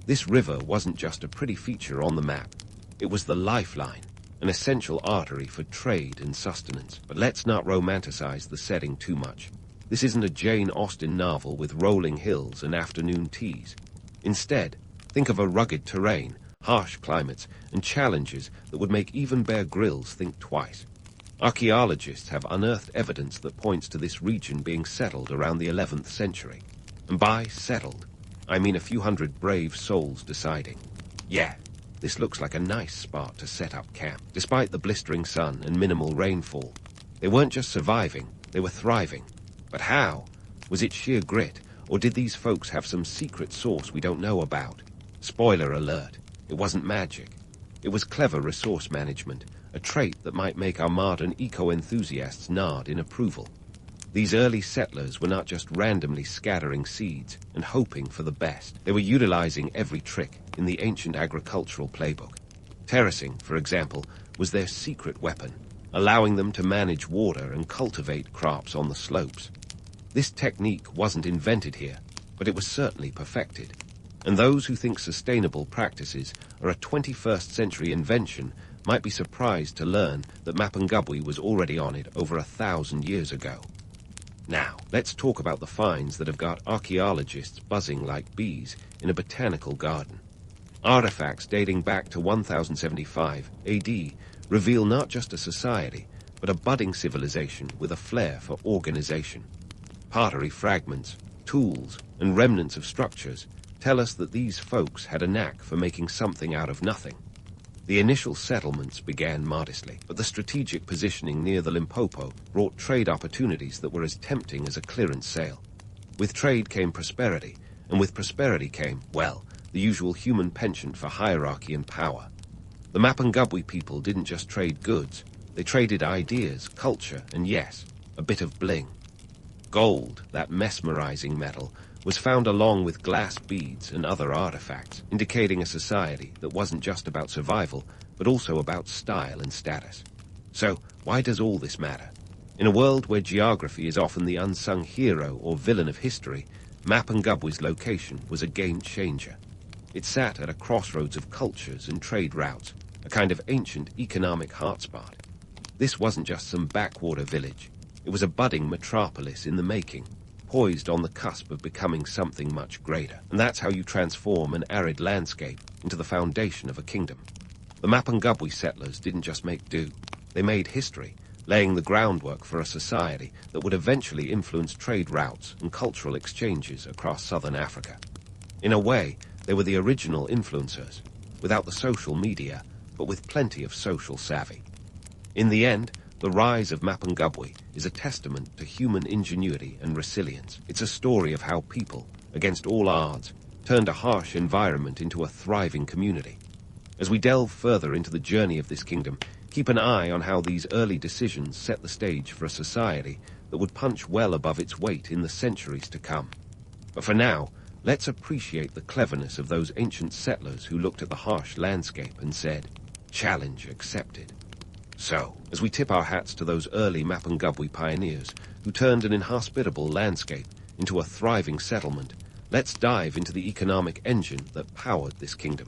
This river wasn't just a pretty feature on the map. It was the lifeline, an essential artery for trade and sustenance. But let's not romanticize the setting too much. This isn't a Jane Austen novel with rolling hills and afternoon teas. Instead, think of a rugged terrain, harsh climates, and challenges that would make even Bear Grylls think twice. Archaeologists have unearthed evidence that points to this region being settled around the 11th century. And by settled, I mean a few hundred brave souls deciding, yeah, this looks like a nice spot to set up camp. Despite the blistering sun and minimal rainfall, they weren't just surviving, they were thriving. But how? Was it sheer grit, or did these folks have some secret sauce we don't know about? Spoiler alert, it wasn't magic. It was clever resource management, a trait that might make our modern eco-enthusiasts nod in approval. These early settlers were not just randomly scattering seeds and hoping for the best. They were utilizing every trick in the ancient agricultural playbook. Terracing, for example, was their secret weapon, allowing them to manage water and cultivate crops on the slopes. This technique wasn't invented here, but it was certainly perfected. And those who think sustainable practices are a 21st century invention might be surprised to learn that Mapungubwe was already on it over 1,000 years ago. Now, let's talk about the finds that have got archaeologists buzzing like bees in a botanical garden. Artifacts dating back to 1075 AD reveal not just a society, but a budding civilization with a flair for organization. Pottery fragments, tools, and remnants of structures tell us that these folks had a knack for making something out of nothing. The initial settlements began modestly, but the strategic positioning near the Limpopo brought trade opportunities that were as tempting as a clearance sale. With trade came prosperity, and with prosperity came, well, the usual human penchant for hierarchy and power. The Mapungubwe people didn't just trade goods, they traded ideas, culture, and yes, a bit of bling. Gold, that mesmerizing metal, was found along with glass beads and other artifacts, indicating a society that wasn't just about survival, but also about style and status. So, why does all this matter? In a world where geography is often the unsung hero or villain of history, Mapungubwe's location was a game changer. It sat at a crossroads of cultures and trade routes, a kind of ancient economic hotspot. This wasn't just some backwater village. It was a budding metropolis in the making, poised on the cusp of becoming something much greater. And that's how you transform an arid landscape into the foundation of a kingdom. The Mapungubwe settlers didn't just make do. They made history, laying the groundwork for a society that would eventually influence trade routes and cultural exchanges across southern Africa. In a way, they were the original influencers, without the social media, but with plenty of social savvy. In the end, the rise of Mapungubwe is a testament to human ingenuity and resilience. It's a story of how people, against all odds, turned a harsh environment into a thriving community. As we delve further into the journey of this kingdom, keep an eye on how these early decisions set the stage for a society that would punch well above its weight in the centuries to come. But for now, let's appreciate the cleverness of those ancient settlers who looked at the harsh landscape and said, "Challenge accepted." So, as we tip our hats to those early Mapungubwe pioneers who turned an inhospitable landscape into a thriving settlement, let's dive into the economic engine that powered this kingdom.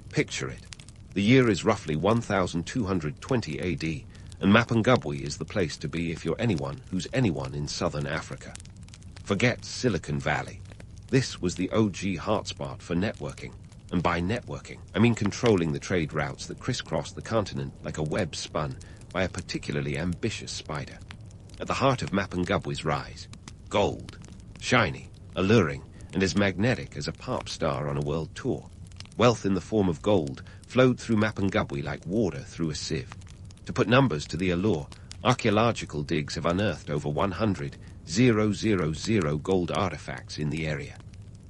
Picture it. The year is roughly 1220 AD, and Mapungubwe is the place to be if you're anyone who's anyone in southern Africa. Forget Silicon Valley. This was the OG hotspot for networking. And by networking, I mean controlling the trade routes that crisscross the continent like a web spun by a particularly ambitious spider. At the heart of Mapungubwe's rise, gold. Shiny, alluring, and as magnetic as a pop star on a world tour. Wealth in the form of gold flowed through Mapungubwe like water through a sieve. To put numbers to the allure, archaeological digs have unearthed over 100,000 gold artifacts in the area.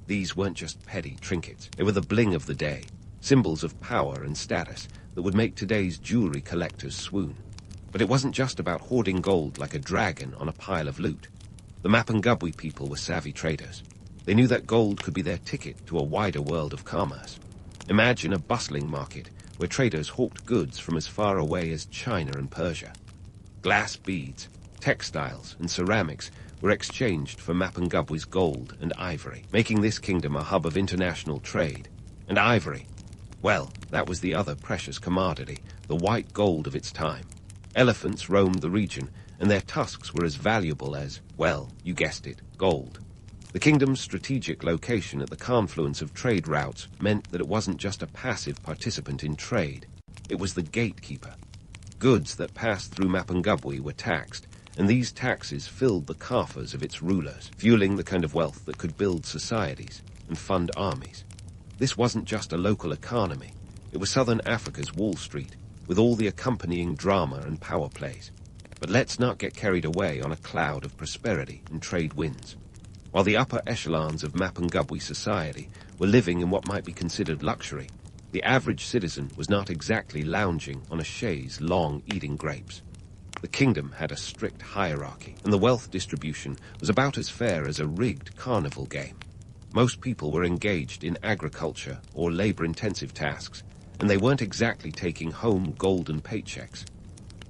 These weren't just petty trinkets. They were the bling of the day, symbols of power and status that would make today's jewelry collectors swoon. But it wasn't just about hoarding gold like a dragon on a pile of loot. The Mapungubwe people were savvy traders. They knew that gold could be their ticket to a wider world of commerce. Imagine a bustling market where traders hawked goods from as far away as China and Persia. Glass beads, textiles, and ceramics were exchanged for Mapungubwe's gold and ivory, making this kingdom a hub of international trade. And ivory, well, that was the other precious commodity, the white gold of its time. Elephants roamed the region, and their tusks were as valuable as, well, you guessed it, gold. The kingdom's strategic location at the confluence of trade routes meant that it wasn't just a passive participant in trade, it was the gatekeeper. Goods that passed through Mapungubwe were taxed, and these taxes filled the coffers of its rulers, fueling the kind of wealth that could build societies and fund armies. This wasn't just a local economy, it was southern Africa's Wall Street, with all the accompanying drama and power plays. But let's not get carried away on a cloud of prosperity and trade winds. While the upper echelons of Mapungubwe society were living in what might be considered luxury, the average citizen was not exactly lounging on a chaise long eating grapes. The kingdom had a strict hierarchy, and the wealth distribution was about as fair as a rigged carnival game. Most people were engaged in agriculture or labor-intensive tasks, and they weren't exactly taking home golden paychecks.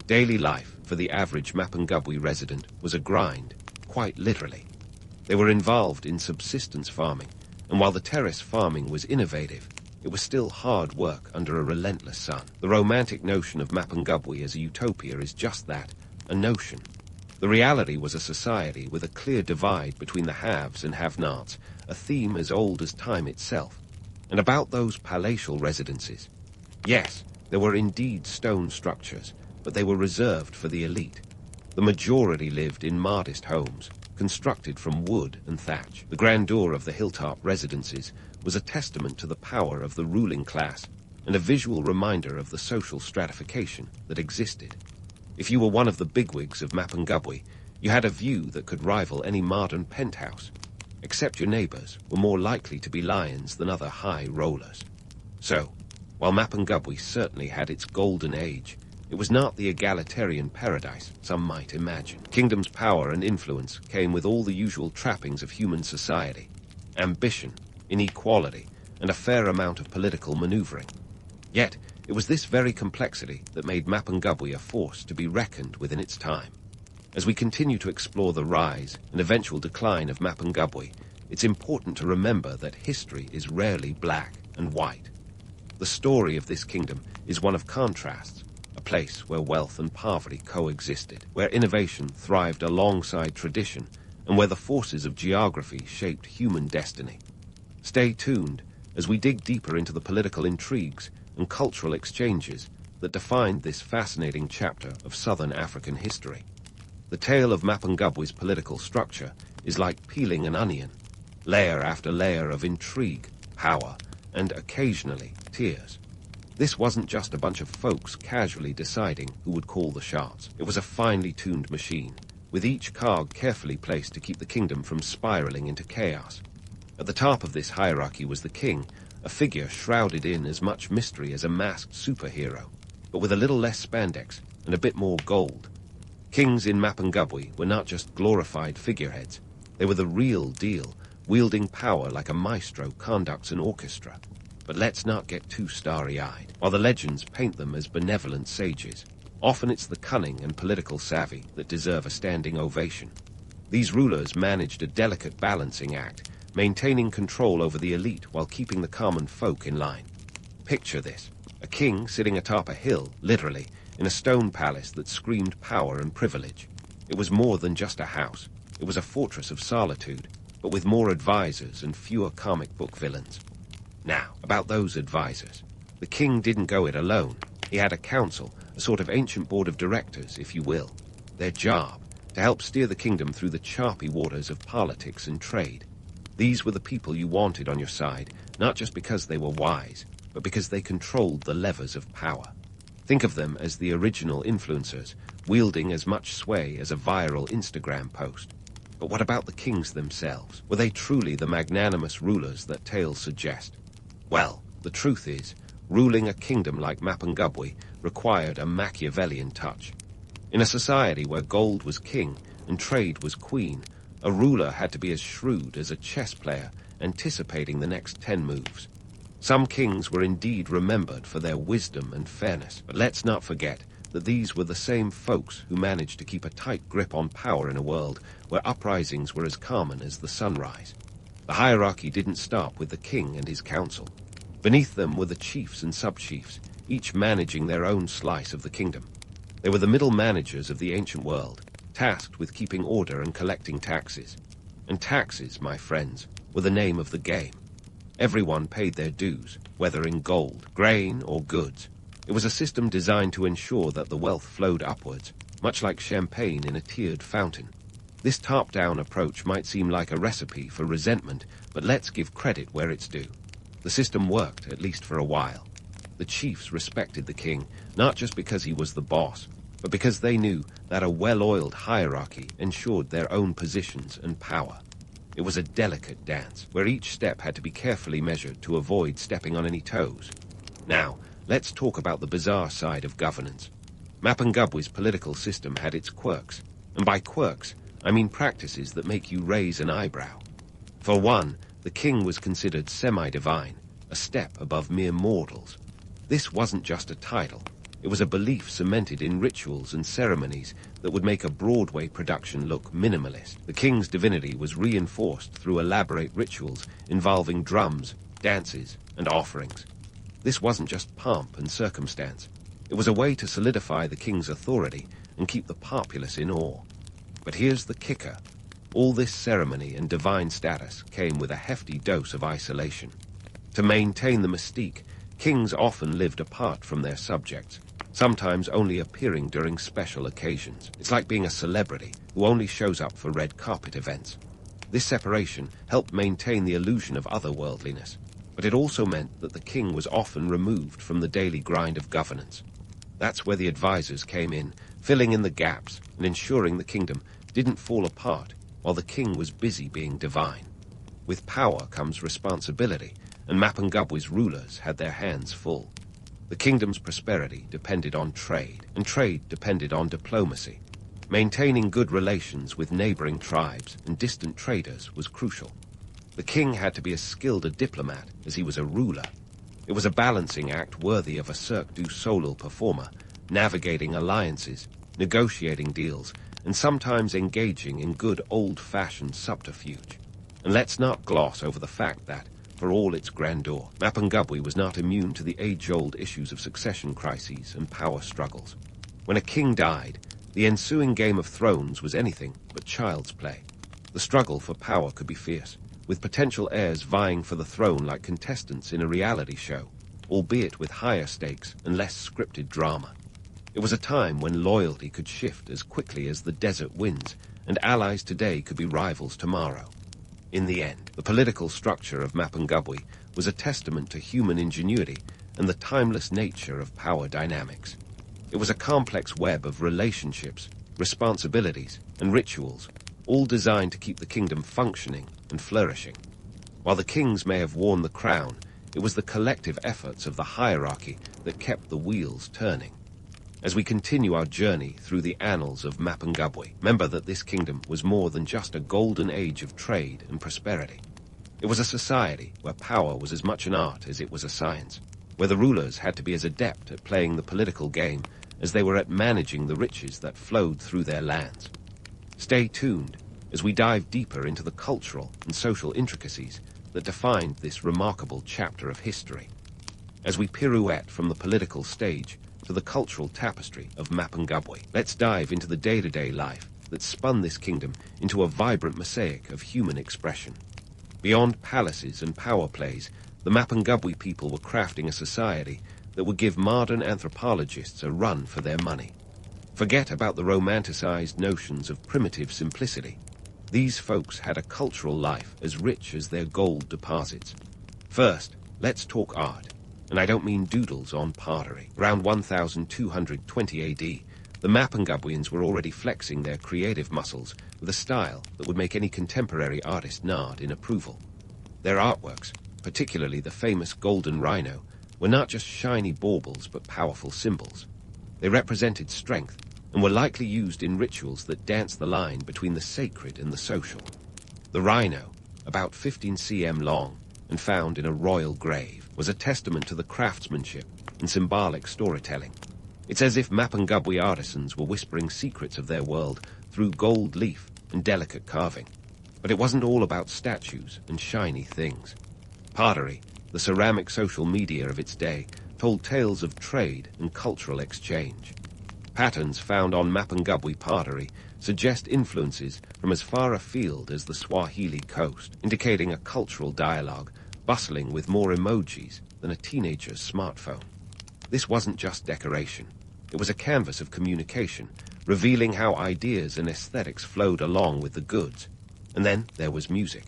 Daily life for the average Mapungubwe resident was a grind, quite literally. They were involved in subsistence farming, and while the terrace farming was innovative, it was still hard work under a relentless sun. The romantic notion of Mapungubwe as a utopia is just that, a notion. The reality was a society with a clear divide between the haves and have-nots, a theme as old as time itself. And about those palatial residences, yes, there were indeed stone structures, but they were reserved for the elite. The majority lived in modest homes, constructed from wood and thatch. The grandeur of the hilltop residences was a testament to the power of the ruling class and a visual reminder of the social stratification that existed. If you were one of the bigwigs of Mapungubwe, you had a view that could rival any modern penthouse, except your neighbors were more likely to be lions than other high rollers. So, while Mapungubwe certainly had its golden age, it was not the egalitarian paradise some might imagine. Kingdom's power and influence came with all the usual trappings of human society: ambition, inequality, and a fair amount of political maneuvering. Yet, it was this very complexity that made Mapungubwe a force to be reckoned with in its time. As we continue to explore the rise and eventual decline of Mapungubwe, it's important to remember that history is rarely black and white. The story of this kingdom is one of contrasts, a place where wealth and poverty coexisted, where innovation thrived alongside tradition, and where the forces of geography shaped human destiny. Stay tuned as we dig deeper into the political intrigues and cultural exchanges that defined this fascinating chapter of Southern African history. The tale of Mapungubwe's political structure is like peeling an onion, layer after layer of intrigue, power, and occasionally tears. This wasn't just a bunch of folks casually deciding who would call the shots. It was a finely tuned machine, with each cog carefully placed to keep the kingdom from spiraling into chaos. At the top of this hierarchy was the king, a figure shrouded in as much mystery as a masked superhero, but with a little less spandex and a bit more gold. Kings in Mapungubwe were not just glorified figureheads. They were the real deal, wielding power like a maestro conducts an orchestra. But let's not get too starry-eyed. While the legends paint them as benevolent sages, often it's the cunning and political savvy that deserve a standing ovation. These rulers managed a delicate balancing act, maintaining control over the elite while keeping the common folk in line. Picture this: a king sitting atop a hill, literally, in a stone palace that screamed power and privilege. It was more than just a house. It was a fortress of solitude, but with more advisors and fewer comic book villains. Now, about those advisors. The king didn't go it alone. He had a council, a sort of ancient board of directors, if you will. Their job, to help steer the kingdom through the choppy waters of politics and trade. These were the people you wanted on your side, not just because they were wise, but because they controlled the levers of power. Think of them as the original influencers, wielding as much sway as a viral Instagram post. But what about the kings themselves? Were they truly the magnanimous rulers that tales suggest? Well, the truth is, ruling a kingdom like Mapungubwe required a Machiavellian touch. In a society where gold was king and trade was queen, a ruler had to be as shrewd as a chess player, anticipating the next 10 moves. Some kings were indeed remembered for their wisdom and fairness, but let's not forget that these were the same folks who managed to keep a tight grip on power in a world where uprisings were as common as the sunrise. The hierarchy didn't stop with the king and his council. Beneath them were the chiefs and sub-chiefs, each managing their own slice of the kingdom. They were the middle managers of the ancient world, tasked with keeping order and collecting taxes. And taxes, my friends, were the name of the game. Everyone paid their dues, whether in gold, grain, or goods. It was a system designed to ensure that the wealth flowed upwards, much like champagne in a tiered fountain. This top-down approach might seem like a recipe for resentment, but let's give credit where it's due. The system worked, at least for a while. The chiefs respected the king, not just because he was the boss, but because they knew that a well-oiled hierarchy ensured their own positions and power. It was a delicate dance, where each step had to be carefully measured to avoid stepping on any toes. Now, let's talk about the bizarre side of governance. Mapungubwe's political system had its quirks, and by quirks, I mean practices that make you raise an eyebrow. For one, the king was considered semi-divine, a step above mere mortals. This wasn't just a title. It was a belief cemented in rituals and ceremonies that would make a Broadway production look minimalist. The king's divinity was reinforced through elaborate rituals involving drums, dances, and offerings. This wasn't just pomp and circumstance. It was a way to solidify the king's authority and keep the populace in awe. But here's the kicker. All this ceremony and divine status came with a hefty dose of isolation. To maintain the mystique, kings often lived apart from their subjects, sometimes only appearing during special occasions. It's like being a celebrity who only shows up for red carpet events. This separation helped maintain the illusion of otherworldliness. But it also meant that the king was often removed from the daily grind of governance. That's where the advisors came in, filling in the gaps and ensuring the kingdom didn't fall apart while the king was busy being divine. With power comes responsibility, and Mapungubwe's rulers had their hands full. The kingdom's prosperity depended on trade, and trade depended on diplomacy. Maintaining good relations with neighboring tribes and distant traders was crucial. The king had to be as skilled a diplomat as he was a ruler. It was a balancing act worthy of a Cirque du Soleil performer, navigating alliances, negotiating deals, and sometimes engaging in good old-fashioned subterfuge. And let's not gloss over the fact that, for all its grandeur, Mapungubwe was not immune to the age-old issues of succession crises and power struggles. When a king died, the ensuing Game of Thrones was anything but child's play. The struggle for power could be fierce, with potential heirs vying for the throne like contestants in a reality show, albeit with higher stakes and less scripted drama. It was a time when loyalty could shift as quickly as the desert winds, and allies today could be rivals tomorrow. In the end, the political structure of Mapungubwe was a testament to human ingenuity and the timeless nature of power dynamics. It was a complex web of relationships, responsibilities, and rituals, all designed to keep the kingdom functioning and flourishing. While the kings may have worn the crown, it was the collective efforts of the hierarchy that kept the wheels turning. As we continue our journey through the annals of Mapungubwe, remember that this kingdom was more than just a golden age of trade and prosperity. It was a society where power was as much an art as it was a science, where the rulers had to be as adept at playing the political game as they were at managing the riches that flowed through their lands. Stay tuned as we dive deeper into the cultural and social intricacies that defined this remarkable chapter of history. As we pirouette from the political stage to the cultural tapestry of Mapungubwe, let's dive into the day-to-day life that spun this kingdom into a vibrant mosaic of human expression. Beyond palaces and power plays, the Mapungubwe people were crafting a society that would give modern anthropologists a run for their money. Forget about the romanticized notions of primitive simplicity. These folks had a cultural life as rich as their gold deposits. First, let's talk art. And I don't mean doodles on pottery. Around 1220 AD, the Mapungubweans were already flexing their creative muscles with a style that would make any contemporary artist nod in approval. Their artworks, particularly the famous golden rhino, were not just shiny baubles but powerful symbols. They represented strength and were likely used in rituals that danced the line between the sacred and the social. The rhino, about 15 cm long and found in a royal grave, was a testament to the craftsmanship and symbolic storytelling. It's as if Mapungubwe artisans were whispering secrets of their world through gold leaf and delicate carving. But it wasn't all about statues and shiny things. Pottery, the ceramic social media of its day, told tales of trade and cultural exchange. Patterns found on Mapungubwe pottery suggest influences from as far afield as the Swahili coast, indicating a cultural dialogue bustling with more emojis than a teenager's smartphone. This wasn't just decoration. It was a canvas of communication, revealing how ideas and aesthetics flowed along with the goods. And then there was music.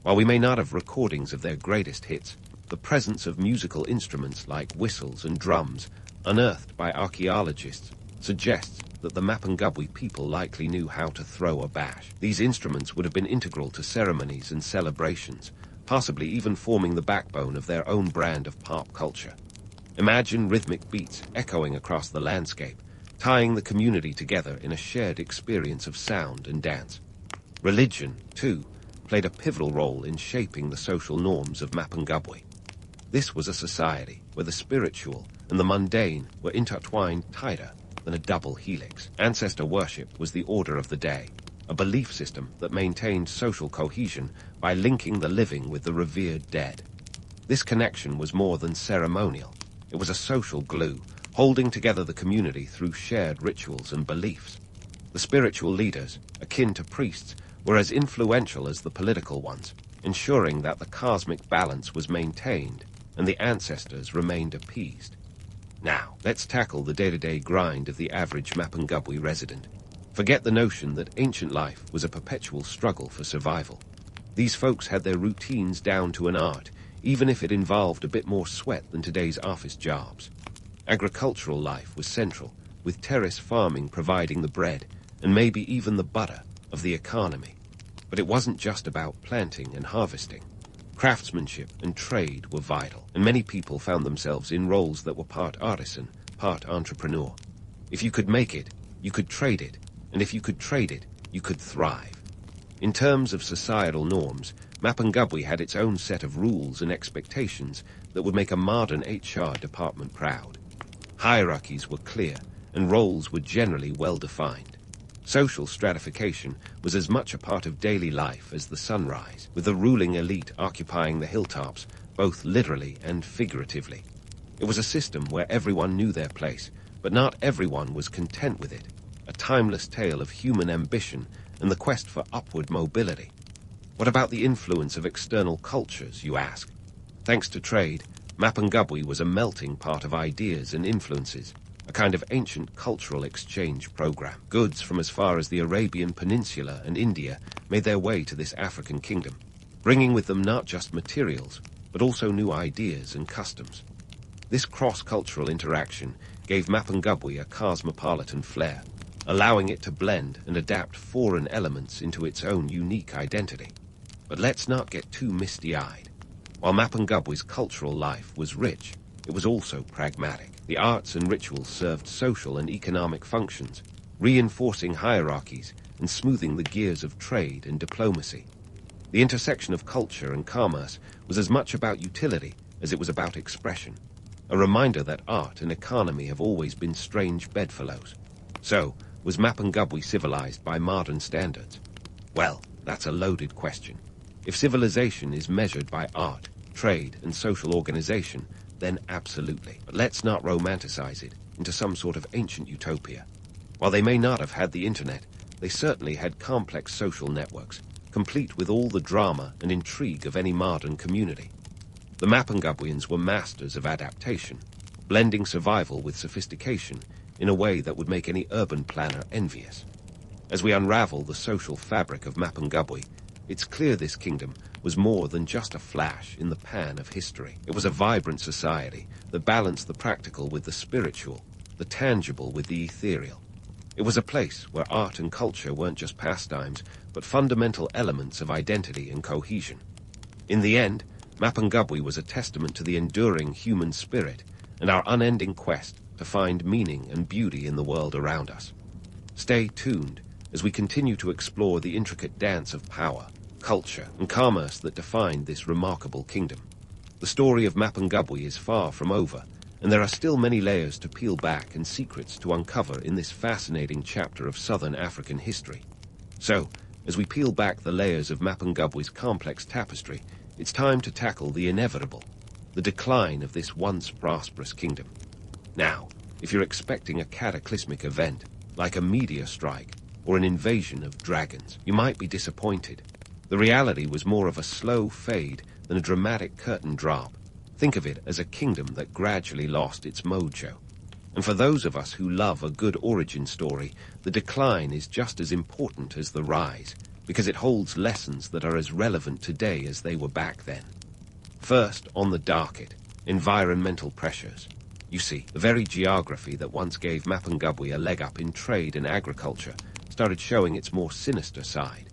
While we may not have recordings of their greatest hits, the presence of musical instruments like whistles and drums, unearthed by archaeologists, suggests that the Mapungubwe people likely knew how to throw a bash. These instruments would have been integral to ceremonies and celebrations, possibly even forming the backbone of their own brand of pop culture. Imagine rhythmic beats echoing across the landscape, tying the community together in a shared experience of sound and dance. Religion, too, played a pivotal role in shaping the social norms of Mapungubwe. This was a society where the spiritual and the mundane were intertwined tighter than a double helix. Ancestor worship was the order of the day, a belief system that maintained social cohesion by linking the living with the revered dead. This connection was more than ceremonial. It was a social glue, holding together the community through shared rituals and beliefs. The spiritual leaders, akin to priests, were as influential as the political ones, ensuring that the cosmic balance was maintained and the ancestors remained appeased. Now, let's tackle the day-to-day grind of the average Mapungubwe resident. Forget the notion that ancient life was a perpetual struggle for survival. These folks had their routines down to an art, even if it involved a bit more sweat than today's office jobs. Agricultural life was central, with terrace farming providing the bread, and maybe even the butter, of the economy. But it wasn't just about planting and harvesting. Craftsmanship and trade were vital, and many people found themselves in roles that were part artisan, part entrepreneur. If you could make it, you could trade it, and if you could trade it, you could thrive. In terms of societal norms, Mapungubwe had its own set of rules and expectations that would make a modern HR department proud. Hierarchies were clear, and roles were generally well-defined. Social stratification was as much a part of daily life as the sunrise, with the ruling elite occupying the hilltops, both literally and figuratively. It was a system where everyone knew their place, but not everyone was content with it, a timeless tale of human ambition and the quest for upward mobility. What about the influence of external cultures, you ask? Thanks to trade, Mapungubwe was a melting pot of ideas and influences, a kind of ancient cultural exchange program. Goods from as far as the Arabian Peninsula and India made their way to this African kingdom, bringing with them not just materials, but also new ideas and customs. This cross-cultural interaction gave Mapungubwe a cosmopolitan flair, allowing it to blend and adapt foreign elements into its own unique identity. But let's not get too misty-eyed. While Mapungubwe's cultural life was rich, it was also pragmatic. The arts and rituals served social and economic functions, reinforcing hierarchies and smoothing the gears of trade and diplomacy. The intersection of culture and commerce was as much about utility as it was about expression, a reminder that art and economy have always been strange bedfellows. So, was Mapungubwe civilized by modern standards? Well, that's a loaded question. If civilization is measured by art, trade, and social organization, then absolutely. But let's not romanticize it into some sort of ancient utopia. While they may not have had the internet, they certainly had complex social networks, complete with all the drama and intrigue of any modern community. The Mapungubweans were masters of adaptation, blending survival with sophistication in a way that would make any urban planner envious. As we unravel the social fabric of Mapungubwe, it's clear this kingdom was more than just a flash in the pan of history. It was a vibrant society that balanced the practical with the spiritual, the tangible with the ethereal. It was a place where art and culture weren't just pastimes, but fundamental elements of identity and cohesion. In the end, Mapungubwe was a testament to the enduring human spirit and our unending quest to find meaning and beauty in the world around us. Stay tuned as we continue to explore the intricate dance of power, culture, and commerce that defined this remarkable kingdom. The story of Mapungubwe is far from over, and there are still many layers to peel back and secrets to uncover in this fascinating chapter of Southern African history. So, as we peel back the layers of Mapungubwe's complex tapestry, it's time to tackle the inevitable, the decline of this once prosperous kingdom. Now, if you're expecting a cataclysmic event, like a meteor strike or an invasion of dragons, you might be disappointed. The reality was more of a slow fade than a dramatic curtain drop. Think of it as a kingdom that gradually lost its mojo. And for those of us who love a good origin story, the decline is just as important as the rise, because it holds lessons that are as relevant today as they were back then. First, on the docket, environmental pressures. You see, the very geography that once gave Mapungubwe a leg up in trade and agriculture started showing its more sinister side.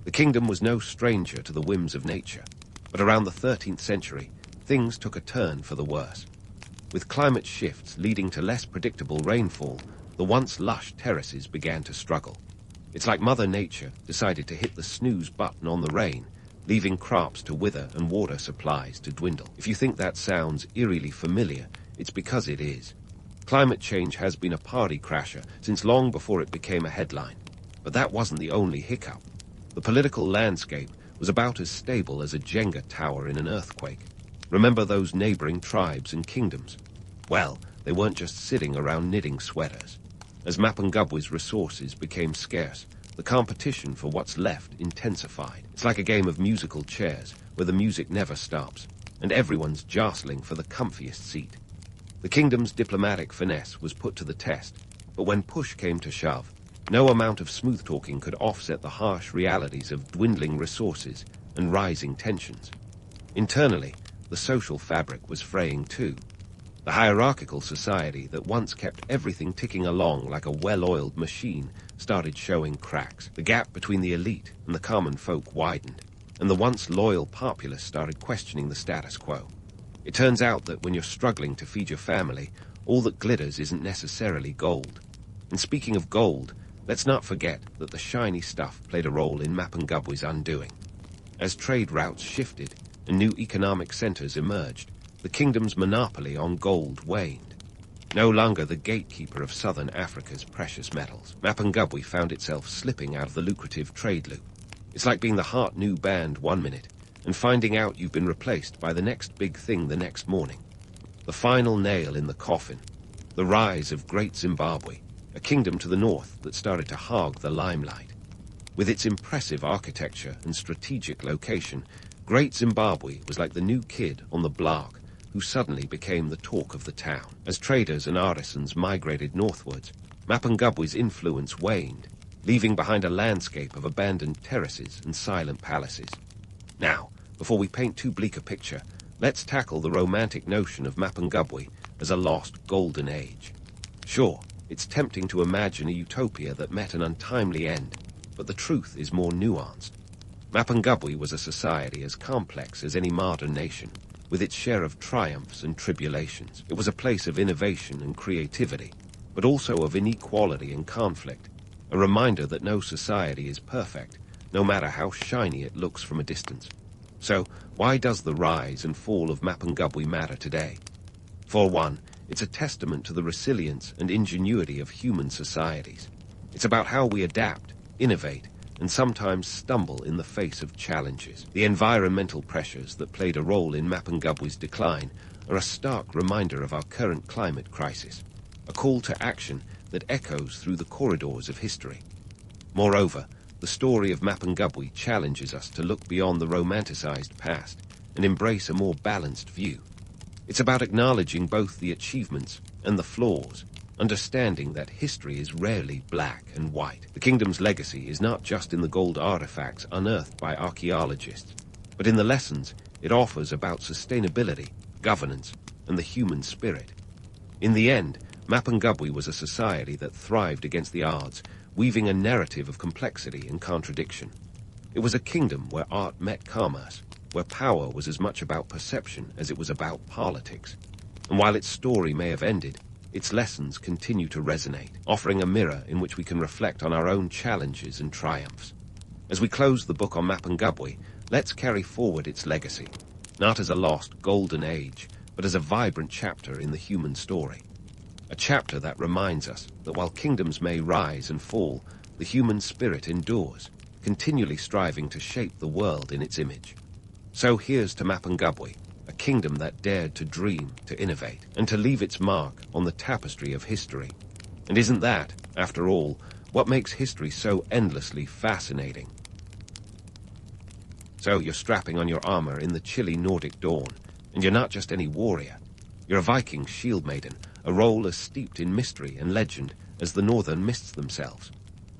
The kingdom was no stranger to the whims of nature, but around the 13th century, things took a turn for the worse. With climate shifts leading to less predictable rainfall, the once lush terraces began to struggle. It's like Mother Nature decided to hit the snooze button on the rain, leaving crops to wither and water supplies to dwindle. If you think that sounds eerily familiar, it's because it is. Climate change has been a party crasher since long before it became a headline. But that wasn't the only hiccup. The political landscape was about as stable as a Jenga tower in an earthquake. Remember those neighboring tribes and kingdoms? Well, they weren't just sitting around knitting sweaters. As Mapungubwe's resources became scarce, the competition for what's left intensified. It's like a game of musical chairs, where the music never stops, and everyone's jostling for the comfiest seat. The kingdom's diplomatic finesse was put to the test, but when push came to shove, no amount of smooth-talking could offset the harsh realities of dwindling resources and rising tensions. Internally, the social fabric was fraying too. The hierarchical society that once kept everything ticking along like a well-oiled machine started showing cracks. The gap between the elite and the common folk widened, and the once loyal populace started questioning the status quo. It turns out that when you're struggling to feed your family, all that glitters isn't necessarily gold. And speaking of gold, let's not forget that the shiny stuff played a role in Mapungubwe's undoing. As trade routes shifted and new economic centers emerged, the kingdom's monopoly on gold waned. No longer the gatekeeper of southern Africa's precious metals, Mapungubwe found itself slipping out of the lucrative trade loop. It's like being the hot new band one minute and finding out you've been replaced by the next big thing the next morning. The final nail in the coffin, the rise of Great Zimbabwe, a kingdom to the north that started to hog the limelight. With its impressive architecture and strategic location, Great Zimbabwe was like the new kid on the block who suddenly became the talk of the town. As traders and artisans migrated northwards, Mapungubwe's influence waned, leaving behind a landscape of abandoned terraces and silent palaces. Now, before we paint too bleak a picture, let's tackle the romantic notion of Mapungubwe as a lost golden age. Sure, it's tempting to imagine a utopia that met an untimely end, but the truth is more nuanced. Mapungubwe was a society as complex as any modern nation, with its share of triumphs and tribulations. It was a place of innovation and creativity, but also of inequality and conflict, a reminder that no society is perfect, no matter how shiny it looks from a distance. So, why does the rise and fall of Mapungubwe matter today? For one, it's a testament to the resilience and ingenuity of human societies. It's about how we adapt, innovate, and sometimes stumble in the face of challenges. The environmental pressures that played a role in Mapungubwe's decline are a stark reminder of our current climate crisis, a call to action that echoes through the corridors of history. Moreover, the story of Mapungubwe challenges us to look beyond the romanticized past and embrace a more balanced view. It's about acknowledging both the achievements and the flaws, understanding that history is rarely black and white. The kingdom's legacy is not just in the gold artifacts unearthed by archaeologists, but in the lessons it offers about sustainability, governance, and the human spirit. In the end, Mapungubwe was a society that thrived against the odds, weaving a narrative of complexity and contradiction. It was a kingdom where art met commerce, where power was as much about perception as it was about politics. And while its story may have ended, its lessons continue to resonate, offering a mirror in which we can reflect on our own challenges and triumphs. As we close the book on Mapungubwe, let's carry forward its legacy, not as a lost golden age, but as a vibrant chapter in the human story. A chapter that reminds us that while kingdoms may rise and fall, the human spirit endures, continually striving to shape the world in its image. So here's to Mapungubwe, a kingdom that dared to dream, to innovate, and to leave its mark on the tapestry of history. And isn't that, after all, what makes history so endlessly fascinating? So you're strapping on your armor in the chilly Nordic dawn, and you're not just any warrior. You're a Viking Shieldmaiden, a role as steeped in mystery and legend as the northern mists themselves.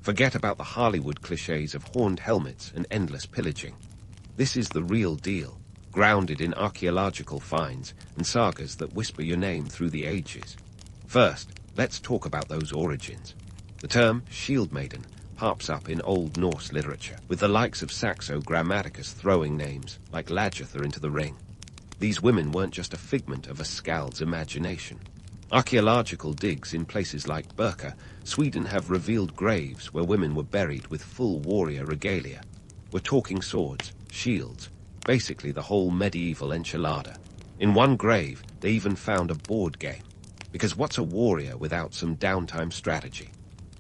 Forget about the Hollywood cliches of horned helmets and endless pillaging. This is the real deal, grounded in archaeological finds and sagas that whisper your name through the ages. First, let's talk about those origins. The term Shieldmaiden pops up in Old Norse literature, with the likes of Saxo Grammaticus throwing names like Lagertha into the ring. These women weren't just a figment of a skald's imagination. Archaeological digs in places like Birka, Sweden, have revealed graves where women were buried with full warrior regalia. We're talking swords, shields, basically the whole medieval enchilada. In one grave, they even found a board game. Because what's a warrior without some downtime strategy?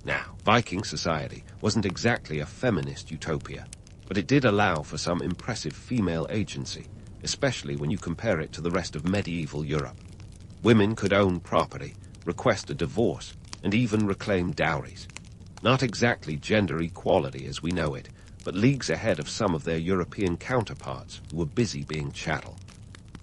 Now, Viking society wasn't exactly a feminist utopia, but it did allow for some impressive female agency, especially when you compare it to the rest of medieval Europe. Women could own property, request a divorce, and even reclaim dowries. Not exactly gender equality as we know it, but leagues ahead of some of their European counterparts who were busy being chattel.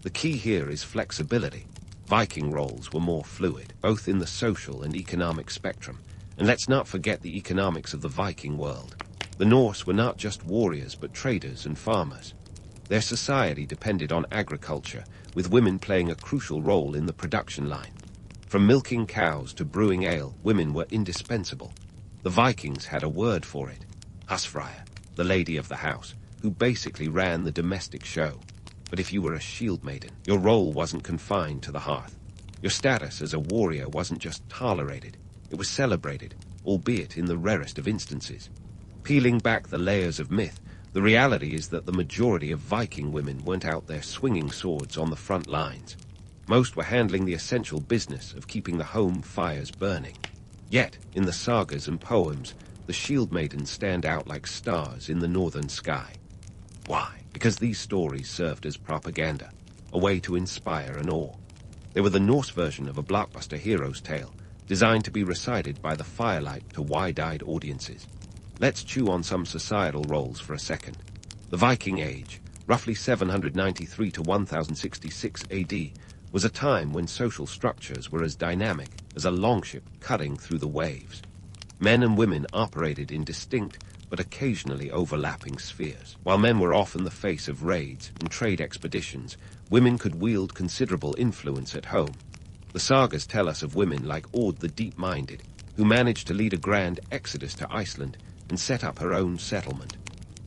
The key here is flexibility. Viking roles were more fluid, both in the social and economic spectrum. And let's not forget the economics of the Viking world. The Norse were not just warriors, but traders and farmers. Their society depended on agriculture, with women playing a crucial role in the production line. From milking cows to brewing ale, women were indispensable. The Vikings had a word for it: husfryer, the lady of the house, who basically ran the domestic show. But if you were a shield maiden, your role wasn't confined to the hearth. Your status as a warrior wasn't just tolerated, it was celebrated, albeit in the rarest of instances. Peeling back the layers of myth, the reality is that the majority of Viking women weren't out there swinging swords on the front lines. Most were handling the essential business of keeping the home fires burning. Yet, in the sagas and poems, the shield maidens stand out like stars in the northern sky. Why? Because these stories served as propaganda, a way to inspire and awe. They were the Norse version of a blockbuster hero's tale, designed to be recited by the firelight to wide-eyed audiences. Let's chew on some societal roles for a second. The Viking Age, roughly 793 to 1066 AD, was a time when social structures were as dynamic as a longship cutting through the waves. Men and women operated in distinct but occasionally overlapping spheres. While men were often the face of raids and trade expeditions, women could wield considerable influence at home. The sagas tell us of women like Aud the Deep-Minded, who managed to lead a grand exodus to Iceland and set up her own settlement.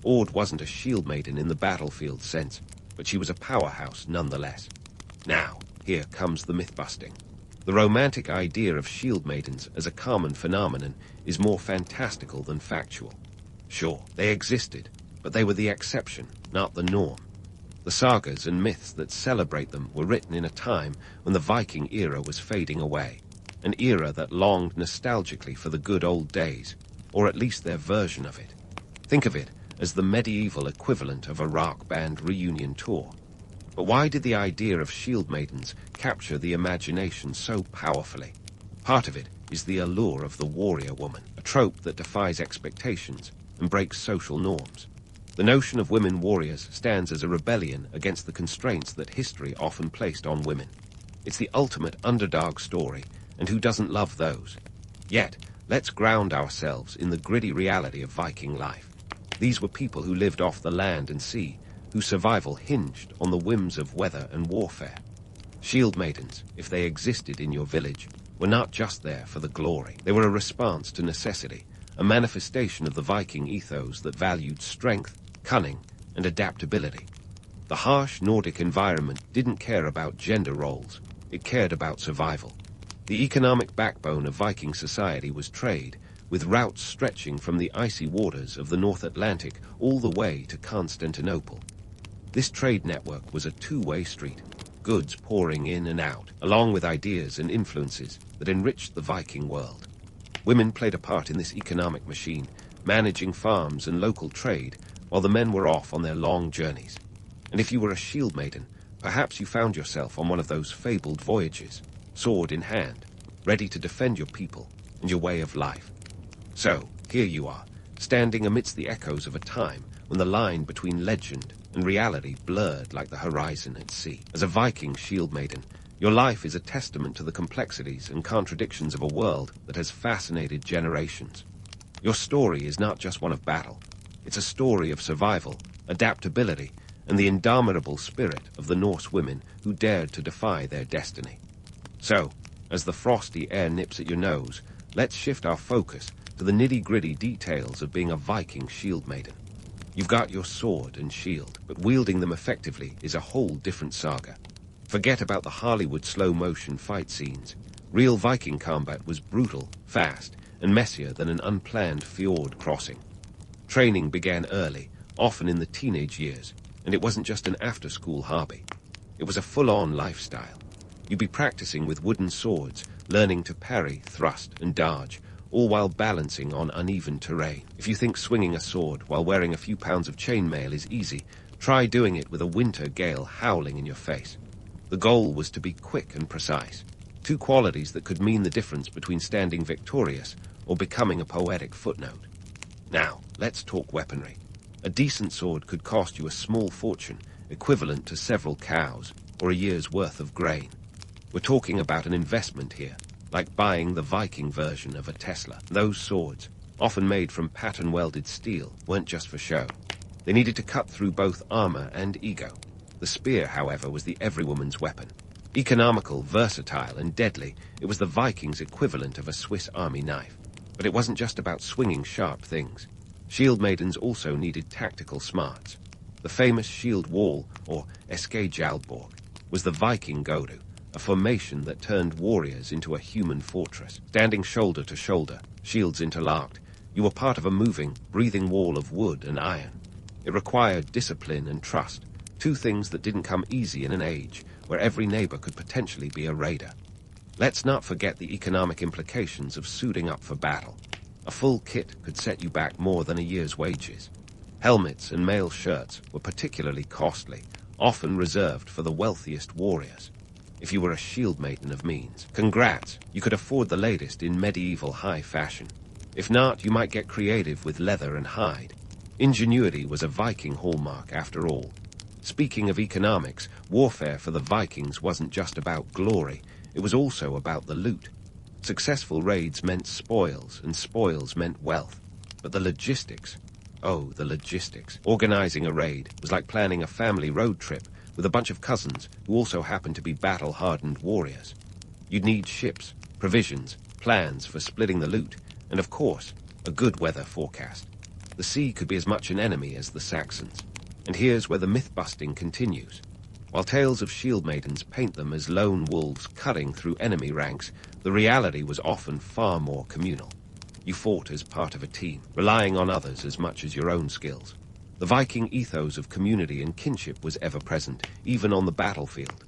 Aud wasn't a shield maiden in the battlefield sense, but she was a powerhouse nonetheless. Now, here comes the myth-busting. The romantic idea of shield maidens as a common phenomenon is more fantastical than factual. Sure, they existed, but they were the exception, not the norm. The sagas and myths that celebrate them were written in a time when the Viking era was fading away, an era that longed nostalgically for the good old days, or at least their version of it. Think of it as the medieval equivalent of a rock band reunion tour. But why did the idea of shield maidens capture the imagination so powerfully? Part of it is the allure of the warrior woman, a trope that defies expectations and breaks social norms. The notion of women warriors stands as a rebellion against the constraints that history often placed on women. It's the ultimate underdog story, and who doesn't love those? Yet, let's ground ourselves in the gritty reality of Viking life. These were people who lived off the land and sea, whose survival hinged on the whims of weather and warfare. Shield maidens, if they existed in your village, were not just there for the glory. They were a response to necessity, a manifestation of the Viking ethos that valued strength, cunning, and adaptability. The harsh Nordic environment didn't care about gender roles, it cared about survival. The economic backbone of Viking society was trade, with routes stretching from the icy waters of the North Atlantic all the way to Constantinople. This trade network was a two-way street, goods pouring in and out, along with ideas and influences that enriched the Viking world. Women played a part in this economic machine, managing farms and local trade, while the men were off on their long journeys. And if you were a shield maiden, perhaps you found yourself on one of those fabled voyages, sword in hand, ready to defend your people and your way of life. So, here you are, standing amidst the echoes of a time when the line between legend and reality blurred like the horizon at sea. As a Viking shield maiden, your life is a testament to the complexities and contradictions of a world that has fascinated generations. Your story is not just one of battle. It's a story of survival, adaptability, and the indomitable spirit of the Norse women who dared to defy their destiny. So, as the frosty air nips at your nose, let's shift our focus to the nitty-gritty details of being a Viking shield maiden. You've got your sword and shield, but wielding them effectively is a whole different saga. Forget about the Hollywood slow-motion fight scenes. Real Viking combat was brutal, fast, and messier than an unplanned fjord crossing. Training began early, often in the teenage years, and it wasn't just an after-school hobby. It was a full-on lifestyle. You'd be practicing with wooden swords, learning to parry, thrust, and dodge, all while balancing on uneven terrain. If you think swinging a sword while wearing a few pounds of chainmail is easy, try doing it with a winter gale howling in your face. The goal was to be quick and precise, two qualities that could mean the difference between standing victorious or becoming a poetic footnote. Now, let's talk weaponry. A decent sword could cost you a small fortune, equivalent to several cows or a year's worth of grain. We're talking about an investment here, like buying the Viking version of a Tesla. Those swords, often made from pattern-welded steel, weren't just for show. They needed to cut through both armor and ego. The spear, however, was the every-woman's weapon. Economical, versatile, and deadly, it was the Vikings' equivalent of a Swiss army knife. But it wasn't just about swinging sharp things. Shieldmaidens also needed tactical smarts. The famous shield wall, or Eskejaldborg, was the Viking go-to, a formation that turned warriors into a human fortress. Standing shoulder to shoulder, shields interlocked, you were part of a moving, breathing wall of wood and iron. It required discipline and trust, two things that didn't come easy in an age where every neighbor could potentially be a raider. Let's not forget the economic implications of suiting up for battle. A full kit could set you back more than a year's wages. Helmets and mail shirts were particularly costly, often reserved for the wealthiest warriors. If you were a shield maiden of means, congrats, you could afford the latest in medieval high fashion. If not, you might get creative with leather and hide. Ingenuity was a Viking hallmark after all. Speaking of economics, warfare for the Vikings wasn't just about glory, it was also about the loot. Successful raids meant spoils, and spoils meant wealth. But the logistics, oh, the logistics. Organizing a raid was like planning a family road trip with a bunch of cousins who also happened to be battle-hardened warriors. You'd need ships, provisions, plans for splitting the loot, and of course, a good weather forecast. The sea could be as much an enemy as the Saxons. And here's where the myth-busting continues. While tales of shield maidens paint them as lone wolves cutting through enemy ranks, the reality was often far more communal. You fought as part of a team, relying on others as much as your own skills. The Viking ethos of community and kinship was ever present, even on the battlefield.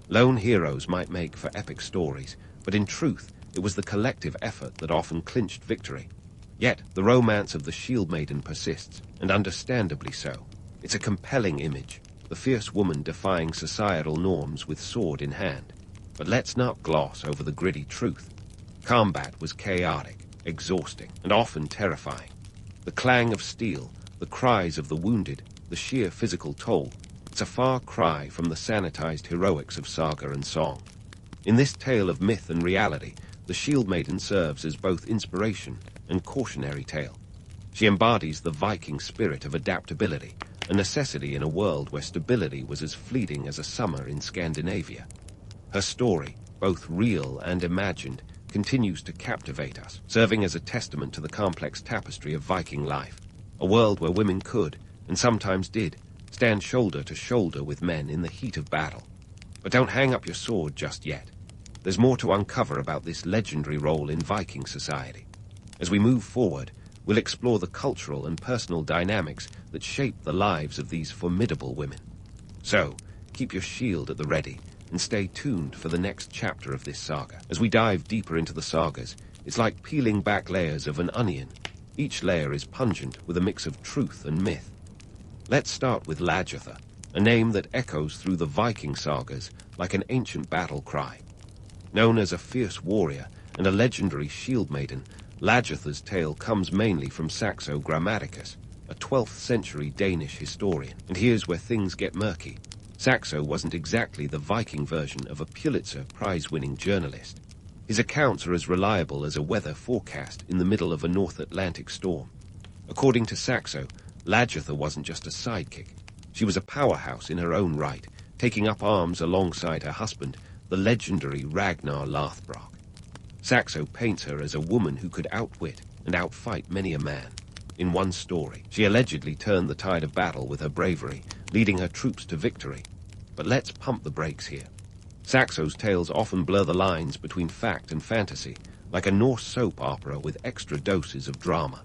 Lone heroes might make for epic stories, but in truth, it was the collective effort that often clinched victory. Yet, the romance of the shield maiden persists, and understandably so. It's a compelling image, the fierce woman defying societal norms with sword in hand. But let's not gloss over the gritty truth. Combat was chaotic, exhausting, and often terrifying. The clang of steel, the cries of the wounded, the sheer physical toll, it's a far cry from the sanitized heroics of saga and song. In this tale of myth and reality, the shield maiden serves as both inspiration and cautionary tale. She embodies the Viking spirit of adaptability, a necessity in a world where stability was as fleeting as a summer in Scandinavia. Her story, both real and imagined, continues to captivate us, serving as a testament to the complex tapestry of Viking life, a world where women could, and sometimes did, stand shoulder to shoulder with men in the heat of battle. But don't hang up your sword just yet. There's more to uncover about this legendary role in Viking society. As we move forward, we'll explore the cultural and personal dynamics that shape the lives of these formidable women. So, keep your shield at the ready, and stay tuned for the next chapter of this saga. As we dive deeper into the sagas, it's like peeling back layers of an onion. Each layer is pungent with a mix of truth and myth. Let's start with Lagertha, a name that echoes through the Viking sagas like an ancient battle cry. Known as a fierce warrior and a legendary shield maiden, Lagertha's tale comes mainly from Saxo Grammaticus, a 12th century Danish historian. And here's where things get murky. Saxo wasn't exactly the Viking version of a Pulitzer Prize-winning journalist. His accounts are as reliable as a weather forecast in the middle of a North Atlantic storm. According to Saxo, Lagertha wasn't just a sidekick. She was a powerhouse in her own right, taking up arms alongside her husband, the legendary Ragnar Lothbrok. Saxo paints her as a woman who could outwit and outfight many a man. In one story, she allegedly turned the tide of battle with her bravery, leading her troops to victory. But let's pump the brakes here. Saxo's tales often blur the lines between fact and fantasy, like a Norse soap opera with extra doses of drama.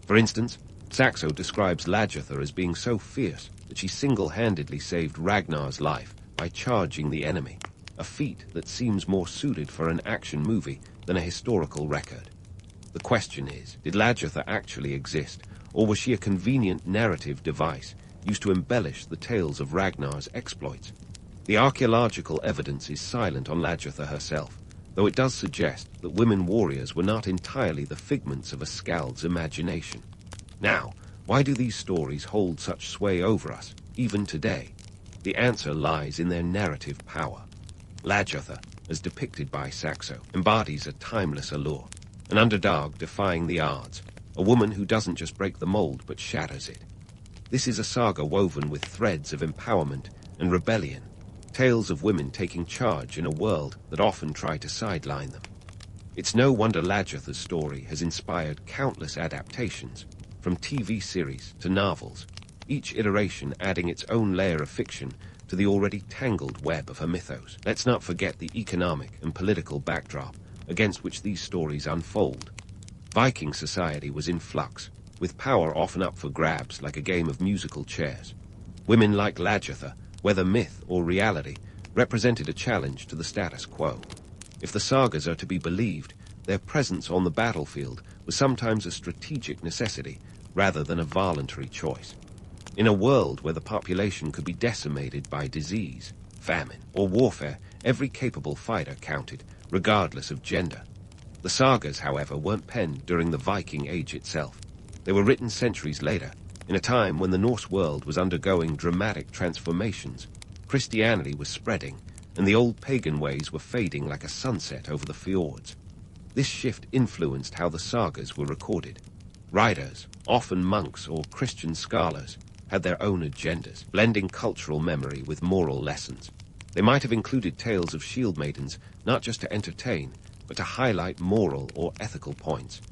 For instance, Saxo describes Lagertha as being so fierce that she single-handedly saved Ragnar's life by charging the enemy, a feat that seems more suited for an action movie than a historical record. The question is, did Lagertha actually exist, or was she a convenient narrative device used to embellish the tales of Ragnar's exploits? The archaeological evidence is silent on Lagertha herself, though it does suggest that women warriors were not entirely the figments of a skald's imagination. Now, why do these stories hold such sway over us, even today? The answer lies in their narrative power. Lagertha, as depicted by Saxo, embodies a timeless allure, an underdog defying the odds, a woman who doesn't just break the mold but shatters it. This is a saga woven with threads of empowerment and rebellion, tales of women taking charge in a world that often tried to sideline them. It's no wonder Lagertha's story has inspired countless adaptations, from TV series to novels, each iteration adding its own layer of fiction to the already tangled web of her mythos. Let's not forget the economic and political backdrop against which these stories unfold. Viking society was in flux, with power often up for grabs like a game of musical chairs. Women like Lagertha, whether myth or reality, represented a challenge to the status quo. If the sagas are to be believed, their presence on the battlefield was sometimes a strategic necessity rather than a voluntary choice. In a world where the population could be decimated by disease, famine, or warfare, every capable fighter counted, regardless of gender. The sagas, however, weren't penned during the Viking Age itself. They were written centuries later, in a time when the Norse world was undergoing dramatic transformations. Christianity was spreading, and the old pagan ways were fading like a sunset over the fjords. This shift influenced how the sagas were recorded. Writers, often monks or Christian scholars, had their own agendas, blending cultural memory with moral lessons. They might have included tales of Shieldmaidens, not just to entertain, but to highlight moral or ethical points.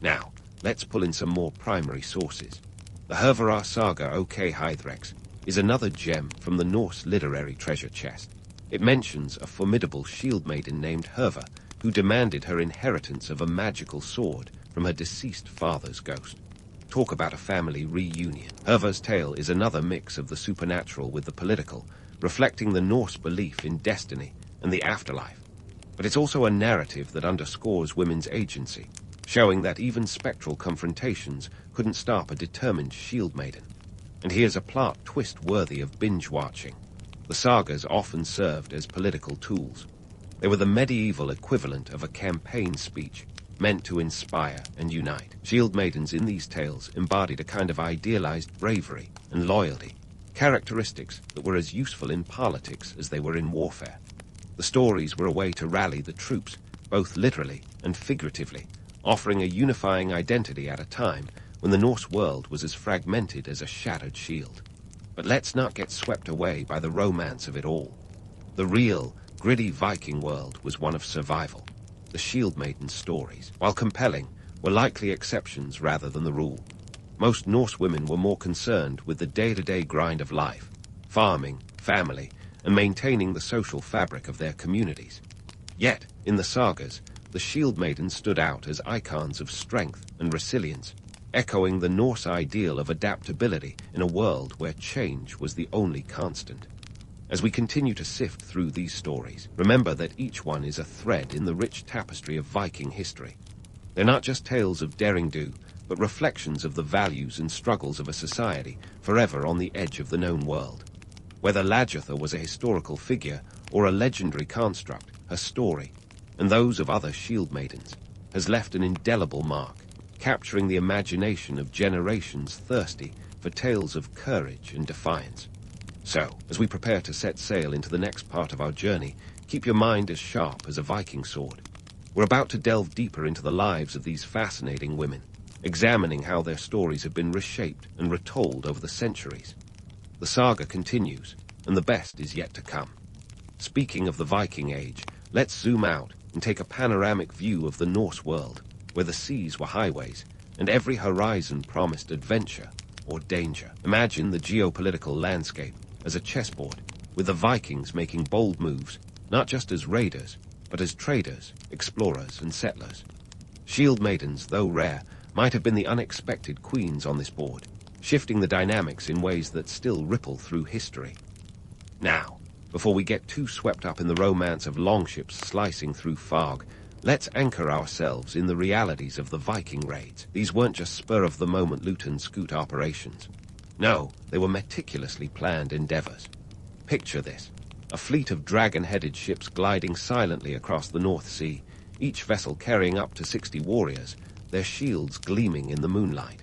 Now, let's pull in some more primary sources. The Hervarar saga OK Hythrex is another gem from the Norse literary treasure chest. It mentions a formidable shield maiden named Herva, who demanded her inheritance of a magical sword from her deceased father's ghost. Talk about a family reunion. Herva's tale is another mix of the supernatural with the political, reflecting the Norse belief in destiny and the afterlife. But it's also a narrative that underscores women's agency, showing that even spectral confrontations couldn't stop a determined shield maiden. And here's a plot twist worthy of binge-watching. The sagas often served as political tools. They were the medieval equivalent of a campaign speech, meant to inspire and unite. Shield maidens in these tales embodied a kind of idealized bravery and loyalty, characteristics that were as useful in politics as they were in warfare. The stories were a way to rally the troops, both literally and figuratively, offering a unifying identity at a time when the Norse world was as fragmented as a shattered shield. But let's not get swept away by the romance of it all. The real, gritty Viking world was one of survival. The shield maiden stories, while compelling, were likely exceptions rather than the rule. Most Norse women were more concerned with the day-to-day grind of life, farming, family, and maintaining the social fabric of their communities. Yet, in the sagas, the shield maidens stood out as icons of strength and resilience, echoing the Norse ideal of adaptability in a world where change was the only constant. As we continue to sift through these stories, remember that each one is a thread in the rich tapestry of Viking history. They're not just tales of daring-do, but reflections of the values and struggles of a society forever on the edge of the known world. Whether Lagertha was a historical figure or a legendary construct, her story, and those of other shield maidens, has left an indelible mark, capturing the imagination of generations thirsty for tales of courage and defiance. So, as we prepare to set sail into the next part of our journey, keep your mind as sharp as a Viking sword. We're about to delve deeper into the lives of these fascinating women, examining how their stories have been reshaped and retold over the centuries. The saga continues, and the best is yet to come. Speaking of the Viking Age, let's zoom out and take a panoramic view of the Norse world, where the seas were highways, and every horizon promised adventure or danger. Imagine the geopolitical landscape as a chessboard, with the Vikings making bold moves, not just as raiders, but as traders, explorers, and settlers. Shield maidens, though rare, might have been the unexpected queens on this board, shifting the dynamics in ways that still ripple through history. Now, before we get too swept up in the romance of longships slicing through fog, let's anchor ourselves in the realities of the Viking raids. These weren't just spur-of-the-moment loot and scoot operations. No, they were meticulously planned endeavors. Picture this: a fleet of dragon-headed ships gliding silently across the North Sea, each vessel carrying up to 60 warriors, their shields gleaming in the moonlight.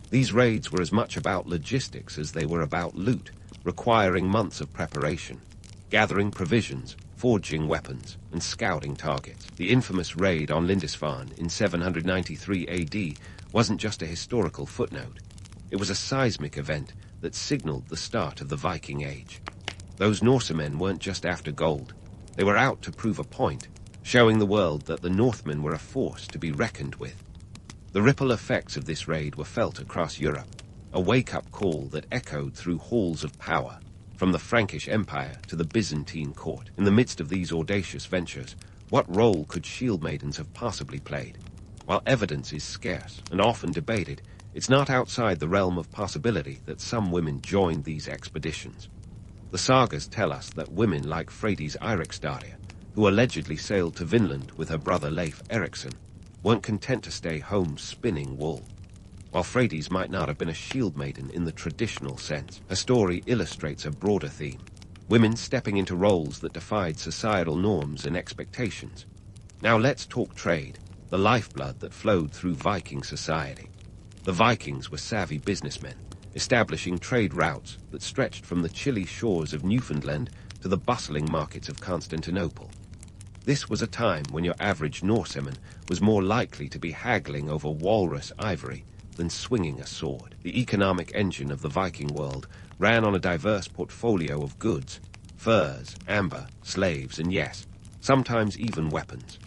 These raids were as much about logistics as they were about loot, requiring months of preparation, gathering provisions, forging weapons, and scouting targets. The infamous raid on Lindisfarne in 793 AD wasn't just a historical footnote. It was a seismic event, that signaled the start of the Viking Age. Those Norsemen weren't just after gold. They were out to prove a point, showing the world that the Northmen were a force to be reckoned with. The ripple effects of this raid were felt across Europe, a wake-up call that echoed through halls of power, from the Frankish Empire to the Byzantine court. In the midst of these audacious ventures, what role could Shieldmaidens have possibly played? While evidence is scarce and often debated, it's not outside the realm of possibility that some women joined these expeditions. The sagas tell us that women like Freydis Eiriksdaria, who allegedly sailed to Vinland with her brother Leif Erikson, weren't content to stay home spinning wool. While Freydis might not have been a shield maiden in the traditional sense, her story illustrates a broader theme: women stepping into roles that defied societal norms and expectations. Now let's talk trade, the lifeblood that flowed through Viking society. The Vikings were savvy businessmen, establishing trade routes that stretched from the chilly shores of Newfoundland to the bustling markets of Constantinople. This was a time when your average Norseman was more likely to be haggling over walrus ivory than swinging a sword. The economic engine of the Viking world ran on a diverse portfolio of goods: furs, amber, slaves, and yes, sometimes even weapons.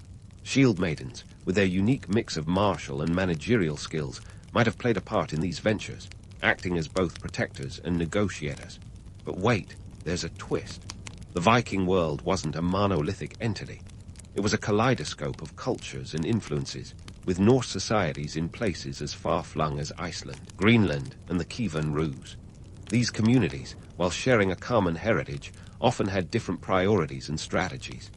Shield maidens, with their unique mix of martial and managerial skills, might have played a part in these ventures, acting as both protectors and negotiators. But wait, there's a twist. The Viking world wasn't a monolithic entity. It was a kaleidoscope of cultures and influences, with Norse societies in places as far-flung as Iceland, Greenland, and the Kievan Rus. These communities, while sharing a common heritage, often had different priorities and strategies.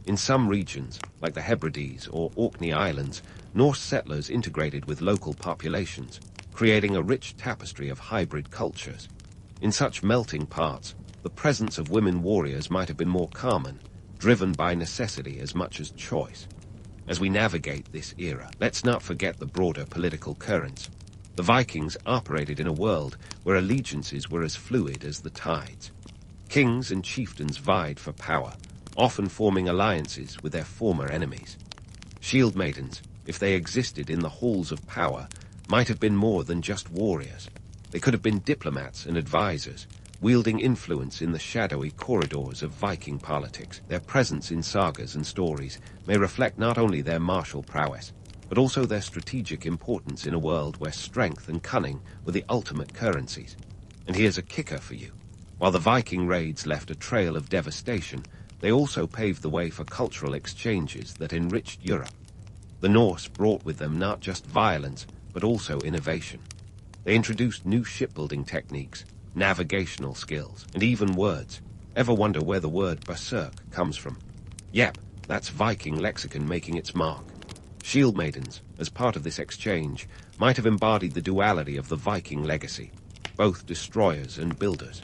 In some regions, like the Hebrides or Orkney Islands, Norse settlers integrated with local populations, creating a rich tapestry of hybrid cultures. In such melting parts, the presence of women warriors might have been more common, driven by necessity as much as choice. As we navigate this era, let's not forget the broader political currents. The Vikings operated in a world where allegiances were as fluid as the tides. Kings and chieftains vied for power, often forming alliances with their former enemies. Shield maidens, if they existed in the halls of power, might have been more than just warriors. They could have been diplomats and advisors, wielding influence in the shadowy corridors of Viking politics. Their presence in sagas and stories may reflect not only their martial prowess, but also their strategic importance in a world where strength and cunning were the ultimate currencies. And here's a kicker for you. While the Viking raids left a trail of devastation, they also paved the way for cultural exchanges that enriched Europe. The Norse brought with them not just violence, but also innovation. They introduced new shipbuilding techniques, navigational skills, and even words. Ever wonder where the word berserk comes from? Yep, that's Viking lexicon making its mark. Shield maidens, as part of this exchange, might have embodied the duality of the Viking legacy, both destroyers and builders.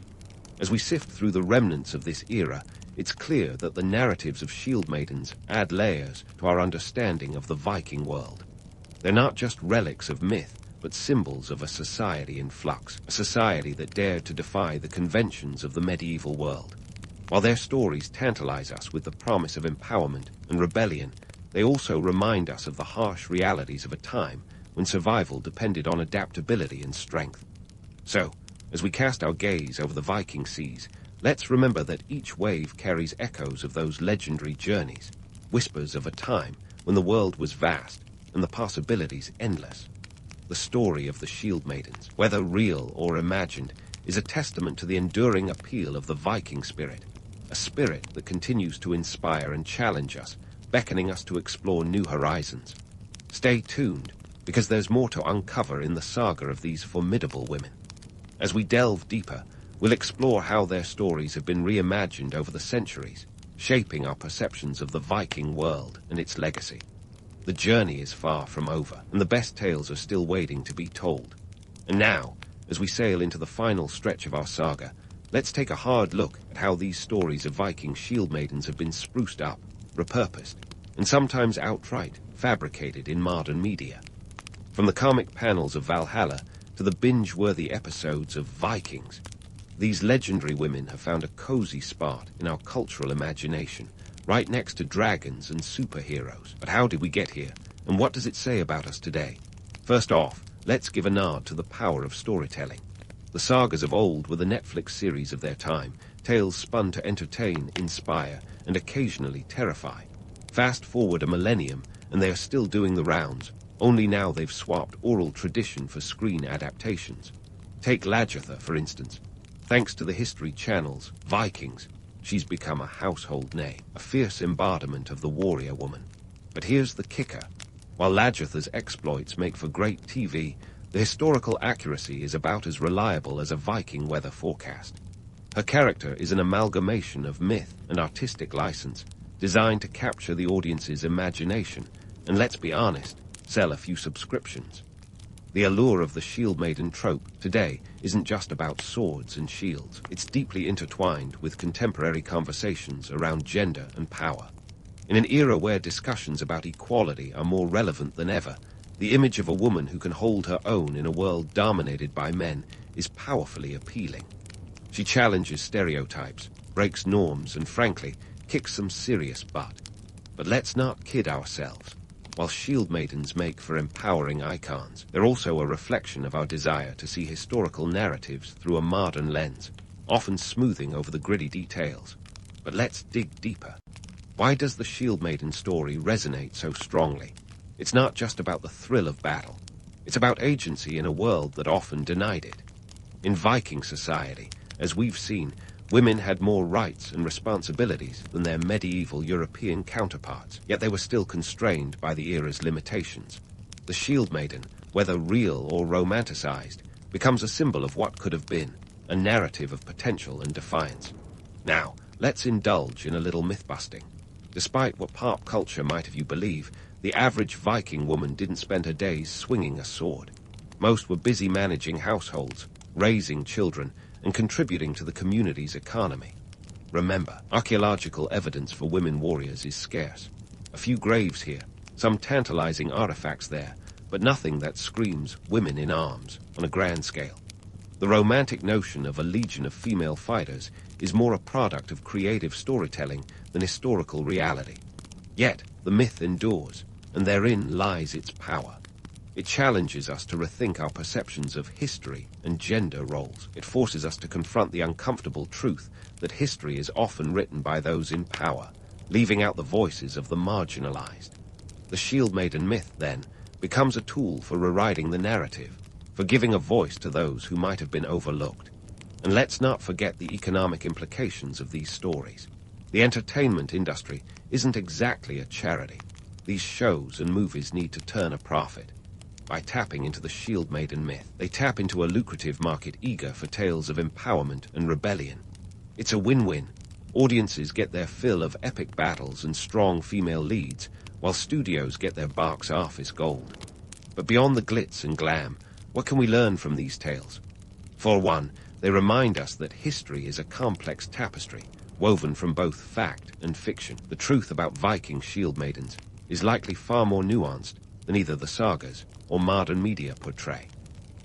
As we sift through the remnants of this era, it's clear that the narratives of shield maidens add layers to our understanding of the Viking world. They're not just relics of myth, but symbols of a society in flux, a society that dared to defy the conventions of the medieval world. While their stories tantalize us with the promise of empowerment and rebellion, they also remind us of the harsh realities of a time when survival depended on adaptability and strength. So, as we cast our gaze over the Viking seas, let's remember that each wave carries echoes of those legendary journeys, whispers of a time when the world was vast and the possibilities endless. The story of the Shield Maidens, whether real or imagined, is a testament to the enduring appeal of the Viking spirit, a spirit that continues to inspire and challenge us, beckoning us to explore new horizons. Stay tuned, because there's more to uncover in the saga of these formidable women. As we delve deeper, we'll explore how their stories have been reimagined over the centuries, shaping our perceptions of the Viking world and its legacy. The journey is far from over, and the best tales are still waiting to be told. And now, as we sail into the final stretch of our saga, let's take a hard look at how these stories of Viking shield maidens have been spruced up, repurposed, and sometimes outright fabricated in modern media. From the comic panels of Valhalla to the binge-worthy episodes of Vikings, these legendary women have found a cozy spot in our cultural imagination, right next to dragons and superheroes. But how did we get here, and what does it say about us today? First off, let's give a nod to the power of storytelling. The sagas of old were the Netflix series of their time, tales spun to entertain, inspire, and occasionally terrify. Fast forward a millennium, and they are still doing the rounds, only now they've swapped oral tradition for screen adaptations. Take Lagertha, for instance. Thanks to the History Channel's Vikings, she's become a household name, a fierce embodiment of the warrior woman. But here's the kicker. While Lagertha's exploits make for great TV, the historical accuracy is about as reliable as a Viking weather forecast. Her character is an amalgamation of myth and artistic license, designed to capture the audience's imagination, and let's be honest, sell a few subscriptions. The allure of the Shieldmaiden trope today isn't just about swords and shields. It's deeply intertwined with contemporary conversations around gender and power. In an era where discussions about equality are more relevant than ever, the image of a woman who can hold her own in a world dominated by men is powerfully appealing. She challenges stereotypes, breaks norms, and frankly, kicks some serious butt. But let's not kid ourselves. While Shieldmaidens make for empowering icons, they're also a reflection of our desire to see historical narratives through a modern lens, often smoothing over the gritty details. But let's dig deeper. Why does the Shieldmaiden story resonate so strongly? It's not just about the thrill of battle. It's about agency in a world that often denied it. In Viking society, as we've seen, women had more rights and responsibilities than their medieval European counterparts, yet they were still constrained by the era's limitations. The Shieldmaiden, whether real or romanticized, becomes a symbol of what could have been, a narrative of potential and defiance. Now, let's indulge in a little myth-busting. Despite what pop culture might have you believe, the average Viking woman didn't spend her days swinging a sword. Most were busy managing households, raising children, and contributing to the community's economy. Remember, archaeological evidence for women warriors is scarce. A few graves here, some tantalizing artifacts there, but nothing that screams women in arms on a grand scale. The romantic notion of a legion of female fighters is more a product of creative storytelling than historical reality. Yet, the myth endures, and therein lies its power. It challenges us to rethink our perceptions of history and gender roles. It forces us to confront the uncomfortable truth that history is often written by those in power, leaving out the voices of the marginalized. The Shieldmaiden myth, then, becomes a tool for rewriting the narrative, for giving a voice to those who might have been overlooked. And let's not forget the economic implications of these stories. The entertainment industry isn't exactly a charity. These shows and movies need to turn a profit. By tapping into the Shieldmaiden myth, they tap into a lucrative market eager for tales of empowerment and rebellion. It's a win-win. Audiences get their fill of epic battles and strong female leads, while studios get their box office gold. But beyond the glitz and glam, what can we learn from these tales? For one, they remind us that history is a complex tapestry, woven from both fact and fiction. The truth about Viking Shieldmaidens is likely far more nuanced than either the sagas or modern media portray.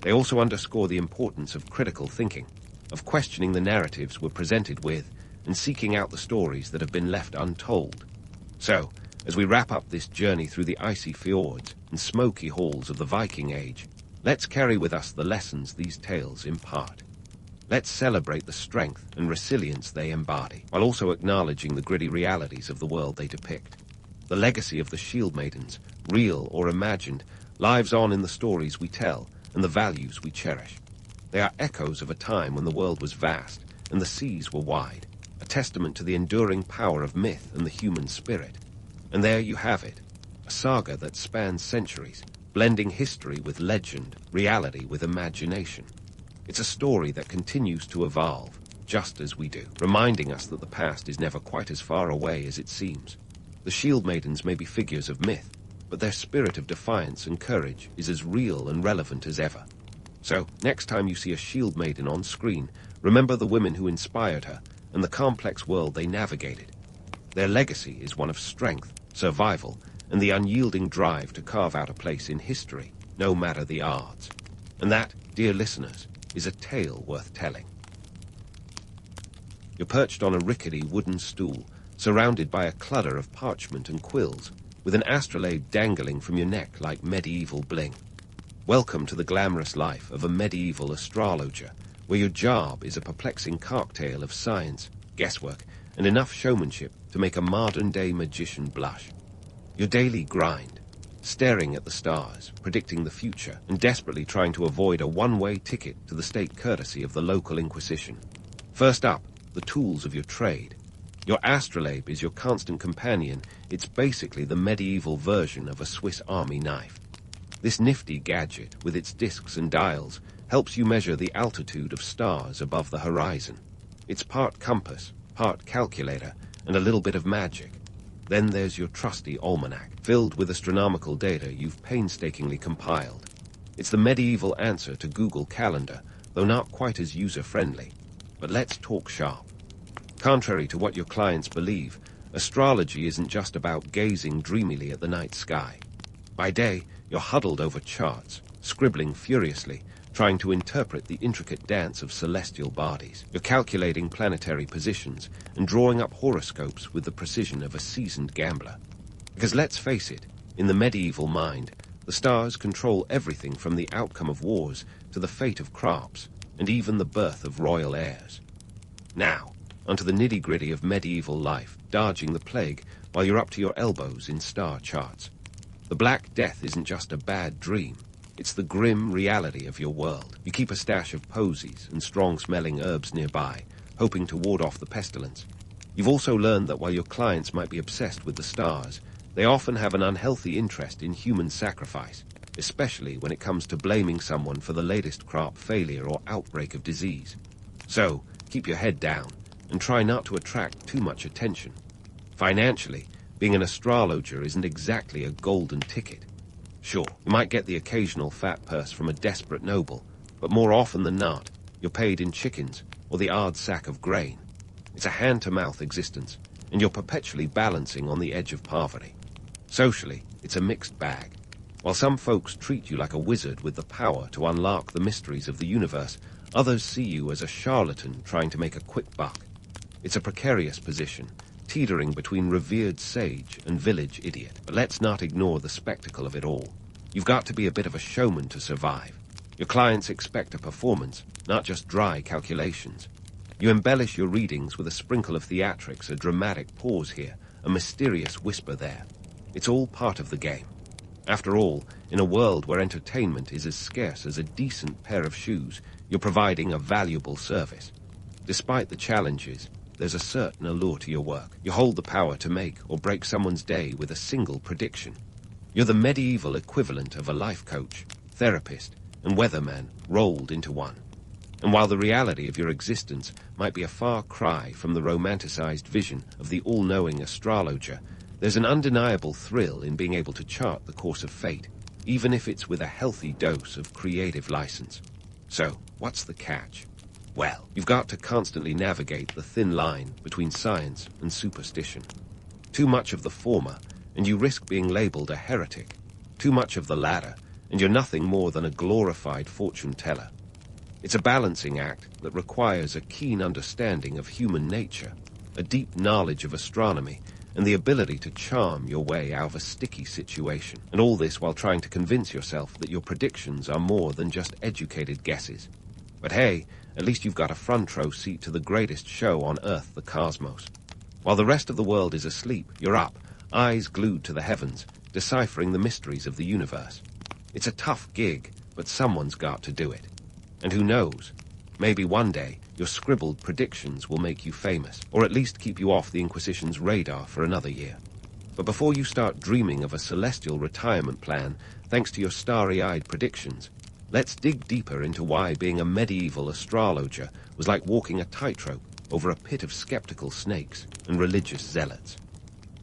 They also underscore the importance of critical thinking, of questioning the narratives we're presented with, and seeking out the stories that have been left untold. So, as we wrap up this journey through the icy fjords and smoky halls of the Viking Age, let's carry with us the lessons these tales impart. Let's celebrate the strength and resilience they embody, while also acknowledging the gritty realities of the world they depict. The legacy of the Shieldmaidens, real or imagined, lives on in the stories we tell and the values we cherish. They are echoes of a time when the world was vast and the seas were wide, a testament to the enduring power of myth and the human spirit. And there you have it, a saga that spans centuries, blending history with legend, reality with imagination. It's a story that continues to evolve, just as we do, reminding us that the past is never quite as far away as it seems. The Shieldmaidens may be figures of myth, but their spirit of defiance and courage is as real and relevant as ever. So, next time you see a Shieldmaiden on screen, remember the women who inspired her and the complex world they navigated. Their legacy is one of strength, survival, and the unyielding drive to carve out a place in history, no matter the odds. And that, dear listeners, is a tale worth telling. You're perched on a rickety wooden stool, surrounded by a clutter of parchment and quills, with an astrolabe dangling from your neck like medieval bling. Welcome to the glamorous life of a medieval astrologer, where your job is a perplexing cocktail of science, guesswork, and enough showmanship to make a modern-day magician blush. Your daily grind, staring at the stars, predicting the future, and desperately trying to avoid a one-way ticket to the state courtesy of the local Inquisition. First up, the tools of your trade. Your astrolabe is your constant companion. It's basically the medieval version of a Swiss Army knife. This nifty gadget, with its discs and dials, helps you measure the altitude of stars above the horizon. It's part compass, part calculator, and a little bit of magic. Then there's your trusty almanac, filled with astronomical data you've painstakingly compiled. It's the medieval answer to Google Calendar, though not quite as user-friendly. But let's talk sharp. Contrary to what your clients believe, astrology isn't just about gazing dreamily at the night sky. By day, you're huddled over charts, scribbling furiously, trying to interpret the intricate dance of celestial bodies. You're calculating planetary positions and drawing up horoscopes with the precision of a seasoned gambler. Because let's face it, in the medieval mind, the stars control everything from the outcome of wars to the fate of crops, and even the birth of royal heirs. Now, onto the nitty-gritty of medieval life, dodging the plague while you're up to your elbows in star charts. The Black Death isn't just a bad dream. It's the grim reality of your world. You keep a stash of posies and strong-smelling herbs nearby, hoping to ward off the pestilence. You've also learned that while your clients might be obsessed with the stars, they often have an unhealthy interest in human sacrifice, especially when it comes to blaming someone for the latest crop failure or outbreak of disease. So, keep your head down and try not to attract too much attention. Financially, being an astrologer isn't exactly a golden ticket. Sure, you might get the occasional fat purse from a desperate noble, but more often than not, you're paid in chickens or the odd sack of grain. It's a hand-to-mouth existence, and you're perpetually balancing on the edge of poverty. Socially, it's a mixed bag. While some folks treat you like a wizard with the power to unlock the mysteries of the universe, others see you as a charlatan trying to make a quick buck. It's a precarious position, teetering between revered sage and village idiot. But let's not ignore the spectacle of it all. You've got to be a bit of a showman to survive. Your clients expect a performance, not just dry calculations. You embellish your readings with a sprinkle of theatrics, a dramatic pause here, a mysterious whisper there. It's all part of the game. After all, in a world where entertainment is as scarce as a decent pair of shoes, you're providing a valuable service. Despite the challenges, there's a certain allure to your work. You hold the power to make or break someone's day with a single prediction. You're the medieval equivalent of a life coach, therapist, and weatherman rolled into one. And while the reality of your existence might be a far cry from the romanticized vision of the all-knowing astrologer, there's an undeniable thrill in being able to chart the course of fate, even if it's with a healthy dose of creative license. So, what's the catch? Well, you've got to constantly navigate the thin line between science and superstition. Too much of the former, and you risk being labeled a heretic. Too much of the latter, and you're nothing more than a glorified fortune teller. It's a balancing act that requires a keen understanding of human nature, a deep knowledge of astronomy, and the ability to charm your way out of a sticky situation. And all this while trying to convince yourself that your predictions are more than just educated guesses. But hey, at least you've got a front row seat to the greatest show on Earth, the cosmos. While the rest of the world is asleep, you're up, eyes glued to the heavens, deciphering the mysteries of the universe. It's a tough gig, but someone's got to do it. And who knows, maybe one day your scribbled predictions will make you famous, or at least keep you off the Inquisition's radar for another year. But before you start dreaming of a celestial retirement plan, thanks to your starry-eyed predictions, let's dig deeper into why being a medieval astrologer was like walking a tightrope over a pit of skeptical snakes and religious zealots.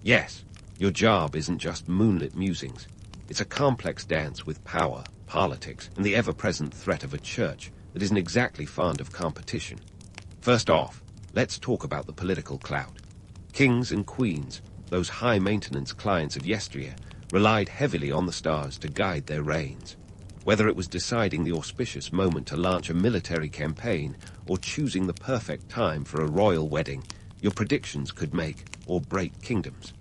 Yes, your job isn't just moonlit musings. It's a complex dance with power, politics, and the ever-present threat of a church that isn't exactly fond of competition. First off, let's talk about the political clout. Kings and queens, those high-maintenance clients of yesteryear, relied heavily on the stars to guide their reigns. Whether it was deciding the auspicious moment to launch a military campaign or choosing the perfect time for a royal wedding, your predictions could make or break kingdoms.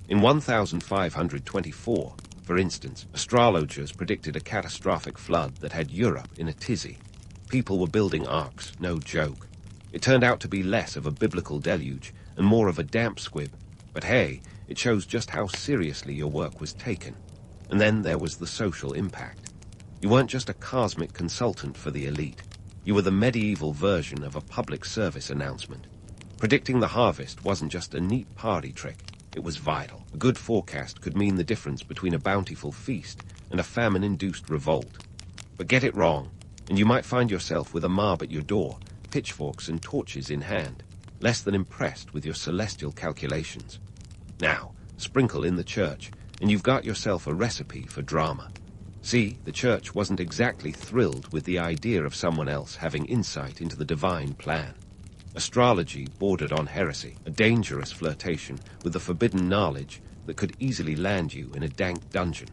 In 1524, for instance, astrologers predicted a catastrophic flood that had Europe in a tizzy. People were building arks, no joke. It turned out to be less of a biblical deluge and more of a damp squib, but hey, it shows just how seriously your work was taken. And then there was the social impact. You weren't just a cosmic consultant for the elite. You were the medieval version of a public service announcement. Predicting the harvest wasn't just a neat party trick, it was vital. A good forecast could mean the difference between a bountiful feast and a famine-induced revolt. But get it wrong, and you might find yourself with a mob at your door, pitchforks and torches in hand, less than impressed with your celestial calculations. Now, sprinkle in the church, and you've got yourself a recipe for drama. See, the church wasn't exactly thrilled with the idea of someone else having insight into the divine plan. Astrology bordered on heresy, a dangerous flirtation with the forbidden knowledge that could easily land you in a dank dungeon.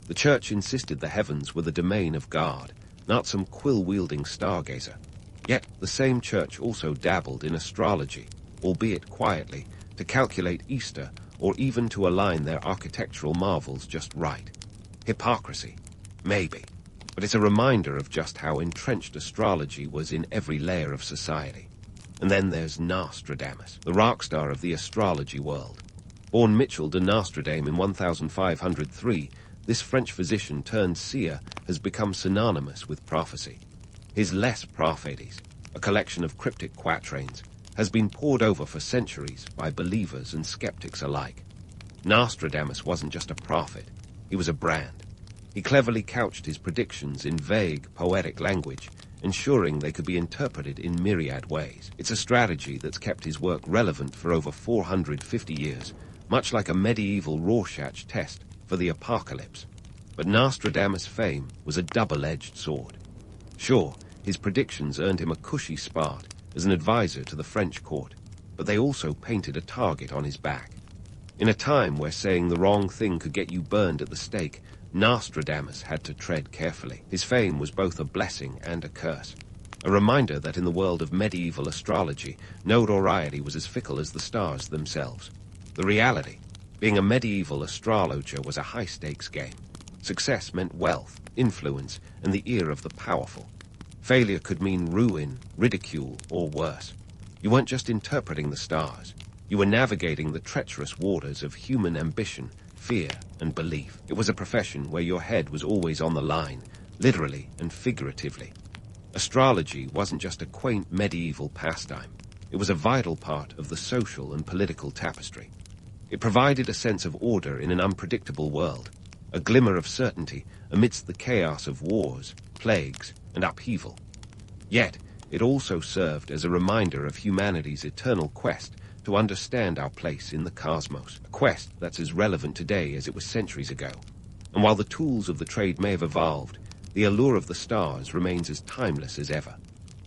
The church insisted the heavens were the domain of God, not some quill-wielding stargazer. Yet the same church also dabbled in astrology, albeit quietly, to calculate Easter or even to align their architectural marvels just right. Hypocrisy? Maybe. But it's a reminder of just how entrenched astrology was in every layer of society. And then there's Nostradamus, the rock star of the astrology world. Born Michel de Nostradame in 1503, this French physician turned seer has become synonymous with prophecy. His Les Prophètes, a collection of cryptic quatrains, has been pored over for centuries by believers and skeptics alike. Nostradamus wasn't just a prophet, he was a brand. He cleverly couched his predictions in vague, poetic language, ensuring they could be interpreted in myriad ways. It's a strategy that's kept his work relevant for over 450 years, much like a medieval Rorschach test for the apocalypse. But Nostradamus' fame was a double-edged sword. Sure, his predictions earned him a cushy spot as an advisor to the French court, but they also painted a target on his back. In a time where saying the wrong thing could get you burned at the stake, Nostradamus had to tread carefully. His fame was both a blessing and a curse. A reminder that in the world of medieval astrology, notoriety was as fickle as the stars themselves. The reality, being a medieval astrologer was a high-stakes game. Success meant wealth, influence, and the ear of the powerful. Failure could mean ruin, ridicule, or worse. You weren't just interpreting the stars. You were navigating the treacherous waters of human ambition, fear, and belief. It was a profession where your head was always on the line, literally and figuratively. Astrology wasn't just a quaint medieval pastime. It was a vital part of the social and political tapestry. It provided a sense of order in an unpredictable world, a glimmer of certainty amidst the chaos of wars, plagues, and upheaval. Yet, it also served as a reminder of humanity's eternal quest to understand our place in the cosmos, a quest that's as relevant today as it was centuries ago. And while the tools of the trade may have evolved, the allure of the stars remains as timeless as ever.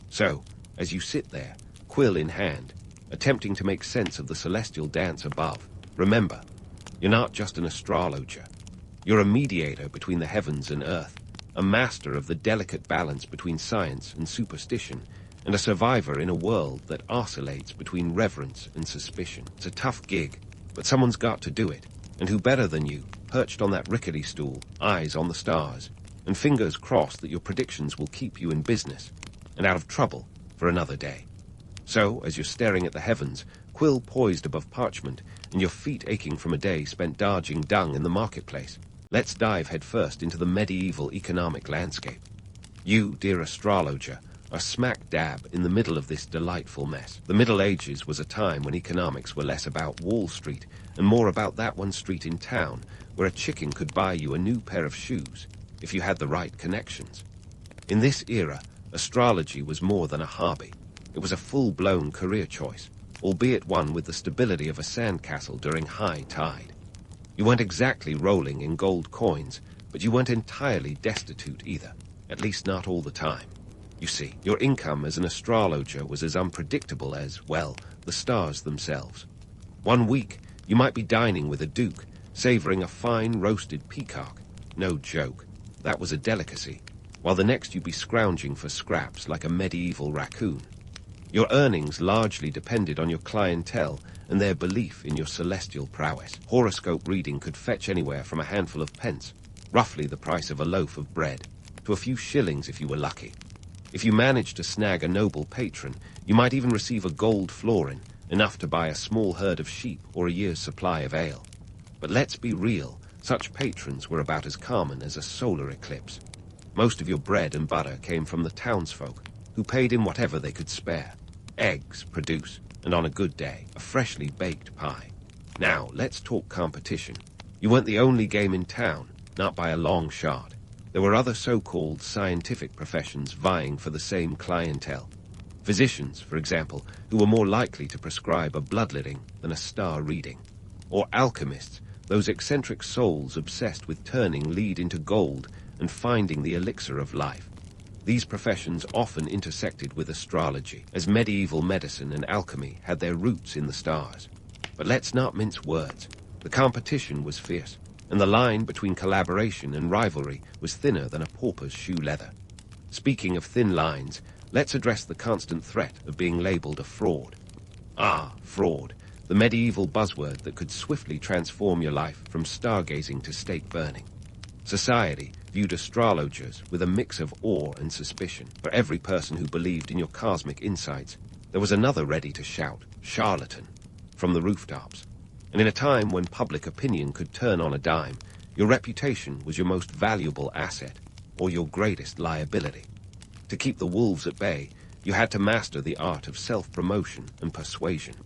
So, as you sit there, quill in hand, attempting to make sense of the celestial dance above, remember, you're not just an astrologer. You're a mediator between the heavens and earth, a master of the delicate balance between science and superstition, and a survivor in a world that oscillates between reverence and suspicion. It's a tough gig, but someone's got to do it. And who better than you, perched on that rickety stool, eyes on the stars, and fingers crossed that your predictions will keep you in business and out of trouble for another day. So, as you're staring at the heavens, quill poised above parchment, and your feet aching from a day spent dodging dung in the marketplace, let's dive headfirst into the medieval economic landscape. You, dear astrologer, are smack dab in the middle of this delightful mess. The Middle Ages was a time when economics were less about Wall Street and more about that one street in town where a chicken could buy you a new pair of shoes if you had the right connections. In this era, astrology was more than a hobby. It was a full-blown career choice, albeit one with the stability of a sandcastle during high tide. You weren't exactly rolling in gold coins, but you weren't entirely destitute either, at least not all the time. You see, your income as an astrologer was as unpredictable as, well, the stars themselves. One week, you might be dining with a duke, savoring a fine roasted peacock. No joke, that was a delicacy. While the next you'd be scrounging for scraps like a medieval raccoon. Your earnings largely depended on your clientele and their belief in your celestial prowess. Horoscope reading could fetch anywhere from a handful of pence, roughly the price of a loaf of bread, to a few shillings if you were lucky. If you managed to snag a noble patron, you might even receive a gold florin, enough to buy a small herd of sheep or a year's supply of ale. But let's be real, such patrons were about as common as a solar eclipse. Most of your bread and butter came from the townsfolk, who paid in whatever they could spare. Eggs, produce, and on a good day, a freshly baked pie. Now, let's talk competition. You weren't the only game in town, not by a long shot. There were other so-called scientific professions vying for the same clientele. Physicians, for example, who were more likely to prescribe a bloodletting than a star reading. Or alchemists, those eccentric souls obsessed with turning lead into gold and finding the elixir of life. These professions often intersected with astrology, as medieval medicine and alchemy had their roots in the stars. But let's not mince words. The competition was fierce, and the line between collaboration and rivalry was thinner than a pauper's shoe leather. Speaking of thin lines, let's address the constant threat of being labeled a fraud. Ah, fraud, the medieval buzzword that could swiftly transform your life from stargazing to stake burning. Society viewed astrologers with a mix of awe and suspicion. For every person who believed in your cosmic insights, there was another ready to shout, "Charlatan," from the rooftops. And in a time when public opinion could turn on a dime, your reputation was your most valuable asset, or your greatest liability. To keep the wolves at bay, you had to master the art of self-promotion and persuasion.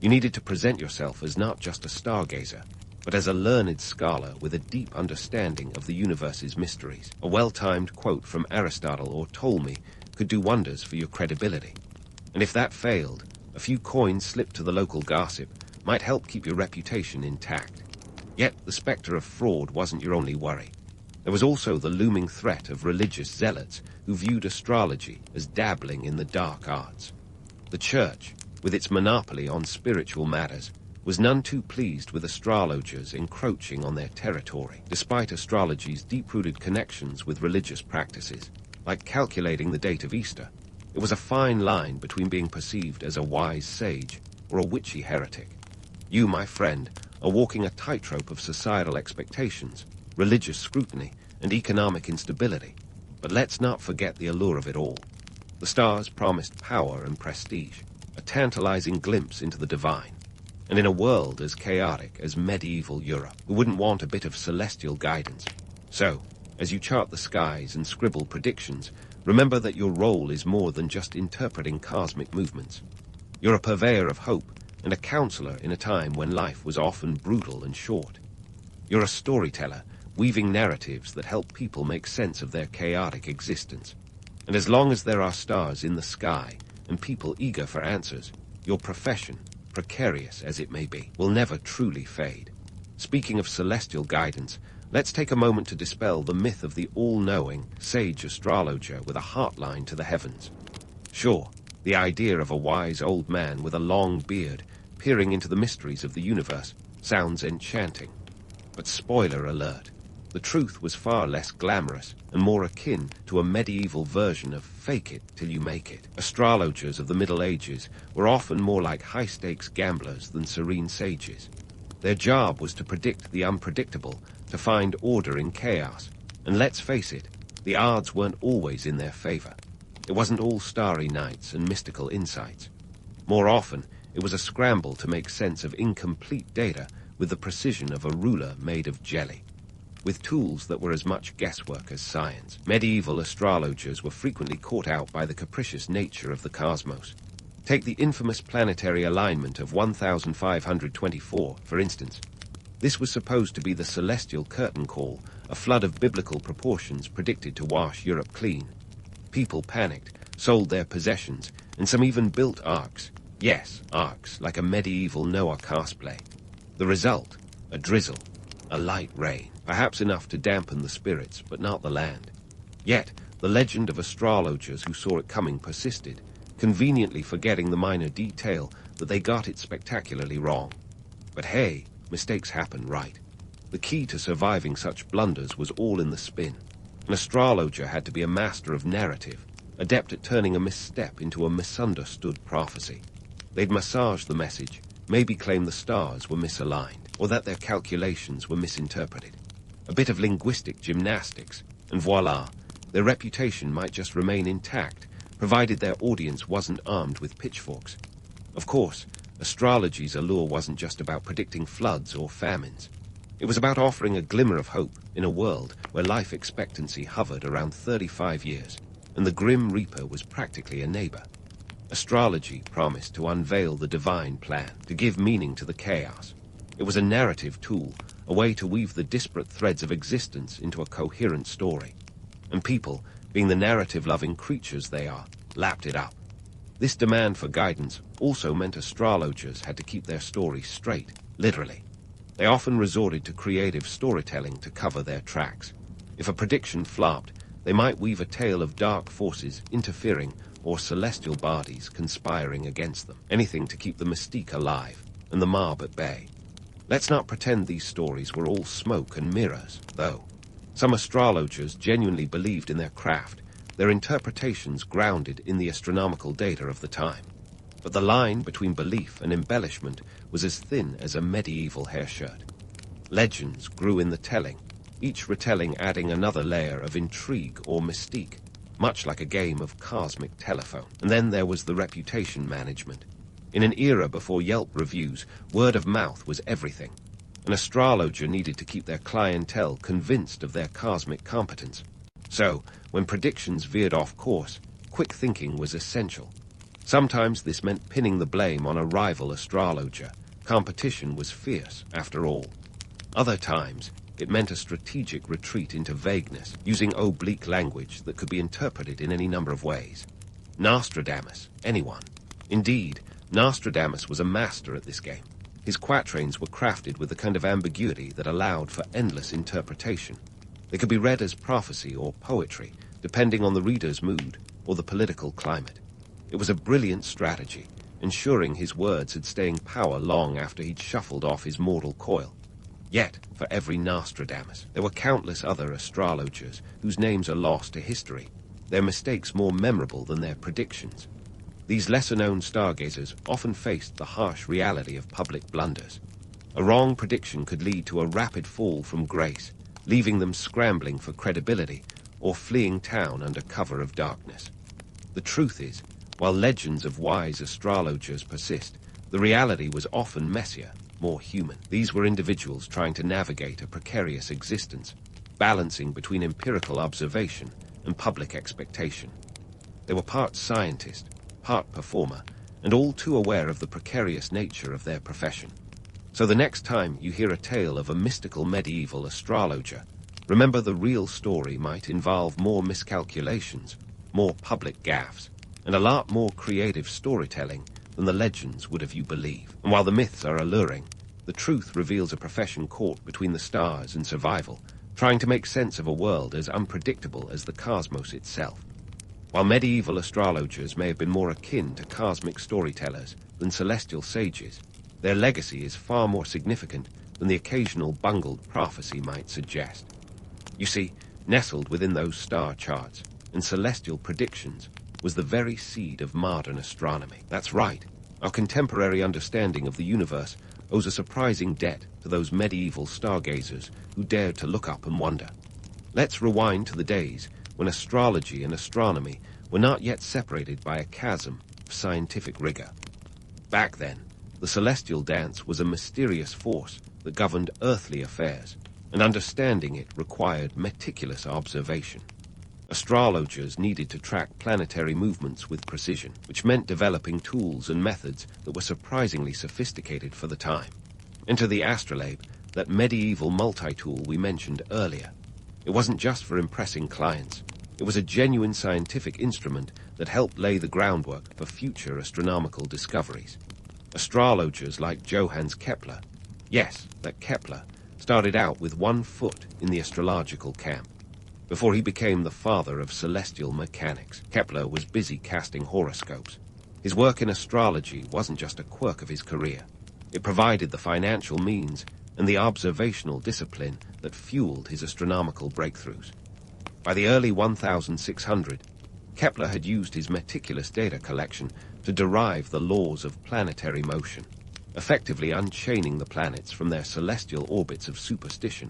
You needed to present yourself as not just a stargazer, but as a learned scholar with a deep understanding of the universe's mysteries. A well-timed quote from Aristotle or Ptolemy could do wonders for your credibility. And if that failed, a few coins slipped to the local gossip might help keep your reputation intact. Yet the specter of fraud wasn't your only worry. There was also the looming threat of religious zealots who viewed astrology as dabbling in the dark arts. The church, with its monopoly on spiritual matters, was none too pleased with astrologers encroaching on their territory, despite astrology's deep-rooted connections with religious practices, like calculating the date of Easter. It was a fine line between being perceived as a wise sage or a witchy heretic. You, my friend, are walking a tightrope of societal expectations, religious scrutiny, and economic instability. But let's not forget the allure of it all. The stars promised power and prestige, a tantalizing glimpse into the divine. And in a world as chaotic as medieval Europe, who wouldn't want a bit of celestial guidance? So, as you chart the skies and scribble predictions, remember that your role is more than just interpreting cosmic movements. You're a purveyor of hope and a counselor in a time when life was often brutal and short. You're a storyteller, weaving narratives that help people make sense of their chaotic existence. And as long as there are stars in the sky and people eager for answers, your profession, precarious as it may be, will never truly fade. Speaking of celestial guidance, let's take a moment to dispel the myth of the all-knowing, sage astrologer with a heartline to the heavens. Sure, the idea of a wise old man with a long beard peering into the mysteries of the universe sounds enchanting. But spoiler alert, the truth was far less glamorous and more akin to a medieval version of fake it till you make it. Astrologers of the Middle Ages were often more like high-stakes gamblers than serene sages. Their job was to predict the unpredictable, to find order in chaos. And let's face it, the odds weren't always in their favor. It wasn't all starry nights and mystical insights. More often, it was a scramble to make sense of incomplete data with the precision of a ruler made of jelly. With tools that were as much guesswork as science, medieval astrologers were frequently caught out by the capricious nature of the cosmos. Take the infamous planetary alignment of 1524, for instance. This was supposed to be the celestial curtain call, a flood of biblical proportions predicted to wash Europe clean. People panicked, sold their possessions, and some even built arks. Yes, arks, like a medieval Noah cosplay. The result? A drizzle, a light rain, perhaps enough to dampen the spirits, but not the land. Yet, the legend of astrologers who saw it coming persisted, conveniently forgetting the minor detail that they got it spectacularly wrong. But hey, mistakes happen, right? The key to surviving such blunders was all in the spin. An astrologer had to be a master of narrative, adept at turning a misstep into a misunderstood prophecy. They'd massage the message, maybe claim the stars were misaligned, or that their calculations were misinterpreted. A bit of linguistic gymnastics, and voila, their reputation might just remain intact provided their audience wasn't armed with pitchforks. Of course, astrology's allure wasn't just about predicting floods or famines. It was about offering a glimmer of hope in a world where life expectancy hovered around 35 years, and the Grim Reaper was practically a neighbor. Astrology promised to unveil the divine plan, to give meaning to the chaos. It was a narrative tool, a way to weave the disparate threads of existence into a coherent story. And people, being the narrative-loving creatures they are, lapped it up. This demand for guidance also meant astrologers had to keep their stories straight, literally. They often resorted to creative storytelling to cover their tracks. If a prediction flopped, they might weave a tale of dark forces interfering or celestial bodies conspiring against them, anything to keep the mystique alive and the mob at bay. Let's not pretend these stories were all smoke and mirrors, though. Some astrologers genuinely believed in their craft, their interpretations grounded in the astronomical data of the time. But the line between belief and embellishment was as thin as a medieval hair shirt. Legends grew in the telling, each retelling adding another layer of intrigue or mystique, much like a game of cosmic telephone. And then there was the reputation management. In an era before Yelp reviews, word of mouth was everything. An astrologer needed to keep their clientele convinced of their cosmic competence. So, when predictions veered off course, quick thinking was essential. Sometimes this meant pinning the blame on a rival astrologer. Competition was fierce, after all. Other times, it meant a strategic retreat into vagueness, using oblique language that could be interpreted in any number of ways. Nostradamus, anyone. Indeed, Nostradamus was a master at this game. His quatrains were crafted with the kind of ambiguity that allowed for endless interpretation. They could be read as prophecy or poetry, depending on the reader's mood or the political climate. It was a brilliant strategy, ensuring his words had staying power long after he'd shuffled off his mortal coil. Yet, for every Nostradamus, there were countless other astrologers whose names are lost to history, their mistakes more memorable than their predictions. These lesser-known stargazers often faced the harsh reality of public blunders. A wrong prediction could lead to a rapid fall from grace, leaving them scrambling for credibility or fleeing town under cover of darkness. The truth is, while legends of wise astrologers persist, the reality was often messier, more human. These were individuals trying to navigate a precarious existence, balancing between empirical observation and public expectation. They were part scientist, part performer, and all too aware of the precarious nature of their profession. So the next time you hear a tale of a mystical medieval astrologer, remember the real story might involve more miscalculations, more public gaffes, and a lot more creative storytelling than the legends would have you believe. And while the myths are alluring, the truth reveals a profession caught between the stars and survival, trying to make sense of a world as unpredictable as the cosmos itself. While medieval astrologers may have been more akin to cosmic storytellers than celestial sages, their legacy is far more significant than the occasional bungled prophecy might suggest. You see, nestled within those star charts and celestial predictions was the very seed of modern astronomy. That's right, our contemporary understanding of the universe owes a surprising debt to those medieval stargazers who dared to look up and wonder. Let's rewind to the days when astrology and astronomy were not yet separated by a chasm of scientific rigor. Back then, the celestial dance was a mysterious force that governed earthly affairs, and understanding it required meticulous observation. Astrologers needed to track planetary movements with precision, which meant developing tools and methods that were surprisingly sophisticated for the time. Enter the astrolabe, that medieval multi-tool we mentioned earlier. It wasn't just for impressing clients. It was a genuine scientific instrument that helped lay the groundwork for future astronomical discoveries. Astrologers like Johannes Kepler, yes, that Kepler, started out with 1 foot in the astrological camp. Before he became the father of celestial mechanics, Kepler was busy casting horoscopes. His work in astrology wasn't just a quirk of his career. It provided the financial means and the observational discipline that fueled his astronomical breakthroughs. By the early 1600, Kepler had used his meticulous data collection to derive the laws of planetary motion, effectively unchaining the planets from their celestial orbits of superstition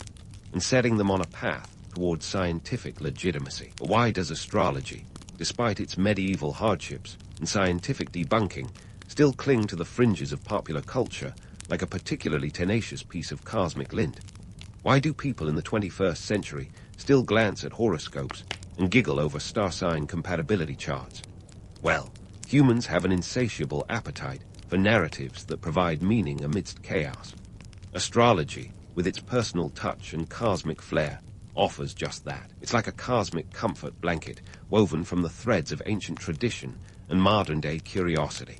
and setting them on a path towards scientific legitimacy. But why does astrology, despite its medieval hardships and scientific debunking, still cling to the fringes of popular culture like a particularly tenacious piece of cosmic lint? Why do people in the 21st century still glance at horoscopes and giggle over star sign compatibility charts? Well, humans have an insatiable appetite for narratives that provide meaning amidst chaos. Astrology, with its personal touch and cosmic flair, offers just that. It's like a cosmic comfort blanket woven from the threads of ancient tradition and modern-day curiosity.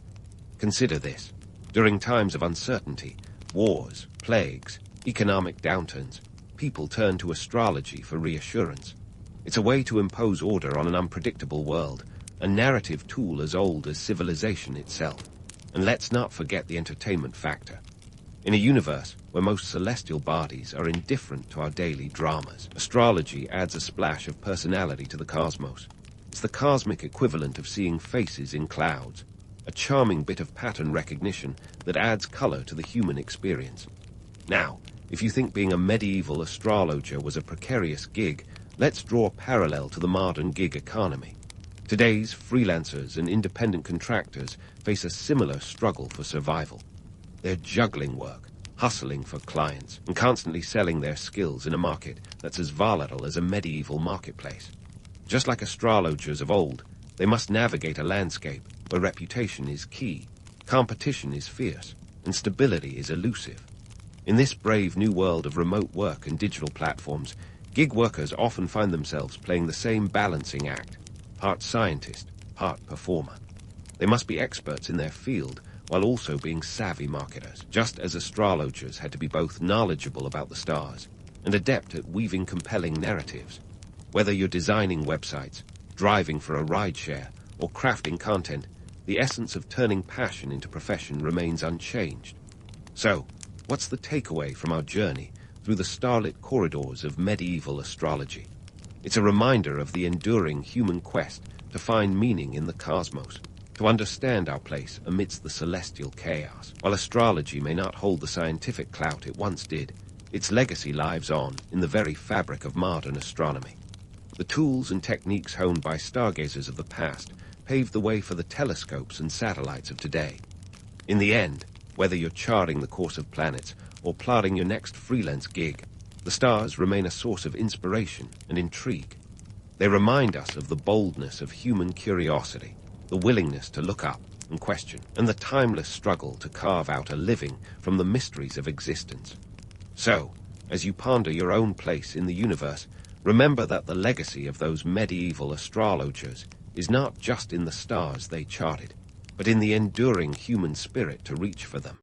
Consider this. During times of uncertainty, wars, plagues, economic downturns, people turn to astrology for reassurance. It's a way to impose order on an unpredictable world, a narrative tool as old as civilization itself. And let's not forget the entertainment factor. In a universe where most celestial bodies are indifferent to our daily dramas, astrology adds a splash of personality to the cosmos. It's the cosmic equivalent of seeing faces in clouds, a charming bit of pattern recognition that adds color to the human experience. Now, if you think being a medieval astrologer was a precarious gig, let's draw a parallel to the modern gig economy. Today's freelancers and independent contractors face a similar struggle for survival. They're juggling work, hustling for clients, and constantly selling their skills in a market that's as volatile as a medieval marketplace. Just like astrologers of old, they must navigate a landscape where reputation is key, competition is fierce, and stability is elusive. In this brave new world of remote work and digital platforms, gig workers often find themselves playing the same balancing act, part scientist, part performer. They must be experts in their field while also being savvy marketers, just as astrologers had to be both knowledgeable about the stars and adept at weaving compelling narratives. Whether you're designing websites, driving for a rideshare, or crafting content, the essence of turning passion into profession remains unchanged. So, what's the takeaway from our journey through the starlit corridors of medieval astrology? It's a reminder of the enduring human quest to find meaning in the cosmos, to understand our place amidst the celestial chaos. While astrology may not hold the scientific clout it once did, its legacy lives on in the very fabric of modern astronomy. The tools and techniques honed by stargazers of the past paved the way for the telescopes and satellites of today. In the end, whether you're charting the course of planets or plotting your next freelance gig, the stars remain a source of inspiration and intrigue. They remind us of the boldness of human curiosity, the willingness to look up and question, and the timeless struggle to carve out a living from the mysteries of existence. So, as you ponder your own place in the universe, remember that the legacy of those medieval astrologers is not just in the stars they charted, but in the enduring human spirit to reach for them.